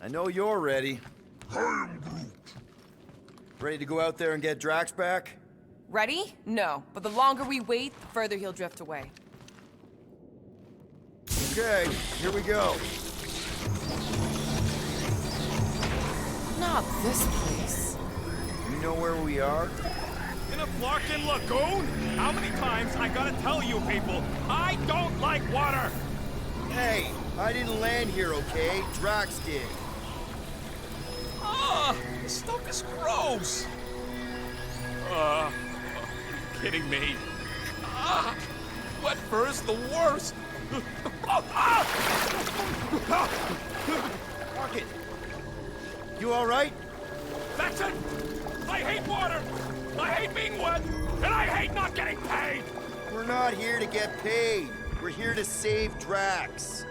I know you're ready. I am Groot. Ready to go out there and get Drax back? Ready? No, but the longer we wait, the further he'll drift away. Okay, here we go. Not this place. You know where we are? In a Flarkin lagoon? How many times I gotta tell you people, I don't like water! Hey, I didn't land here, okay? Drax did. Ah, this stuff is gross! You're kidding me. Ah, wet fur is the worst! Rocket! You alright? That's it! I hate water! I hate being wet! And I hate not getting paid! We're not here to get paid. We're here to save Drax.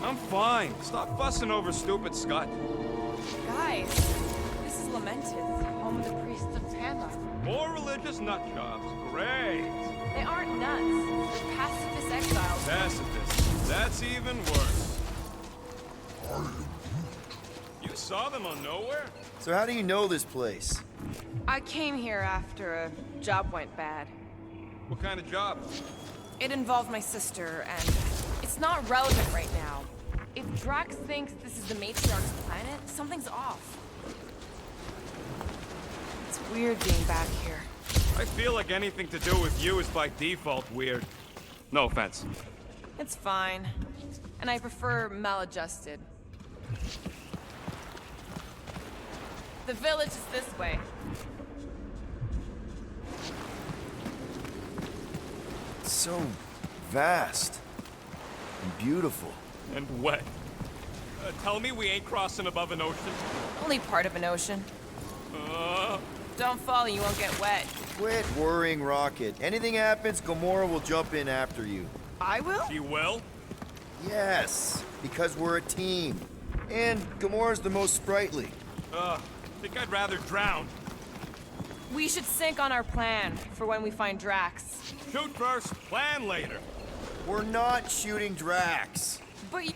I'm fine. Stop fussing over stupid Scott. Guys, this is Lamented, home of the priests of Tamar. More religious nutjobs. Great. They aren't nuts. They're pacifist exiles. Pacifists. That's even worse. You saw them on Nowhere? So how do you know this place? I came here after a job went bad. What kind of job? It involved my sister, and it's not relevant right now. If Drax thinks this is the Matriarch's planet, something's off. It's weird being back here. I feel like anything to do with you is by default weird. No offense. It's fine. And I prefer maladjusted. The village is this way. It's so vast and beautiful. And wet. Tell me we ain't crossing above an ocean. Only part of an ocean. Don't fall, you won't get wet. Quit worrying, Rocket. Anything happens, Gamora will jump in after you. I will? She will? Yes, because we're a team. And Gamora's the most sprightly. Think I'd rather drown. We should sync on our plan for when we find Drax. Shoot first, plan later. We're not shooting Drax. But you...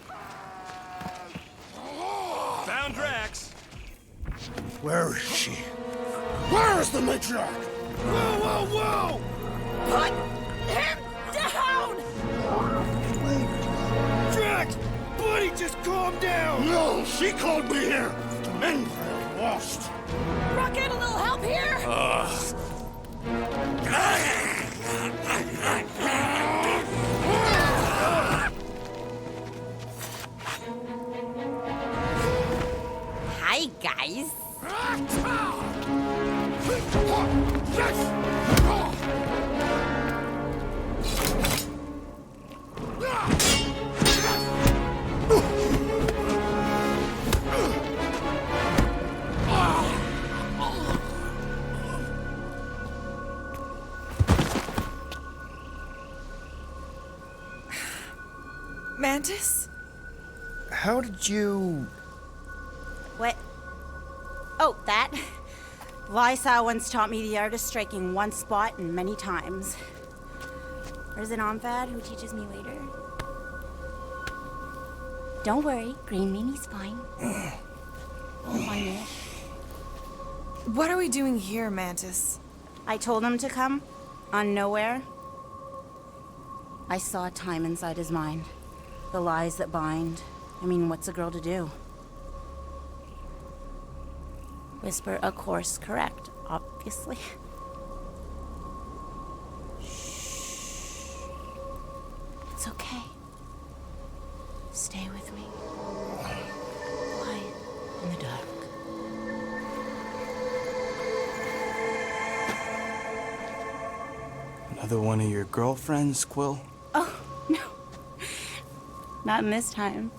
Found Drax. Where is she? Where is the matriarch? Whoa, whoa, whoa! Put him down! Drax! Buddy, just calm down! No, she called me here! Men are lost! Rocket, a little help here? Hi, guys. Mantis? How did you... What? Oh, that? Lysa once taught me the art of striking one spot and many times. There's an Omphad who teaches me later. Don't worry, Green Meanie's fine. I'll find it. What are we doing here, Mantis? I told him to come, on nowhere. I saw time inside his mind. The lies that bind. I mean, what's a girl to do? Whisper a course correct, obviously. Shh. It's okay. Stay with me. Quiet in the dark. Another one of your girlfriends, Quill? Oh, no. Not in this time.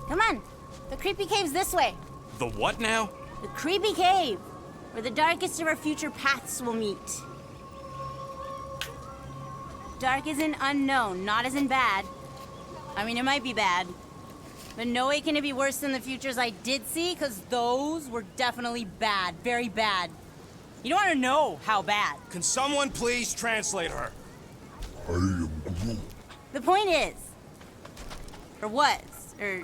Come on. The creepy cave's this way. The what now? The creepy cave, where the darkest of our future paths will meet. Dark as in unknown, not as in bad. I mean, it might be bad, but no way can it be worse than the futures I did see, because those were definitely bad, very bad. You don't want to know how bad. Can someone please translate her? I am Groot. The point is, or was, or...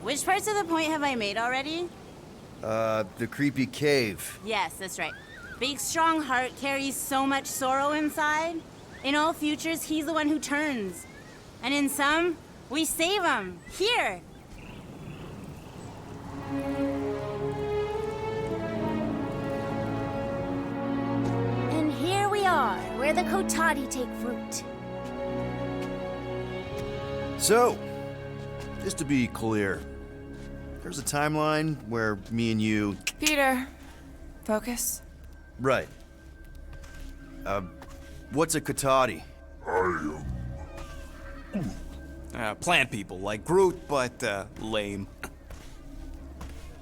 Which parts of the point have I made already? The creepy cave. Yes, that's right. Big, strong heart carries so much sorrow inside. In all futures, he's the one who turns. And in some, we save him. Here! And here we are, where the Kotati take fruit. So, just to be clear, there's a timeline where me and you... Peter, focus. Right. What's a Kotati? I am Plant people, like Groot, but, lame.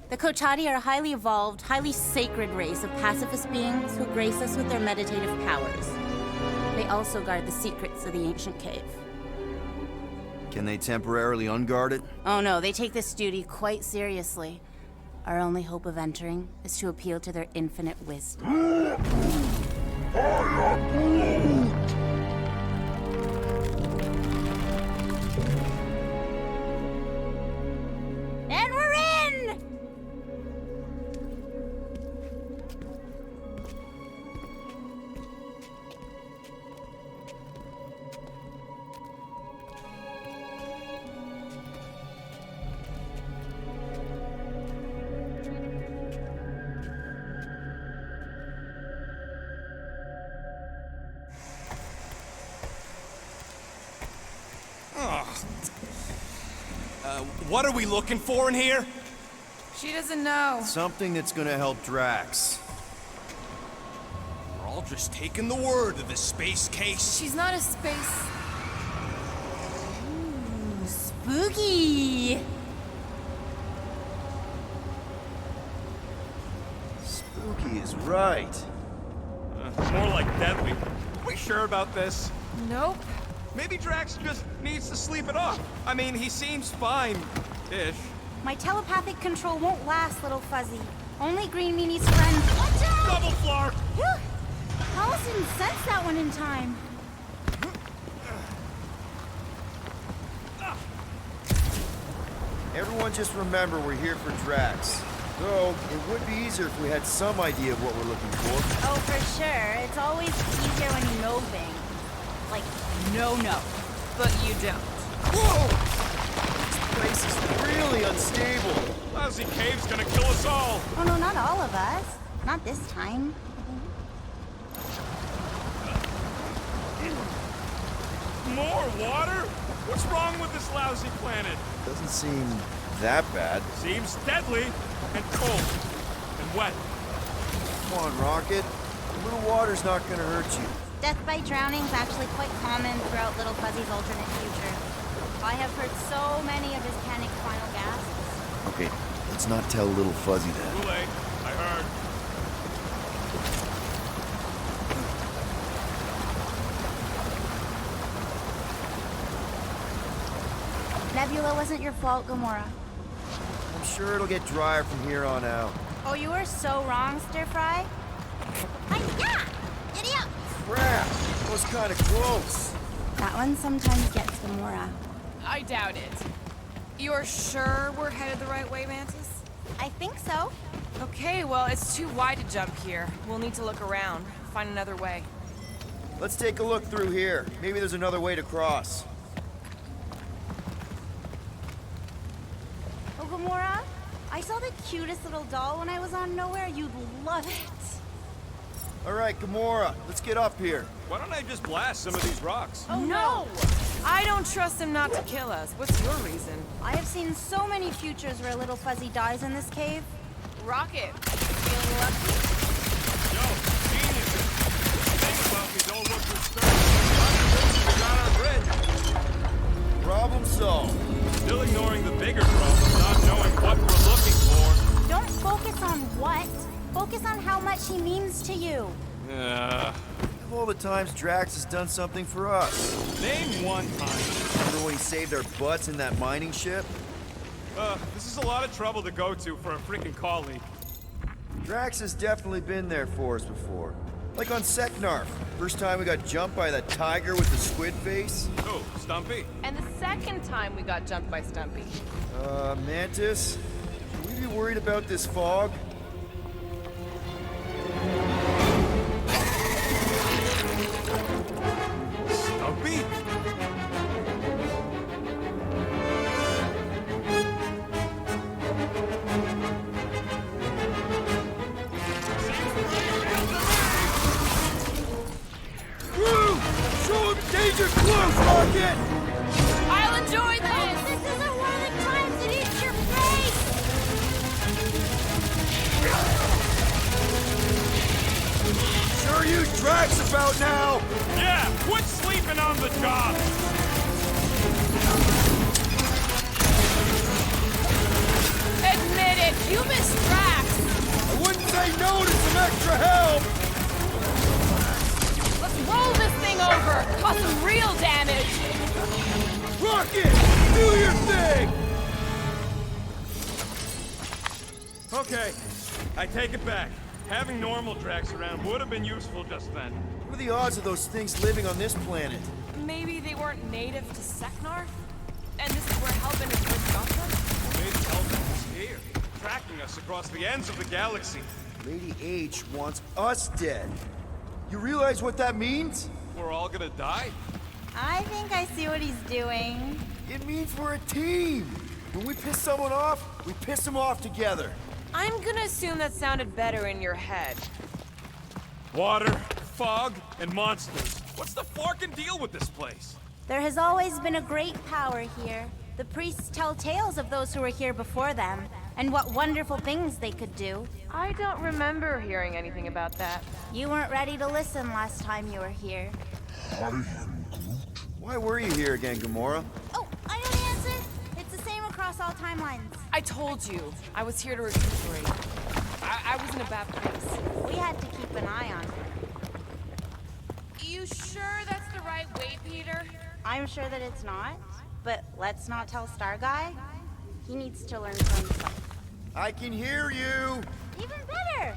The Kotati are a highly evolved, highly sacred race of pacifist beings who grace us with their meditative powers. They also guard the secrets of the ancient cave. Can they temporarily unguard it? Oh no, they take this duty quite seriously. Our only hope of entering is to appeal to their infinite wisdom. And we're in! What are we looking for in here? She doesn't know. Something that's gonna help Drax. We're all just taking the word of this space case. She's not a space... Spooky! Spooky is right. More like deadly. Are we sure about this? Nope. Maybe Drax just needs to sleep it off. I mean, he seems fine-ish. My telepathic control won't last, little fuzzy. Only Green Meanie's friends. Watch out! Double flar! Whew. Alice didn't sense that one in time. Everyone just remember we're here for Drax. Though, it would be easier if we had some idea of what we're looking for. Oh, for sure. It's always easier when you know things. Like, no. But you don't. Whoa! This place is really unstable. Lousy cave's gonna kill us all. Oh, no, not all of us. Not this time. More water? What's wrong with this lousy planet? Doesn't seem that bad. Seems deadly and cold and wet. Come on, Rocket. A little water's not gonna hurt you. Death by drowning is actually quite common throughout Little Fuzzy's alternate future. I have heard so many of his panicked final gasps. Okay, let's not tell Little Fuzzy that. Too late. I heard. Nebula wasn't your fault, Gamora. I'm sure it'll get drier from here on out. Oh, you were so wrong, Stir Fry. Hi-ya! Giddy up! Crap! That was kind of close. That one sometimes gets Gamora. I doubt it. You're sure we're headed the right way, Mantis? I think so. Okay, well, it's too wide to jump here. We'll need to look around, find another way. Let's take a look through here. Maybe there's another way to cross. Oh, Gamora, I saw the cutest little doll when I was on Nowhere. You'd love it. All right, Gamora, let's get up here. Why don't I just blast some of these rocks? Oh, no! I don't trust him not to kill us. What's your reason? I have seen so many futures where Little Fuzzy dies in this cave. Rocket, feeling lucky? Yo, geniuses! The thing about me don't look disturbing. We got our bridge. Problem solved. Still ignoring the bigger problem, not knowing what we're looking for. Don't focus on what. Focus on how much he means to you. Of all the times Drax has done something for us. Name one time. Remember when he saved our butts in that mining ship? This is a lot of trouble to go to for a freaking colleague. Drax has definitely been there for us before. Like on Seknarf. First time we got jumped by that tiger with the squid face. Oh, Stumpy? And the second time we got jumped by Stumpy. Mantis? Should we be worried about this fog? Stumpy? Show him danger close, Rocket! I'll enjoy this! This isn't one of the times it eats your face! Sure use Drax about now! Yeah, quit sleeping on the job! Admit it, you miss Drax! I wouldn't say no to some extra help! Let's roll this thing over, cause some real damage! Rocket! Do your thing! Okay, I take it back. Having normal Drax around would have been useful just then. What are the odds of those things living on this planet? Maybe they weren't native to Seknarf? And this is where Hellbent is first got them? Maybe Hellbent is here, tracking us across the ends of the galaxy. Lady H wants us dead. You realize what that means? We're all gonna die? I think I see what he's doing. It means we're a team. When we piss someone off, we piss them off together. I'm gonna assume that sounded better in your head. Water, fog, and monsters. What's the forking deal with this place? There has always been a great power here. The priests tell tales of those who were here before them, and what wonderful things they could do. I don't remember hearing anything about that. You weren't ready to listen last time you were here. Why were you here again, Gamora? Oh, I know the answer! It's the same across all timelines. I told you, I was here to recuperate. I was in a bad place. We had to keep an eye on her. You sure that's the right way, Peter? I'm sure that it's not, but let's not tell Star Guy. He needs to learn for himself. I can hear you! Even better!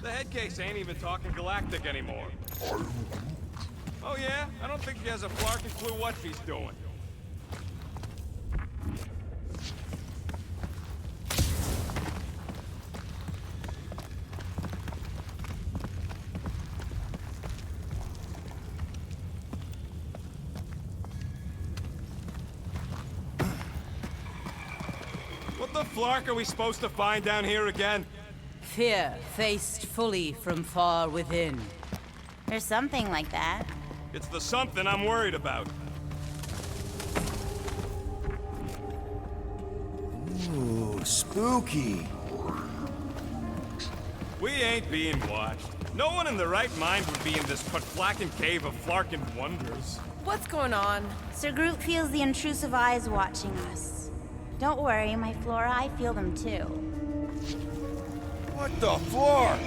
The head case ain't even talking galactic anymore. Oh yeah? I don't think she has a flarkin' clue what she's doing. What the flark are we supposed to find down here again? Fear faced fully from far within. There's something like that. It's the something I'm worried about. Ooh, spooky. We ain't being watched. No one in their right mind would be in this Putflacken cave of Flarkin wonders. What's going on? Sir Groot feels the intrusive eyes watching us. Don't worry, my Flora, I feel them too. What the floor?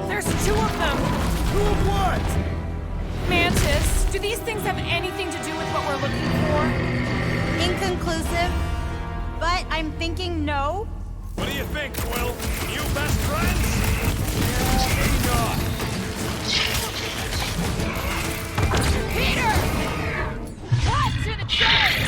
There's two of them! Two of what? Mantis, do these things have anything to do with what we're looking for? Inconclusive, but I'm thinking no. What do you think, Quill? You best friends? Maybe not. Peter! What to the church?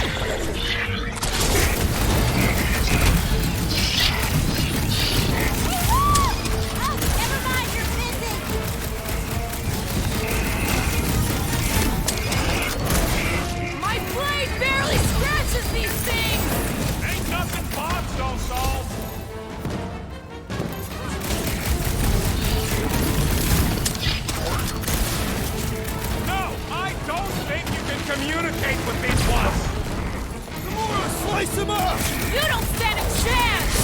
These things! Ain't nothing bombs don't solve! No, I don't think you can communicate with these ones! Gamora, slice him up! You don't stand a chance!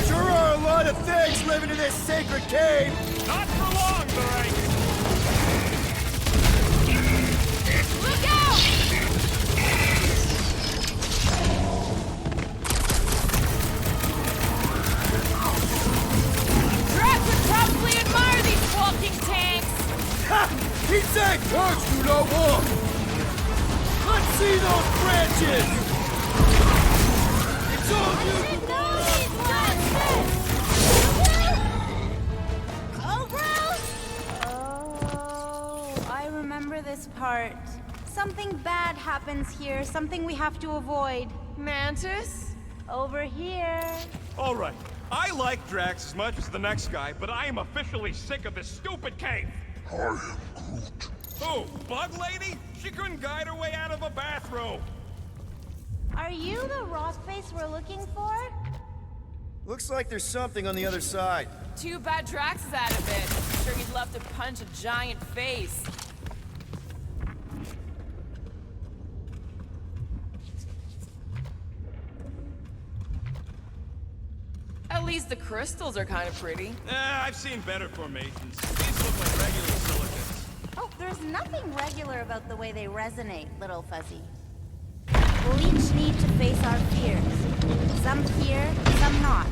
Sure are a lot of things living in this sacred cave! Not for long, Drake! Look out! Probably admire these walking tanks! Ha! He'd say curse you no more! Let's see those branches! It's all you, Oh, I remember this part. Something bad happens here, something we have to avoid. Mantis? Over here. All right. I like Drax as much as the next guy, but I am officially sick of this stupid cave! I am Groot. Who? Bug Lady? She couldn't guide her way out of a bathroom! Are you the rock face we're looking for? Looks like there's something on the other side. Too bad Drax is out of it. I'm sure he'd love to punch a giant face. At least the crystals are kind of pretty. I've seen better formations. These look like regular silicates. Oh, there's nothing regular about the way they resonate, little Fuzzy. We'll each need to face our fears. Some fear, some not.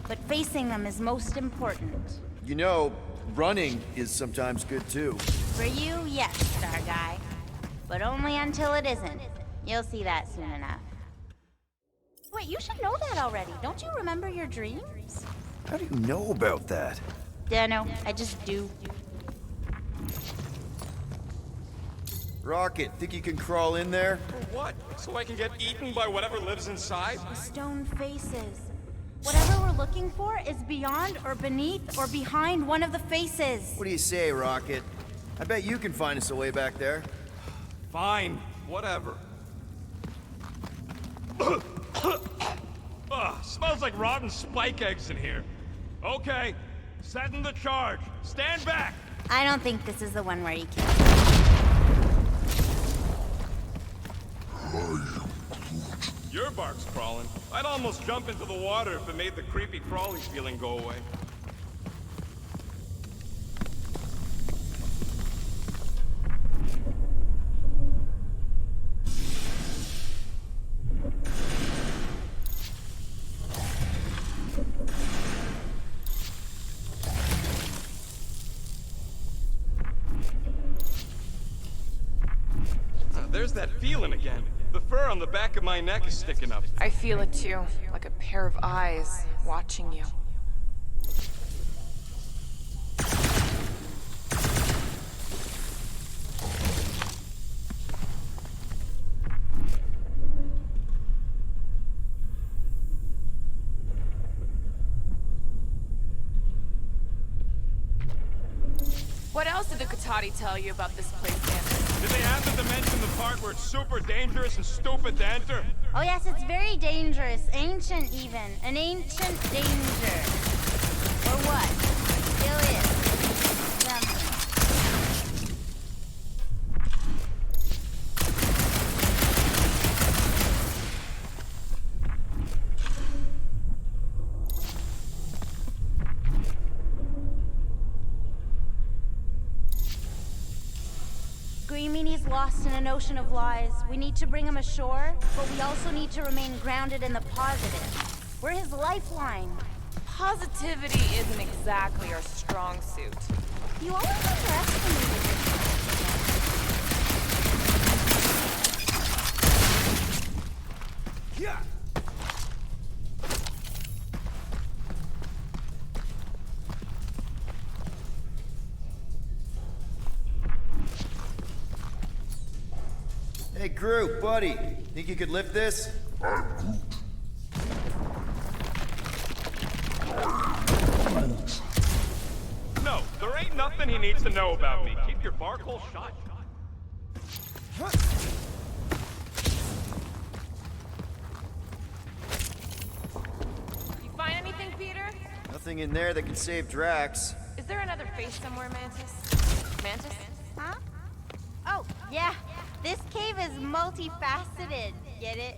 But facing them is most important. You know, running is sometimes good too. For you, yes, Star Guy. But only until it isn't. You'll see that soon enough. Wait, you should know that already. Don't you remember your dreams? How do you know about that? Dunno, I just do. Rocket, think you can crawl in there? For what? So I can get eaten by whatever lives inside? The stone faces. Whatever we're looking for is beyond or beneath or behind one of the faces. What do you say, Rocket? I bet you can find us a way back there. Fine, whatever. Ugh, smells like rotten spike eggs in here. Okay, setting the charge. Stand back! I don't think this is the one where you kill. Your bark's crawling. I'd almost jump into the water if it made the creepy crawly feeling go away. There's that feeling again. The fur on the back of my neck is sticking up. I feel it too, like a pair of eyes watching you. What else did the Katati tell you about this place, Santa? Did they happen to mention the part where it's super dangerous and stupid to enter? Oh yes, it's very dangerous. Ancient even. An ancient danger. Or what? Still is. Something. Greemini's lost in an ocean of lies. We need to bring him ashore, but we also need to remain grounded in the positive. We're his lifeline. Positivity isn't exactly our strong suit. You always underestimated it. Yeah. Hey, Groot, buddy. Think you could lift this? No, there ain't nothing he needs to know about me. Keep your bark hole shut. You find anything, Peter? Nothing in there that could save Drax. Is there another face somewhere, Mantis? Mantis? Huh? Oh, yeah. This cave is multifaceted. Get it?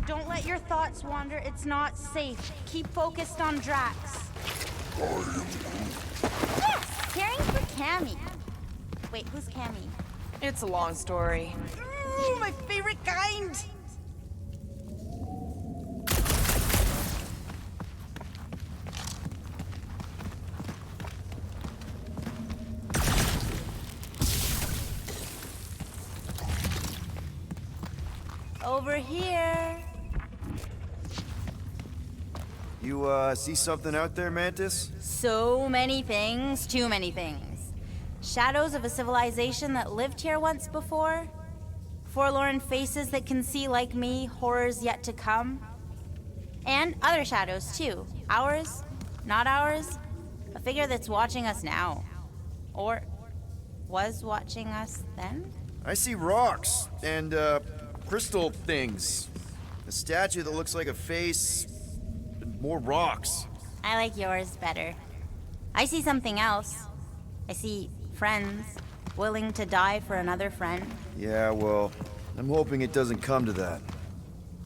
Don't let your thoughts wander. It's not safe. Keep focused on Drax. Yes! Caring for Cammy. Wait, who's Cammy? It's a long story. Ooh, my favorite kind! Over here. You, see something out there, Mantis? So many things, too many things. Shadows of a civilization that lived here once before. Forlorn faces that can see like me, horrors yet to come. And other shadows, too. Ours, not ours. A figure that's watching us now. Or was watching us then? I see rocks and, crystal things. A statue that looks like a face, and more rocks. I like yours better. I see something else. I see friends willing to die for another friend. Yeah, well, I'm hoping it doesn't come to that.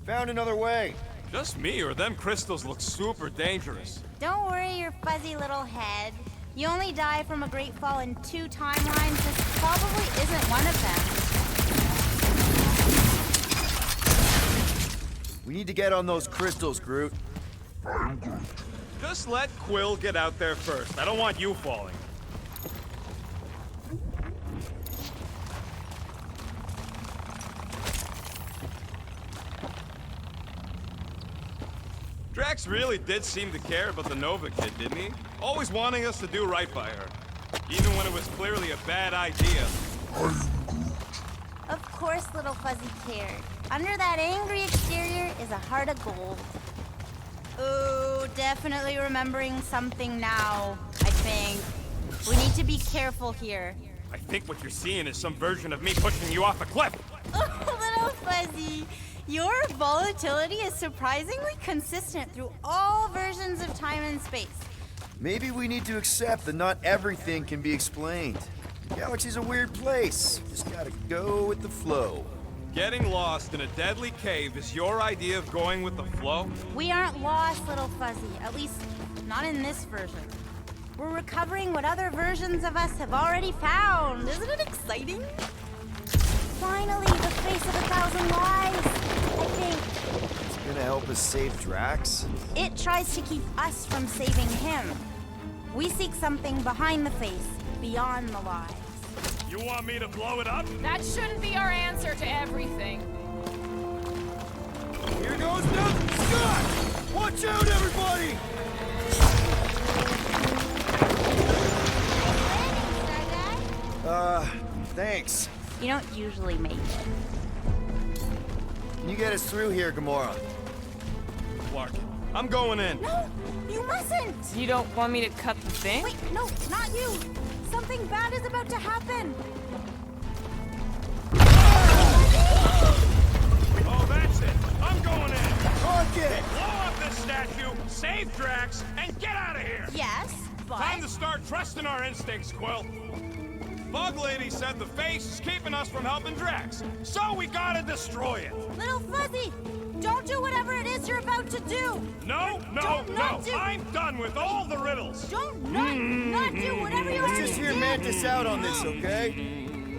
Found another way. Just me, or them crystals look super dangerous. Don't worry your fuzzy little head. You only die from a great fall in 2 timelines. This probably isn't one of them. We need to get on those crystals, Groot. Just let Quill get out there first. I don't want you falling. Drax really did seem to care about the Nova kid, didn't he? Always wanting us to do right by her. Even when it was clearly a bad idea. Of course little Fuzzy cared. Under that angry exterior is a heart of gold. Ooh, definitely remembering something now, I think. We need to be careful here. I think what you're seeing is some version of me pushing you off a cliff. Oh, little Fuzzy. Your volatility is surprisingly consistent through all versions of time and space. Maybe we need to accept that not everything can be explained. The galaxy's a weird place. Just gotta go with the flow. Getting lost in a deadly cave is your idea of going with the flow? We aren't lost, little Fuzzy. At least, not in this version. We're recovering what other versions of us have already found. Isn't it exciting? Finally, the face of 1,000 lives, I think. It's gonna help us save Drax? It tries to keep us from saving him. We seek something behind the face, beyond the lies. You want me to blow it up? That shouldn't be our answer to everything. Here goes nothing, Scott! Watch out, everybody! Thanks. You don't usually make it. Can you get us through here, Gamora? Clark, I'm going in. No, you mustn't! You don't want me to cut the thing? Wait, no, not you! Something bad is about to happen! Oh, that's it. I'm going in. Rocket! Blow up this statue, save Drax, and get out of here. Yes, but... Time to start trusting our instincts, Quill. Bug Lady said the face is keeping us from helping Drax, so we gotta destroy it. Little Fuzzy, don't do whatever it is you're about to do. No. I'm done with all the riddles. Don't not do whatever you're Let's just hear Mantis out on this, okay?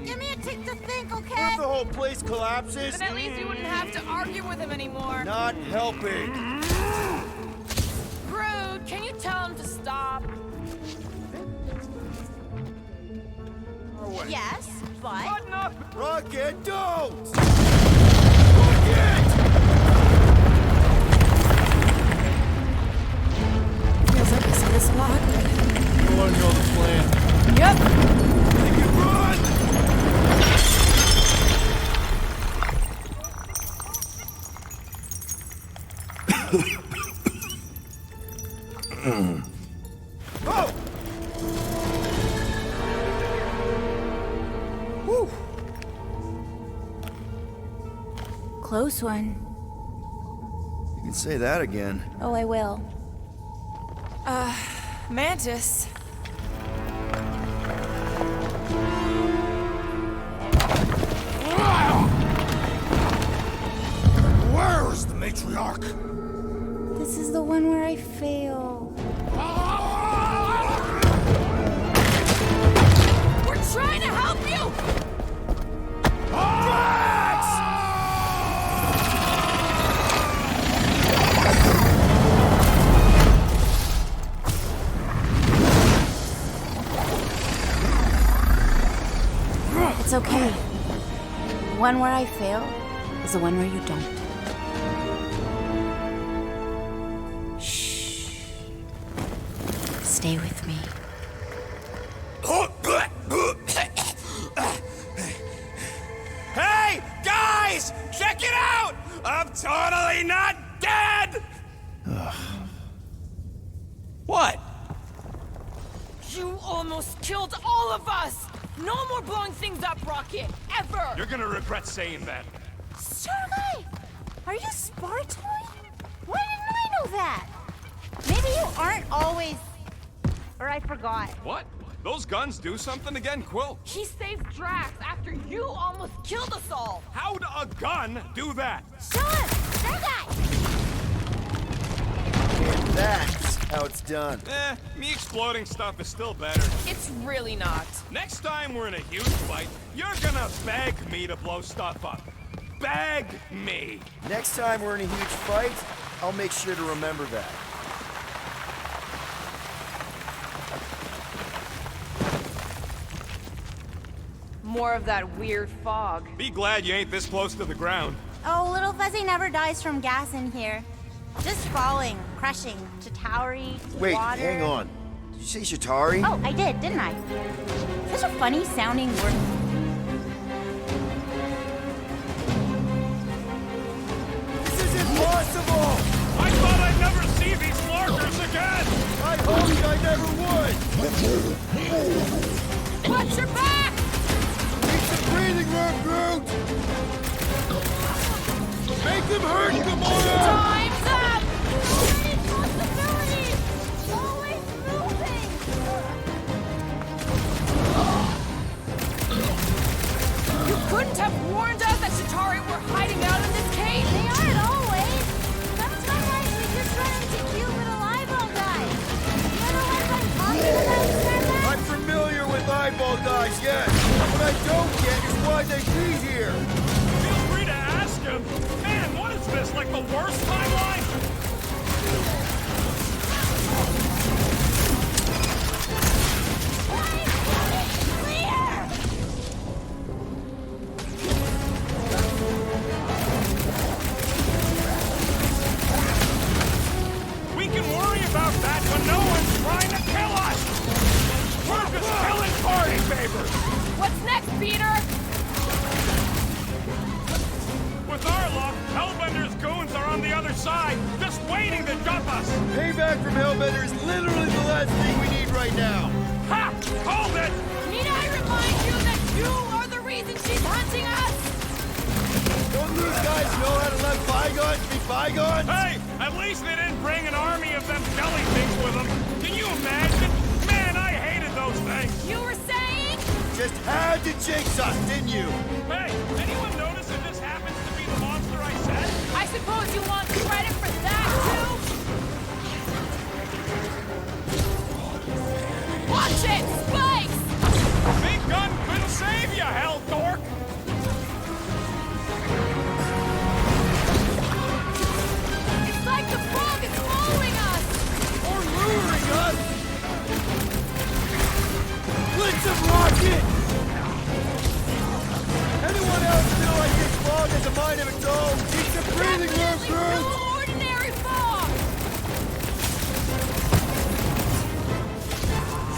Give me a tick to think, What okay? if the whole place collapses? Then at least we wouldn't have to argue with him anymore. Not helping. Groot, can you tell him to stop? Yes, but... Button up. Rocket, don't! Feels like I see this a lot. I want to know the plan. Yep. Make it run! Oh! Whew. Close one. You can say that again. Oh, I will. Mantis. Where is the matriarch? This is the one where I fail. We're trying to help you! It's okay. The one where I fail is the one where you don't. Shh. Stay with me. Hey, guys! Check it out! I'm totally not dead! What? You almost killed all of us! No more blowing things up, Rocket! Ever! You're gonna regret saying that. Starlight! Are you Spartoid? Why didn't I know that? Maybe you aren't always... Or I forgot. What? Those guns do something again, Quill? He saved Drax after you almost killed us all! How'd a gun do that? Show him! Starlight! And that's how it's done. Me exploding stuff is still better. It's really not. Next time we're in a huge fight, you're gonna beg me to blow stuff up. Beg me! Next time we're in a huge fight, I'll make sure to remember that. More of that weird fog. Be glad you ain't this close to the ground. Oh, little Fuzzy never dies from gas in here. Just falling, crushing, to towery, to Wait, water. hang on. Did you say Shatari? Oh, I did, didn't I? Such a funny sounding word. This is impossible! I thought I'd never see these markers again! I hoped I never would! Watch your back! Need some breathing room, Groot! Make them hurt, Gamora! Time's up! Possibilities! Always moving! You couldn't have warned us that Shatari were hiding out in this cave? They aren't always! Sometimes we just run into cute little eyeball guys. You know what I'm talking about, Starbuck? I'm familiar with eyeball guys, yes. What I don't get is why they be here. Feel free to ask him. Man, what is this, like the worst timeline? We can worry about that when no one's trying to kill us! We're just killing party favors! What's next, Peter? With our luck, Hellbender's goons are on the other side, just waiting to dump us! Payback from Hellbender is literally the last thing we need right now. Ha! Hold it! Need I remind you that you are the reason she's hunting us? Don't these guys know how to let bygones be bygones? Hey! At least they didn't bring an army of them jelly things with them. Can you imagine? Man, I hated those things! You were saying? Just had to jinx us, didn't you? Hey, anyone notice if this happens to be the monster I said? I suppose you want credit for that, too? Watch it! Spikes! Big gun couldn't save you, hell dork! It's like the fog is following us! Or luring us! Blitz of rocket! Anyone else feel like this fog has a mind of its own? Need some breathing room, Groot! No ordinary fog!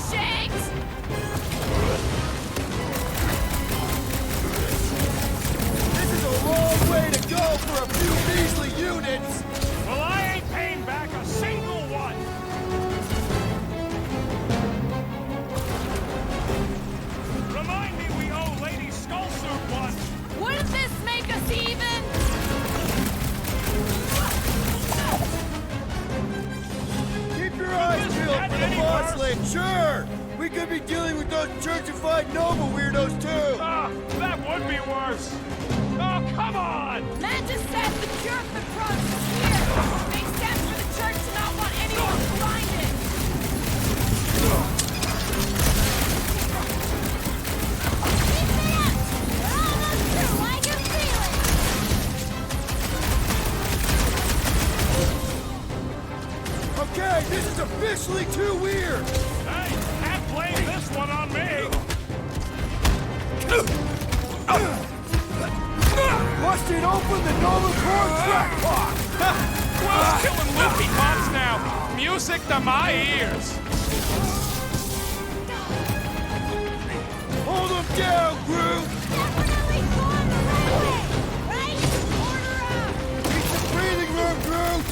Shakes! This is a long way to go for a few measly units! Well, I ain't paying back a single one! Remind me we owe Lady Skullsuit one! Wouldn't this make us even? Keep your eyes peeled for the boss lane, sure! We could be dealing with those churchified Nova weirdos too! Ah, that would be worse! Oh, come on! Mantis said the jerk that brought us here. Makes sense for the church to not want anyone blinded. Okay, this is officially too weird! Hey, can't blame this one on me! Busted open the Nova Core crackpot! Who's killing loopy cops now? Music to my ears! Hold them down, Groot! Definitely going the right way, right? Order up! Need some breathing room, Groot!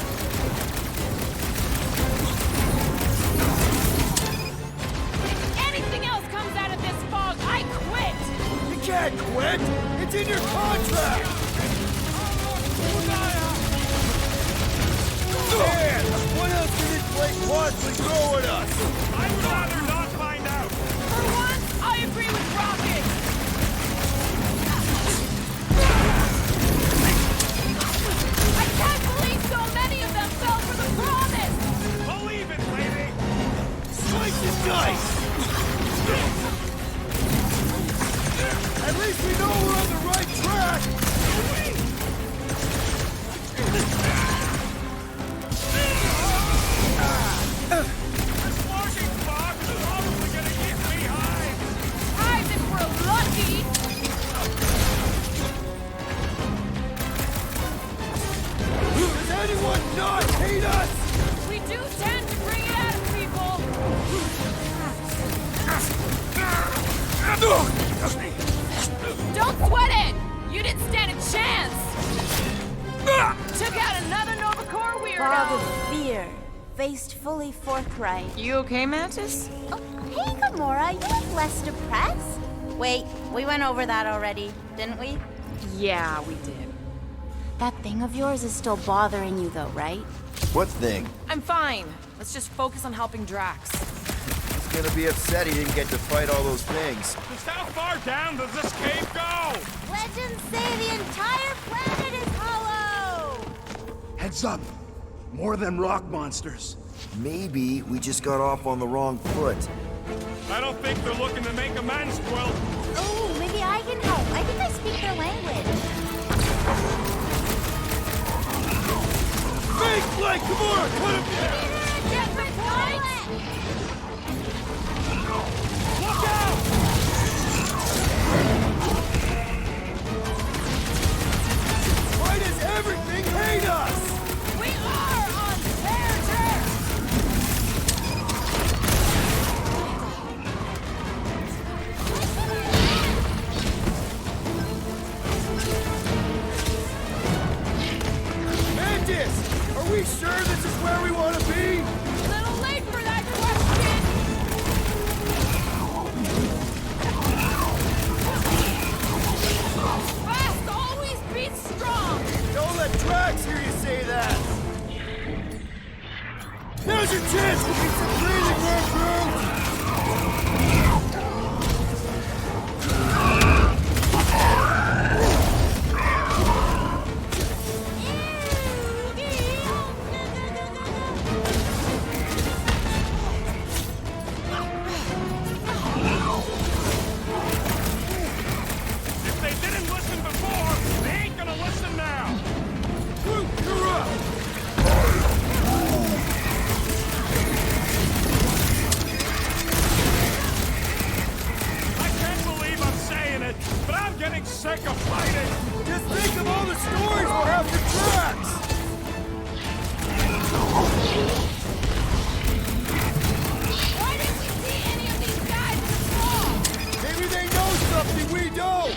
If anything else comes out of this fog, I quit. You can't quit! It's in your contract! Man, what else can this place possibly throw at us? I would rather not find out! For once, I agree with Rocket. I can't believe so many of them fell for the promise. Believe it, lady! Slice and dice! At least we know we're on the right track! This larging fog is probably gonna get me high! Eyes if we're lucky. Does anyone not hate us? We do tend to bring it out of people. Don't sweat it! You didn't stand a chance! Took out another Nova Corps weirdo! Fog of fear, faced fully forthright. You okay, Mantis? Oh, hey, Gamora, you look less depressed. Wait, we went over that already, didn't we? Yeah, we did. That thing of yours is still bothering you though, right? What thing? I'm fine. Let's just focus on helping Drax. He's gonna be upset he didn't get to fight all those things. Just how far down does this cave go? Legends say the entire planet is hollow! Heads up! More than rock monsters. Maybe we just got off on the wrong foot. I don't think they're looking to make amends, Quill. Oh, maybe I can help. I think I speak their language. Fake like Gamora! Put him down! Get the toilet! Look out! Why does everything hate us? We are on their turf! Mantis! Are we sure this is where we want to be? Little late for that question! Fast always beats strong! Don't let Drax hear you say that! Now's your chance to beat some breathing room, Groot! If they didn't listen before, they ain't gonna listen now. Groot, you're up! I can't believe I'm saying it, but I'm getting sick of fighting. Just think of all the stories we'll have for Drax! Why didn't we see any of these guys in the fall? Maybe they know something we don't!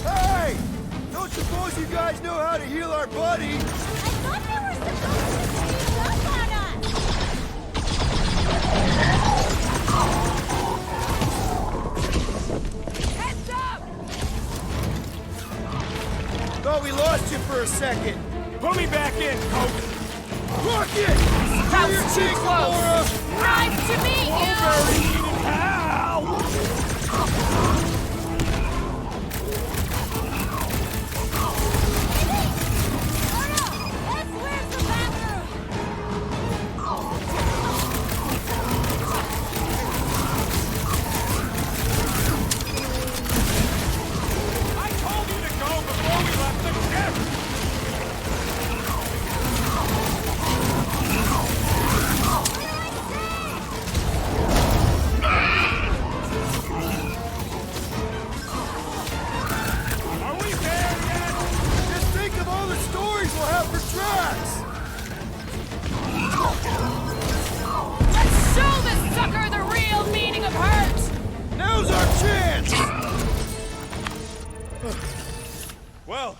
Hey! Don't suppose you guys know how to heal our buddy? I thought they were supposed to sneak up on us! Heads up! Thought we lost you for a second. Put me back in, Coach. Rocket! That Do your was too thing, close! Gamora! Nice to meet you! Let's where's the bathroom? I told you to go before we left the ship. Are we there yet? Just think of all the stories we'll have for Drax! Let's show this sucker the real meaning of hurt! Now's our chance! Well,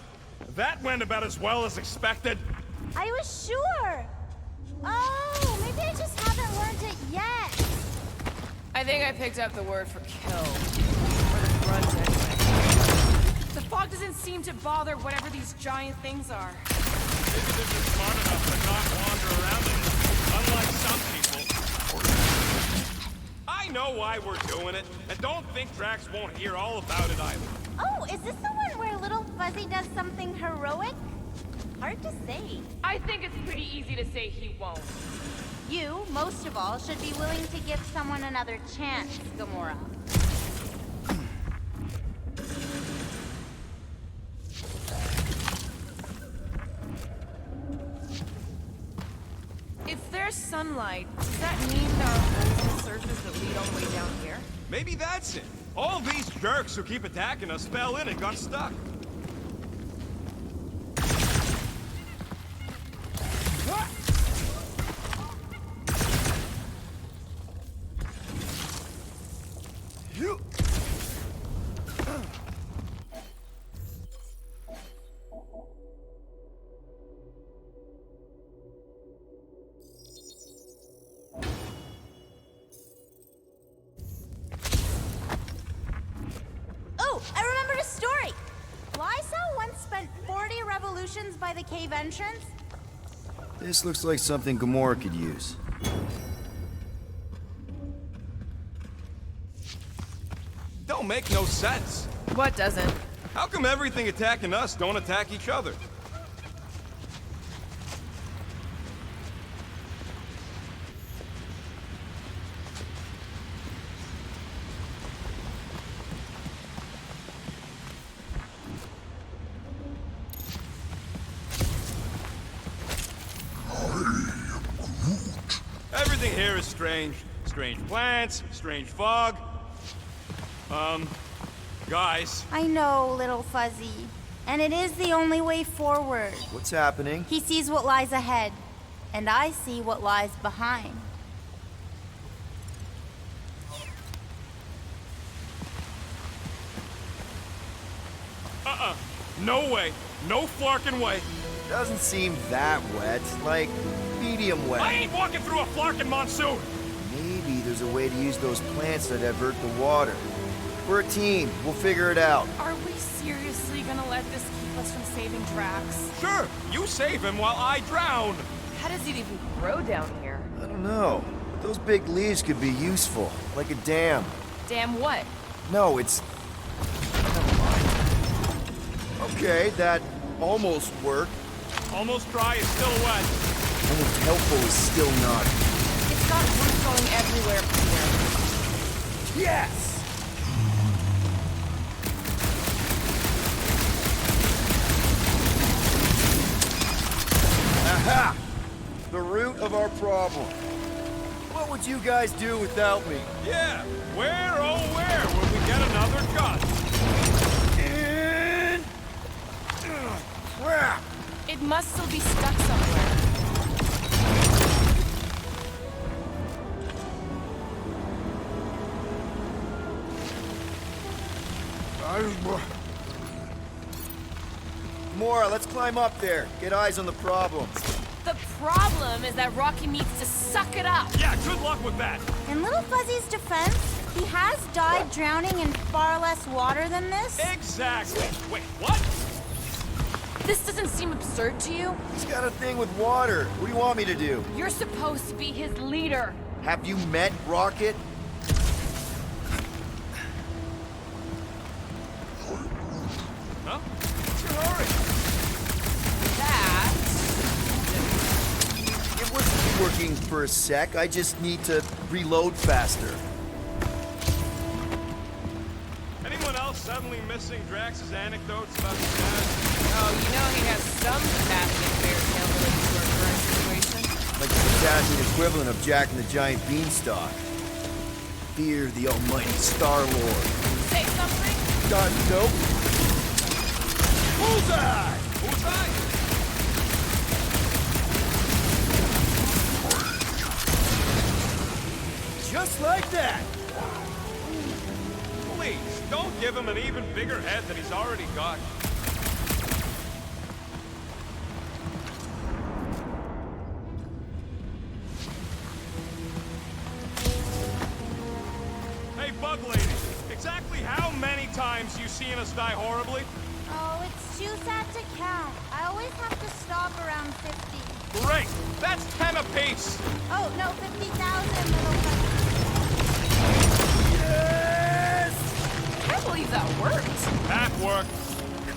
that went about as well as expected. I was sure! Oh, maybe I just haven't learned it yet. I think I picked up the word for kill. Or the grunts, anyway. The fog doesn't seem to bother whatever these giant things are. Maybe they're just smart enough to not wander around in it, unlike some people. I know why we're doing it, and don't think Drax won't hear all about it either. Oh, is this the one where Little Fuzzy does something heroic? Hard to say. I think it's pretty easy to say he won't. You, most of all, should be willing to give someone another chance, Gamora. If there's sunlight, does that mean there are holes in the surface that lead all the way down here? Maybe that's it. All these jerks who keep attacking us fell in and got stuck. by the cave entrance? This looks like something Gamora could use. Don't make no sense. What doesn't? How come everything attacking us don't attack each other? Everything here is strange. Strange plants, strange fog. Guys. I know, little Fuzzy. And it is the only way forward. What's happening? He sees what lies ahead, and I see what lies behind. No way. No flarkin' way. Doesn't seem that wet. Like, medium wet. I ain't walking through a flarkin' monsoon! Maybe there's a way to use those plants to divert the water. We're a team. We'll figure it out. Are we seriously gonna let this keep us from saving Drax? Sure, you save him while I drown. How does it even grow down here? I don't know. But those big leaves could be useful. Like a dam. Damn what? No, it's... Never mind. Okay, that almost worked. Almost dry is still wet. Almost helpful is still not. It's got roots going everywhere from here. Yes! Aha! The root of our problem. What would you guys do without me? Yeah, where, oh where would we get another gun? And... crap! It must still be stuck somewhere. Mora, let's climb up there. Get eyes on the problem. The problem is that Rocky needs to suck it up. Yeah, good luck with that. In Little Fuzzy's defense, he has died drowning in far less water than this. Exactly. Wait, what? This doesn't seem absurd to you? He's got a thing with water. What do you want me to do? You're supposed to be his leader. Have you met Rocket? Huh? What's your hurry? That... It was working for a sec. I just need to reload faster. Anyone else suddenly missing Drax's anecdotes about his dad? Oh, you know he has some capacity fairy tale related to our current situation. Like the assassin equivalent of Jack and the Giant Beanstalk. Fear the almighty Star-Lord. Say something? Nope. Bullseye! Bullseye! Just like that! Please, don't give him an even bigger head than he's already got. Hey, Bug Lady, exactly how many times you seen us die horribly? Oh, it's too sad to count. I always have to stop around 50. Great! That's 10 apiece! Oh, no, 50,000, Little Fuzzy. I can't believe that worked. That worked.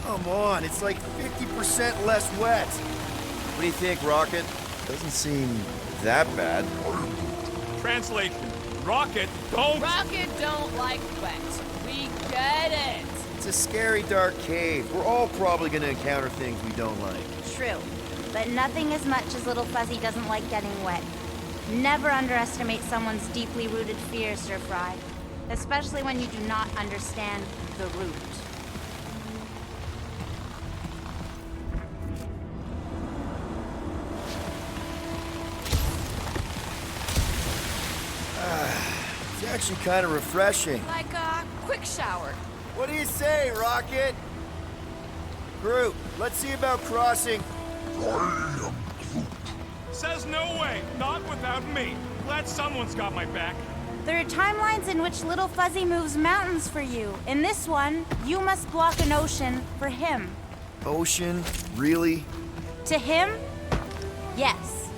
Come on, it's like 50% less wet. What do you think, Rocket? Doesn't seem that bad. Translation. Rocket don't like wet. We get it. It's a scary dark cave. We're all probably gonna encounter things we don't like. True, but nothing as much as Little Fuzzy doesn't like getting wet. Never underestimate someone's deeply rooted fears, Sir Fry. Especially when you do not understand the root. It's actually kind of refreshing. Like a quick shower. What do you say, Rocket? Groot, let's see about crossing. Says no way, not without me. Glad someone's got my back. There are timelines in which Little Fuzzy moves mountains for you. In this one, you must block an ocean for him. Ocean? Really? To him, yes.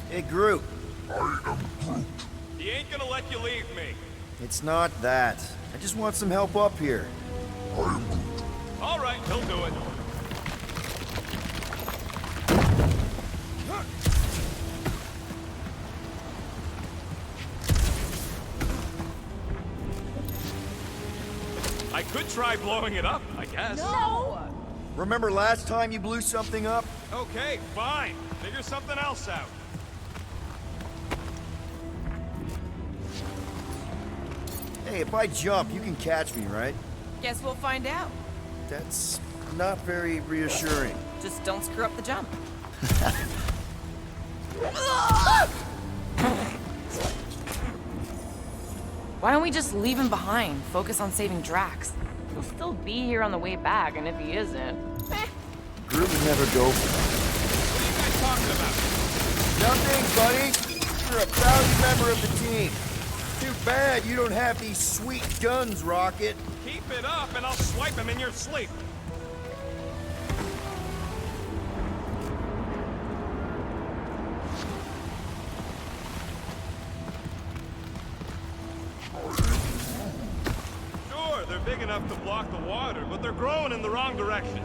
Hey, Groot. He ain't gonna let you leave me. It's not that. I just want some help up here. All right, he'll do it. I could try blowing it up, I guess. No! Remember last time you blew something up? Okay, fine. Figure something else out. Hey, if I jump, you can catch me, right? Guess we'll find out. That's not very reassuring. Just don't screw up the jump. Why don't we just leave him behind? Focus on saving Drax. He'll still be here on the way back, and if he isn't... Groot would never go for What are you guys talking about? nothing, buddy. You're a proud member of the team. Too bad you don't have these sweet guns, Rocket. Keep it up and I'll swipe him in your sleep. Sure, they're big enough to block the water, but they're growing in the wrong direction.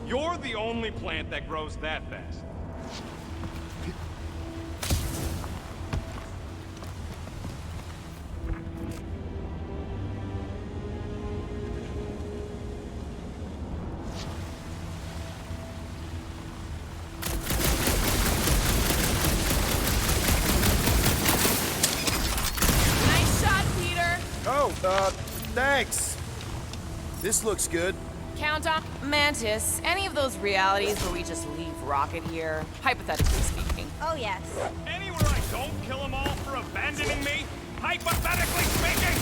You're the only plant that grows that fast. Nice shot, Peter! Oh, thanks. This looks good. Count on Mantis. Any of those realities where we just leave Rocket here, hypothetically speaking. Oh, yes. Anywhere I don't kill them all for abandoning me, hypothetically speaking!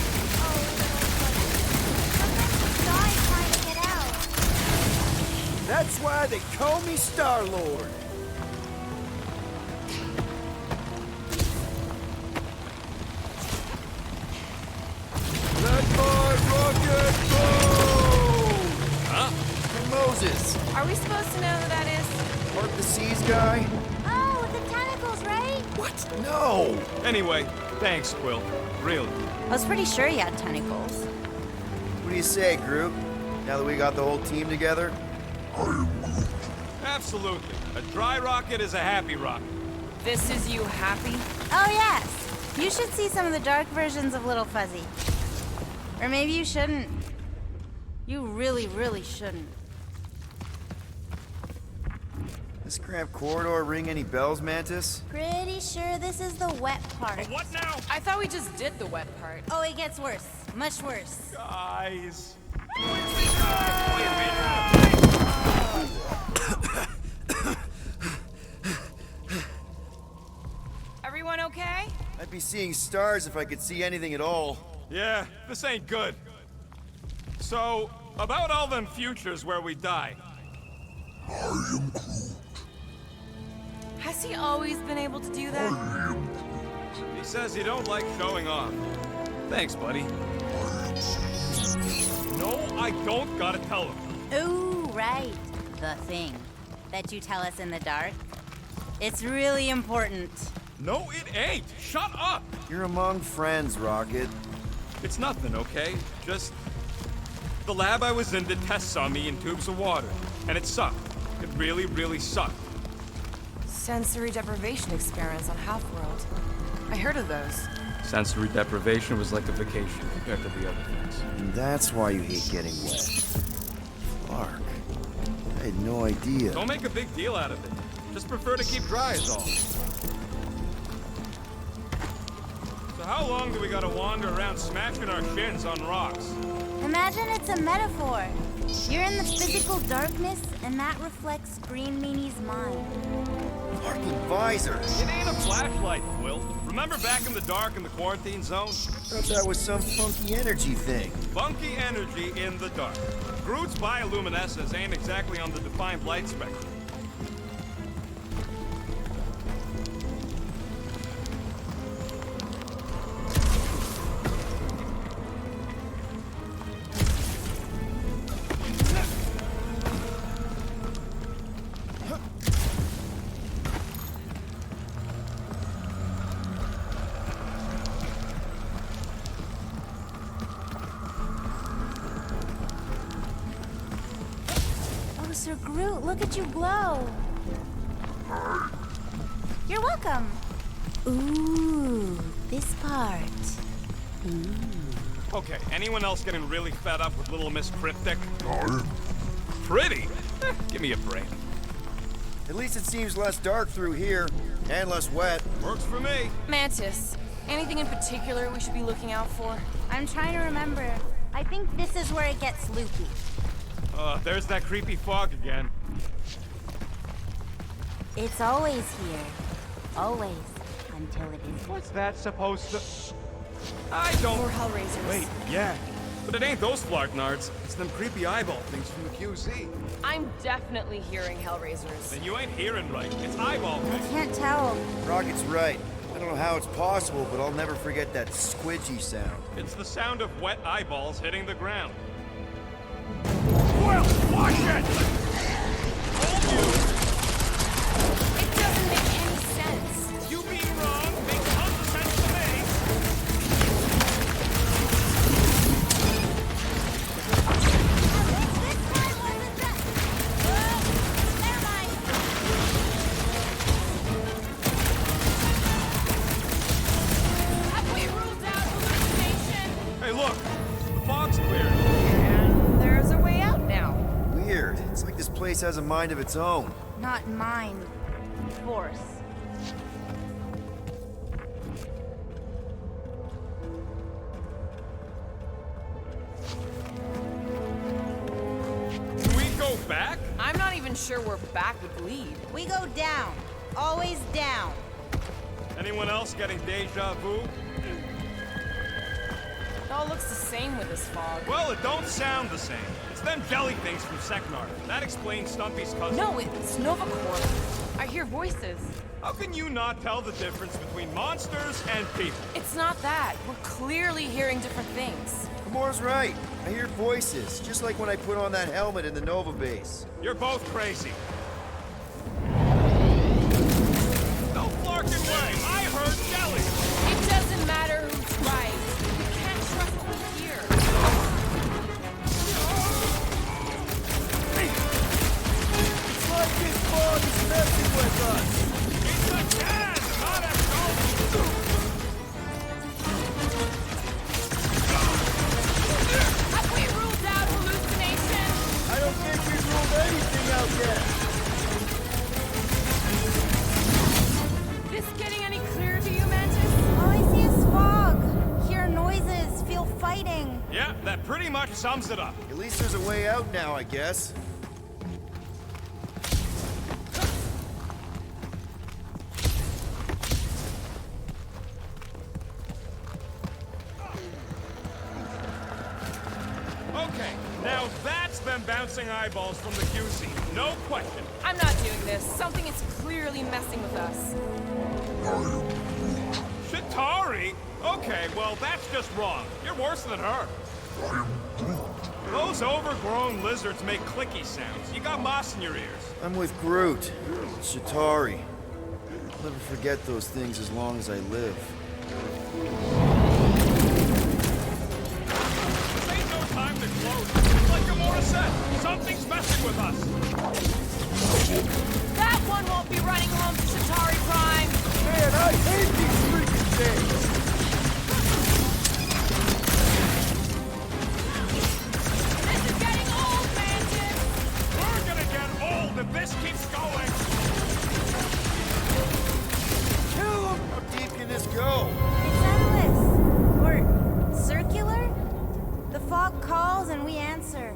Die trying to get out. That's why they call me Star-Lord. Let my rocket go! Huh? Hey, Moses. Are we supposed to know who that is? Part the Seas guy? Oh, with the tentacles, right? What? No! Anyway, thanks, Quill. Really. I was pretty sure you had tentacles. What do you say, Groot? Now that we got the whole team together? Absolutely. A dry rocket is a happy rocket. This is you happy? Oh, yes. You should see some of the dark versions of Little Fuzzy. Or maybe you shouldn't. You really, really shouldn't. This cramped corridor ring any bells, Mantis? Pretty sure this is the wet part. What now? I thought we just did the wet part. Oh, it gets worse. Much worse. Guys. Everyone okay? I'd be seeing stars if I could see anything at all. Yeah, this ain't good. So, about all them futures where we die. Has he always been able to do that? He says you don't like showing off. Thanks, buddy. No, I don't gotta tell him. Ooh, right. The thing that you tell us in the dark. It's really important. No, it ain't. Shut up. You're among friends, Rocket. It's nothing, okay? Just... the lab I was in did tests on me in tubes of water, and it sucked. It really, really sucked. Sensory deprivation experiments on Half-World. I heard of those. Sensory deprivation was like a vacation compared to the other things. And that's why you hate getting wet. Fuck. I had no idea. Don't make a big deal out of it. Just prefer to keep dry is all. So how long do we gotta wander around smashing our shins on rocks? Imagine it's a metaphor. You're in the physical darkness, and that reflects Green Meanie's mind. Fucking visor. It ain't a flashlight, Quill. Remember back in the dark in the quarantine zone? I thought that was some funky energy thing. Funky energy in the dark. Groot's bioluminescence ain't exactly on the defined light spectrum. Oh, Sir Groot, look at you glow. You're welcome. Ooh, this part. Ooh. Okay, anyone else getting really fed up with Little Miss Cryptic? No. Pretty? Give me a break. At least it seems less dark through here, and less wet. Works for me. Mantis, anything in particular we should be looking out for? I'm trying to remember. I think this is where it gets loopy. There's that creepy fog again. It's always here. Always. Until it isn't. What's that supposed to... I don't... More Hellraisers. Wait, yeah. But it ain't those Flarknards. It's them creepy eyeball things from the QC. I'm definitely hearing Hellraisers. Then you ain't hearing right. It's eyeball I things. can't tell. Rocket's right. I don't know how it's possible, but I'll never forget that squidgy sound. It's the sound of wet eyeballs hitting the ground. Well, wash it! Told you! It doesn't make any sense. You being wrong makes tons of sense to me. Have we ruled out hallucination? Hey, look! The fog's cleared. And there's a way out now. Weird. It's like this place has a mind of its own. Not mine. Force. Can we go back? I'm not even sure where back would lead. We go down. Always down. Anyone else getting deja vu? It all looks the same with this fog. Well, it don't sound the same. It's them jelly things from Seknar. That explains Stumpy's cousin. No, it's Nova Corps. I hear voices. How can you not tell the difference between monsters and people? It's not that. We're clearly hearing different things. Gamora's right. I hear voices, just like when I put on that helmet in the Nova base. You're both crazy. No flarking way! I heard jelly! It doesn't matter who's right. We can't trust what we hear. It's like this fog is messing with us. It's a gas, not a ghost! Have we ruled out hallucination? I don't think we've ruled anything out yet. This getting any clearer to you, Mantis? All I see is fog. Hear noises. Feel fighting. Yeah, that pretty much sums it up. At least there's a way out now, I guess. Okay, now that's them bouncing eyeballs from the QC. No question. I'm not doing this. Something is clearly messing with us. Shatari? Okay, well, that's just wrong. You're worse than her. Those overgrown lizards make clicky sounds. You got moss in your ears. I'm with Groot. Shatari. I'll never forget those things as long as I live. This ain't no time to gloat. It's like Gamora said. Something's messing with us. That one won't be running home to Shatari Prime. Man, I hate these freaking things. This is getting old, Mantis. We're gonna get old if this keeps going. Kill him! How deep can this go? It's endless. Or circular? The fog calls and we answer.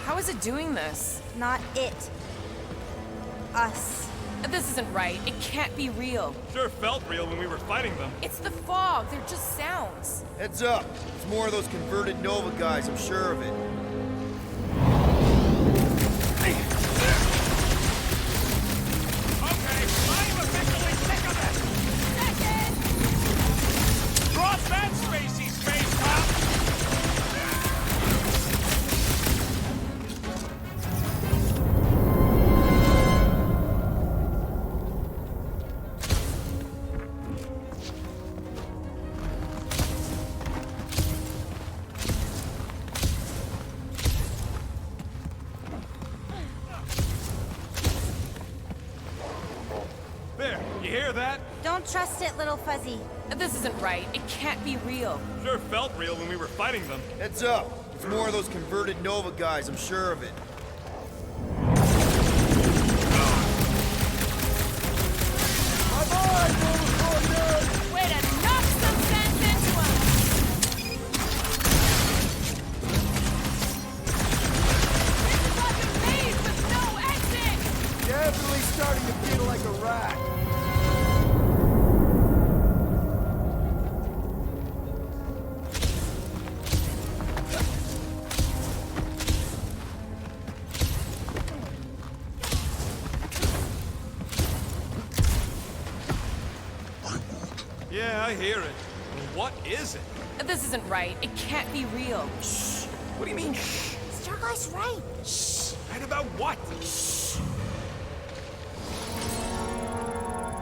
How is it doing this? Not it. Us. This isn't right. It can't be real. Sure felt real when we were fighting them. It's the fog. They're just sounds. Heads up! It's more of those converted Nova guys, I'm sure of it. Okay, I'm officially sick of this! Drop that spacey space cop! hear that? Don't trust it, little fuzzy. This isn't right. It can't be real. Sure felt real when we were fighting them. Heads up. It's more of those converted Nova guys, I'm sure of it. Way to knock some sense into him! This fucking maze with no exit! Definitely starting to feel like a rat. Yeah, I hear it. What is it? This isn't right. It can't be real. Shh. What do you mean, shh? Starguy's right. Shh. Right about what? Shh.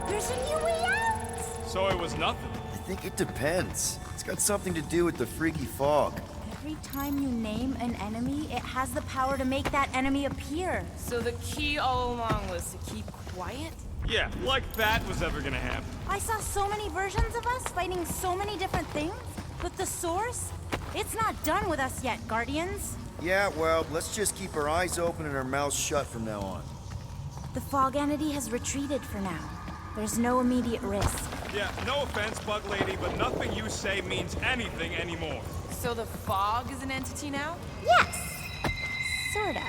There's a new way out. So it was nothing. I think it depends. It's got something to do with the freaky fog. Every time you name an enemy, it has the power to make that enemy appear. So the key all along was to keep quiet? Yeah, like that was ever gonna happen. I saw so many versions of us fighting so many different things, but the source, it's not done with us yet, Guardians. Yeah, well, let's just keep our eyes open and our mouths shut from now on. The fog entity has retreated for now. There's no immediate risk. Yeah, no offense, Bug Lady, but nothing you say means anything anymore. So the fog is an entity now? Yes! Sort of.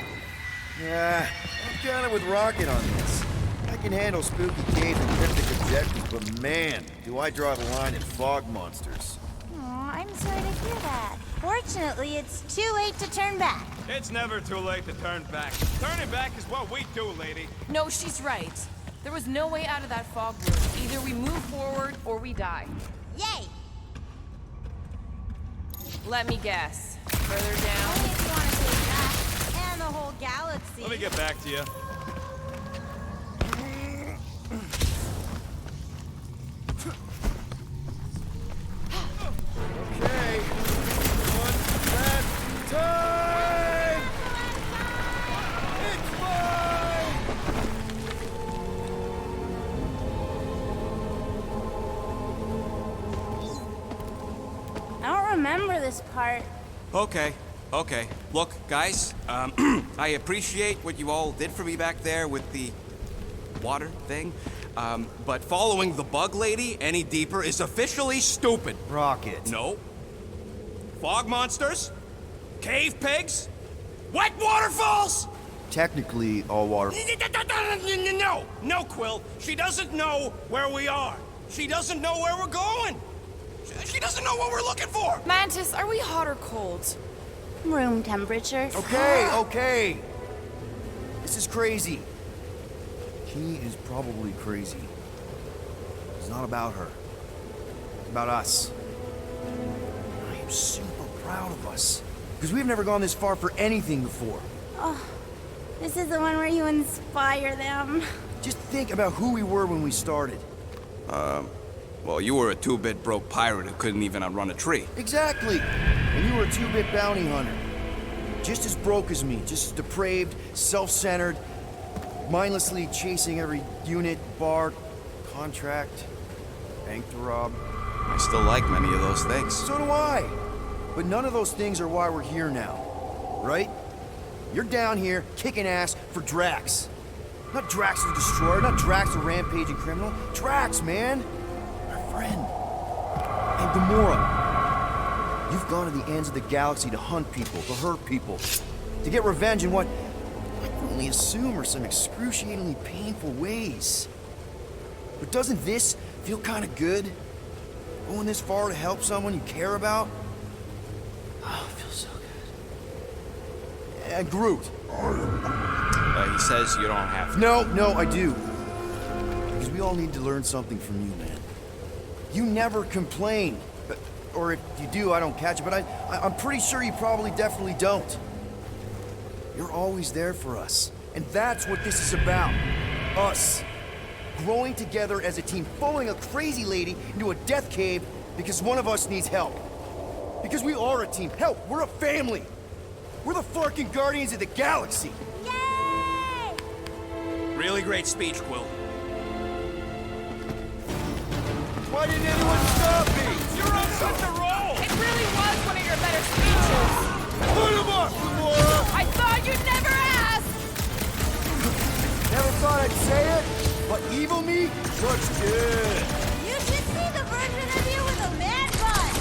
Yeah, I'm kinda with Rocket on this. I can handle spooky caves and cryptic objectives, but man, do I draw the line at fog monsters. Aw, I'm sorry to hear that. Fortunately, it's too late to turn back. It's never too late to turn back. Turning back is what we do, lady. No, she's right. There was no way out of that fog room. Either we move forward or we die. Yay! Let me guess. Further down? Only if you want to take that. And the whole galaxy. Let me get back to you. Okay. One last time! It's mine! I don't remember this part. Okay. Look, guys, I appreciate what you all did for me back there with the water thing, but following the Bug Lady any deeper is officially stupid. Rocket. No. Fog monsters? Cave pigs? Wet waterfalls? Technically, all water. No, Quill. She doesn't know where we are. She doesn't know where we're going. She doesn't know what we're looking for. Mantis, are we hot or cold? Room temperature. Okay. This is crazy. She is probably crazy. It's not about her. It's about us. I am super proud of us. Because we've never gone this far for anything before. Oh, this is the one where you inspire them. Just think about who we were when we started. Well, you were a two-bit broke pirate who couldn't even outrun a tree. Exactly. And you were a two-bit bounty hunter. Just as broke as me, just as depraved, self-centered, mindlessly chasing every unit, bar, contract, bank to rob. I still like many of those things. So do I. But none of those things are why we're here now, right? You're down here kicking ass for Drax. Not Drax the Destroyer, not Drax the rampaging criminal. Drax, man. Our friend. And Gamora. You've gone to the ends of the galaxy to hunt people, to hurt people, to get revenge in what I can only assume are some excruciatingly painful ways. But doesn't this feel kind of good? Going this far to help someone you care about? Oh, it feels so good. And Groot. He says you don't have to. No, I do. Because we all need to learn something from you, man. You never complain. Or if you do, I don't catch it, but I'm pretty sure you probably definitely don't. You're always there for us. And that's what this is about. Us. Growing together as a team, following a crazy lady into a death cave because one of us needs help. Because we are a team. Hell, we're a family. We're the fucking Guardians of the Galaxy. Yay! Really great speech, Quill. Why didn't anyone stop me? You're on such a roll! It really was one of your better speeches. Put him up, Gamora! I thought you'd never ask! Never thought I'd say it, but evil me looks good. You should see the version of you with a man bun.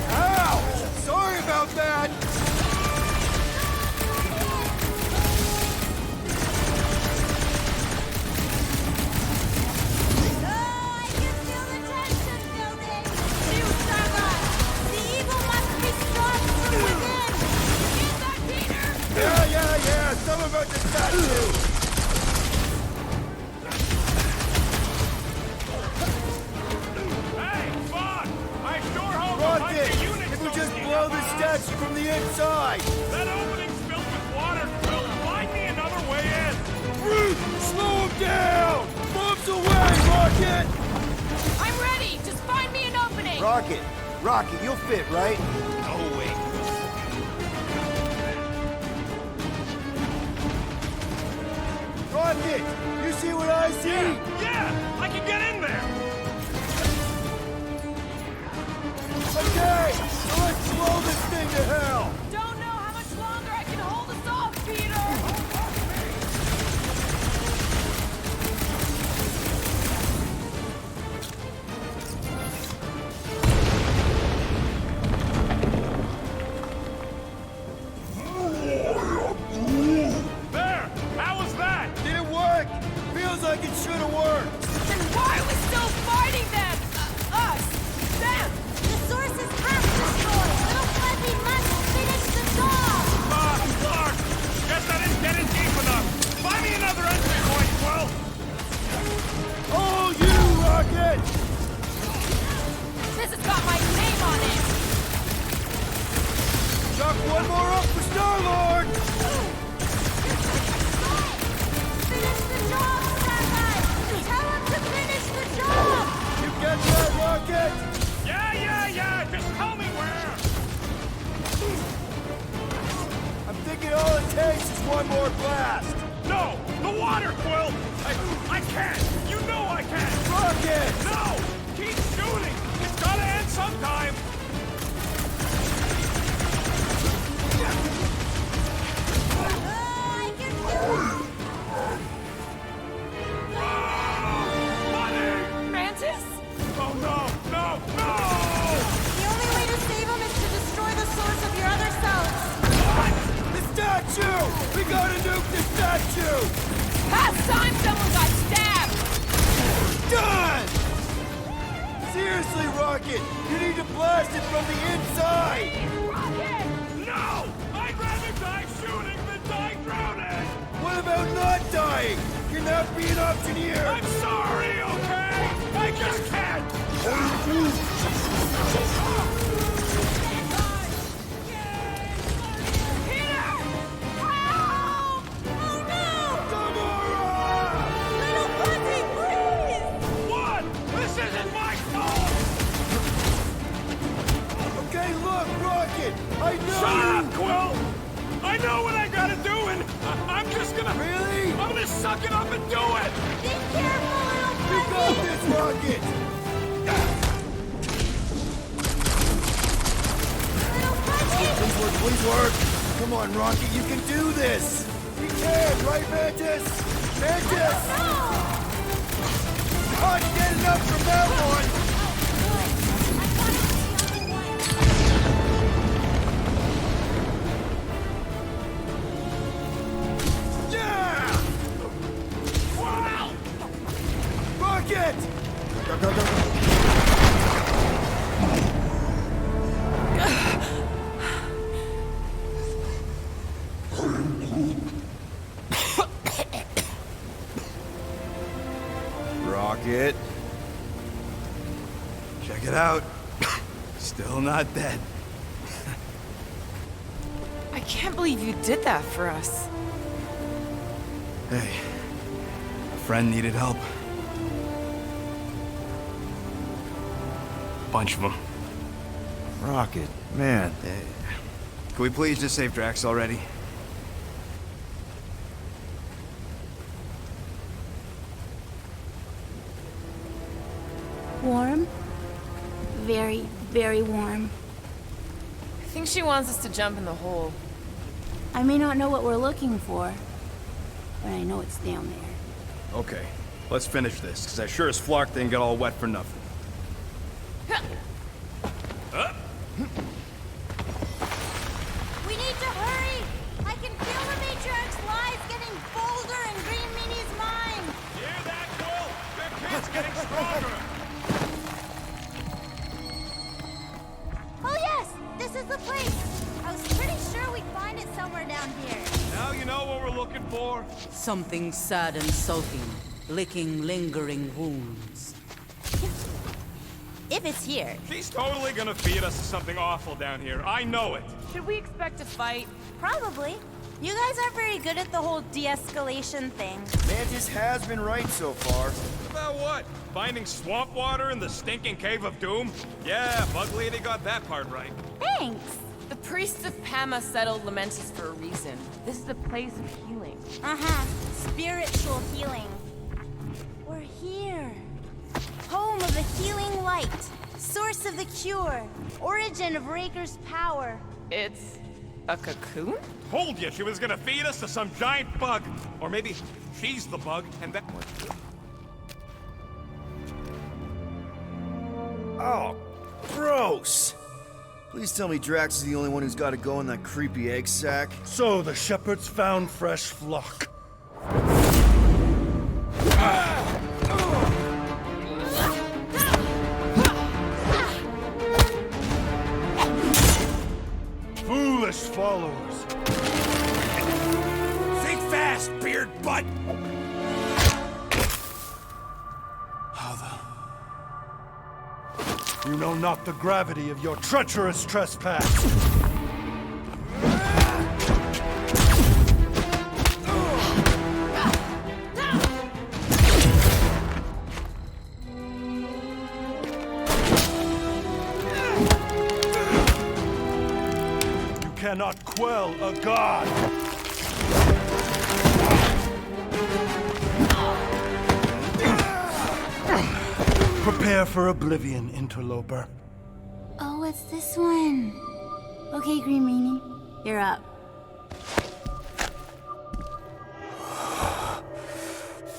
Ouch! Sorry about that! Yeah, some of us are statue! Hey, fuck! I sure hope Rocket! If we just blow the statue from the inside! That opening's filled with water. Well, find me another way in. Groot! Slow him down! Bombs away, Rocket! I'm ready! Just find me an opening! Rocket, you'll fit, right? Oh, wait. Rocket! You see what I see? Yeah! I can get in there! Okay! So let's blow this thing to hell! Don't know how much longer I can hold us off, Peter! There! How was that? Did it work? Feels like it should have worked! Then why are we still fighting them? Us! Them! The source is half destroyed. Little Fuzzy must finish the job. Clark! Guess I didn't get in deep enough. Find me another entry point, Quill! Oh, you, Rocket! This has got my name on it! Chuck one more up for Star-Lord! Finish the job, Starlight. Tell him to finish the job. You get that, Rocket? Yeah! Just tell me where! I'm thinking all it takes is one more blast! No! The water, Quill! I can't! You know I can't! Rocket! No! Keep shooting! It's gotta end sometime! I can do it. Mantis? Oh no! The only way to save him is to destroy the source of your other selves. The statue! We gotta nuke the statue! Past time someone got stabbed! Done! Seriously, Rocket! You need to blast it from the inside! Rocket! No! I'd rather die shooting than die drowning! What about not dying? Can that be an option here? I'm sorry, okay? I just can't! Peter! Help! Oh no! Gamora! Little Fuzzy, please! What? This isn't my fault! Okay, look, Rocket! I know Shut you... up, Quill! I know what I gotta do, and I'm just gonna... Really? I'm gonna suck it up and do it! Be careful, little You Fuzzy! got this, Rocket! Little Fuzzy! Please work! Come on, Rocket, you can do this! You can, right, Mantis? Mantis! Can't get enough from that one! Yeah! Wow! Rocket! Go. Rocket. Check it out. Still not dead. I can't believe you did that for us. Hey, a friend needed help. Bunch of them. Rocket, man. Can we please just save Drax already? Warm? Very, very warm. I think she wants us to jump in the hole. I may not know what we're looking for, but I know it's down there. Okay, let's finish this, because I sure as Flark didn't get all wet for nothing. We need to hurry! I can feel the Matriarch's lies getting bolder in Green Meanie's mind! Hear that, Quill? Your kid's getting stronger! Oh yes! This is the place! I was pretty sure we'd find it somewhere down here. Now you know what we're looking for? Something sad and sulking, licking lingering wounds. If it's here. She's totally gonna feed us to something awful down here. I know it. Should we expect a fight? Probably. You guys aren't very good at the whole de-escalation thing. Mantis has been right so far. About what? Finding swamp water in the stinking cave of doom? Yeah, Bug Lady got that part right. Thanks! The priests of Pama settled Lamentus for a reason. This is a place of healing. Uh-huh. Spiritual healing. We're here. Home of the healing light. Source of the cure. Origin of Raker's power. It's a cocoon? Told you she was gonna feed us to some giant bug. Or maybe she's the bug and that... Oh, gross! Please tell me Drax is the only one who's got to go in that creepy egg sack. So the shepherds found fresh flock. Foolish followers. Think fast, beard butt! You know not the gravity of your treacherous trespass. You cannot quell a god. Prepare for oblivion, interloper. Oh, it's this one. Okay, Green Meanie, you're up.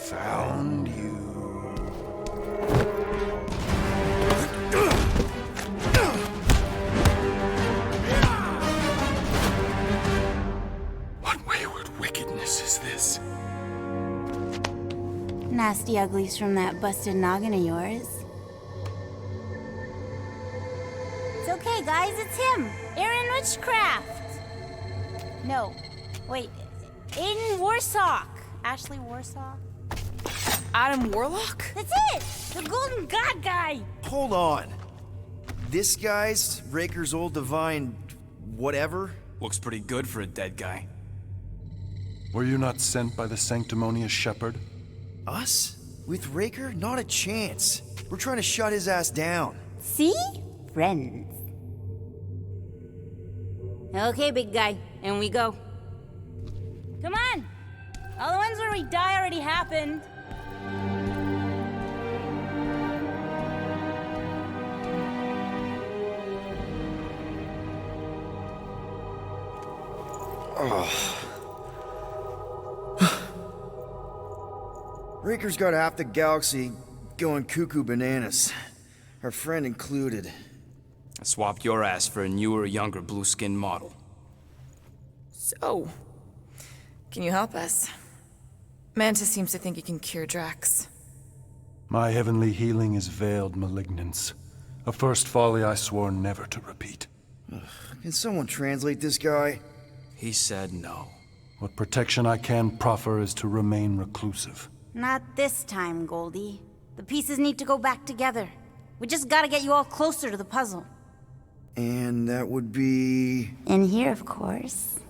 Found you. What wayward wickedness is this? Nasty uglies from that busted noggin of yours. It's okay, guys, it's him! Aaron Witchcraft! No, wait, Aiden Warsock! Ashley Warsock? Adam Warlock? That's it! The Golden God guy! Hold on. This guy's Raker's old divine... whatever? Looks pretty good for a dead guy. Were you not sent by the sanctimonious shepherd? Us? With Raker? Not a chance. We're trying to shut his ass down. See? Friends. Okay, big guy, and we go. Come on! All the ones where we die already happened. Raker's got half the galaxy going cuckoo bananas. Our friend included. I swapped your ass for a newer, younger blue-skinned model. So, can you help us? Mantis seems to think he can cure Drax. My heavenly healing is veiled malignance. A first folly I swore never to repeat. Can someone translate this guy? He said no. What protection I can proffer is to remain reclusive. Not this time, Goldie. The pieces need to go back together. We just gotta get you all closer to the puzzle. And that would be... In here, of course.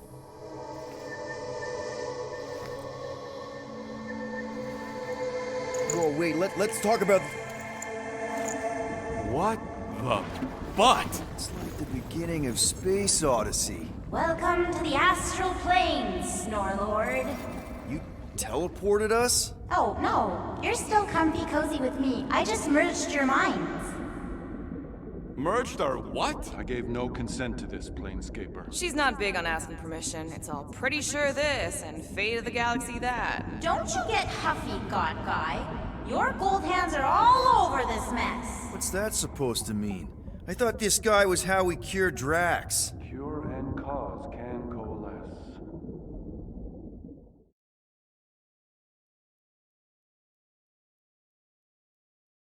Oh, wait, let's talk about... What the butt? It's like the beginning of Space Odyssey. Welcome to the astral planes, Snorlord. teleported us? Oh, no. You're still comfy cozy with me. I just merged your minds. Merged our what? I gave no consent to this, Planescaper. She's not big on asking permission. It's all pretty sure this and fate of the galaxy that. Don't you get huffy, God Guy. Your gold hands are all over this mess. What's that supposed to mean? I thought this guy was how we cure Drax. Cure and cause can coalesce.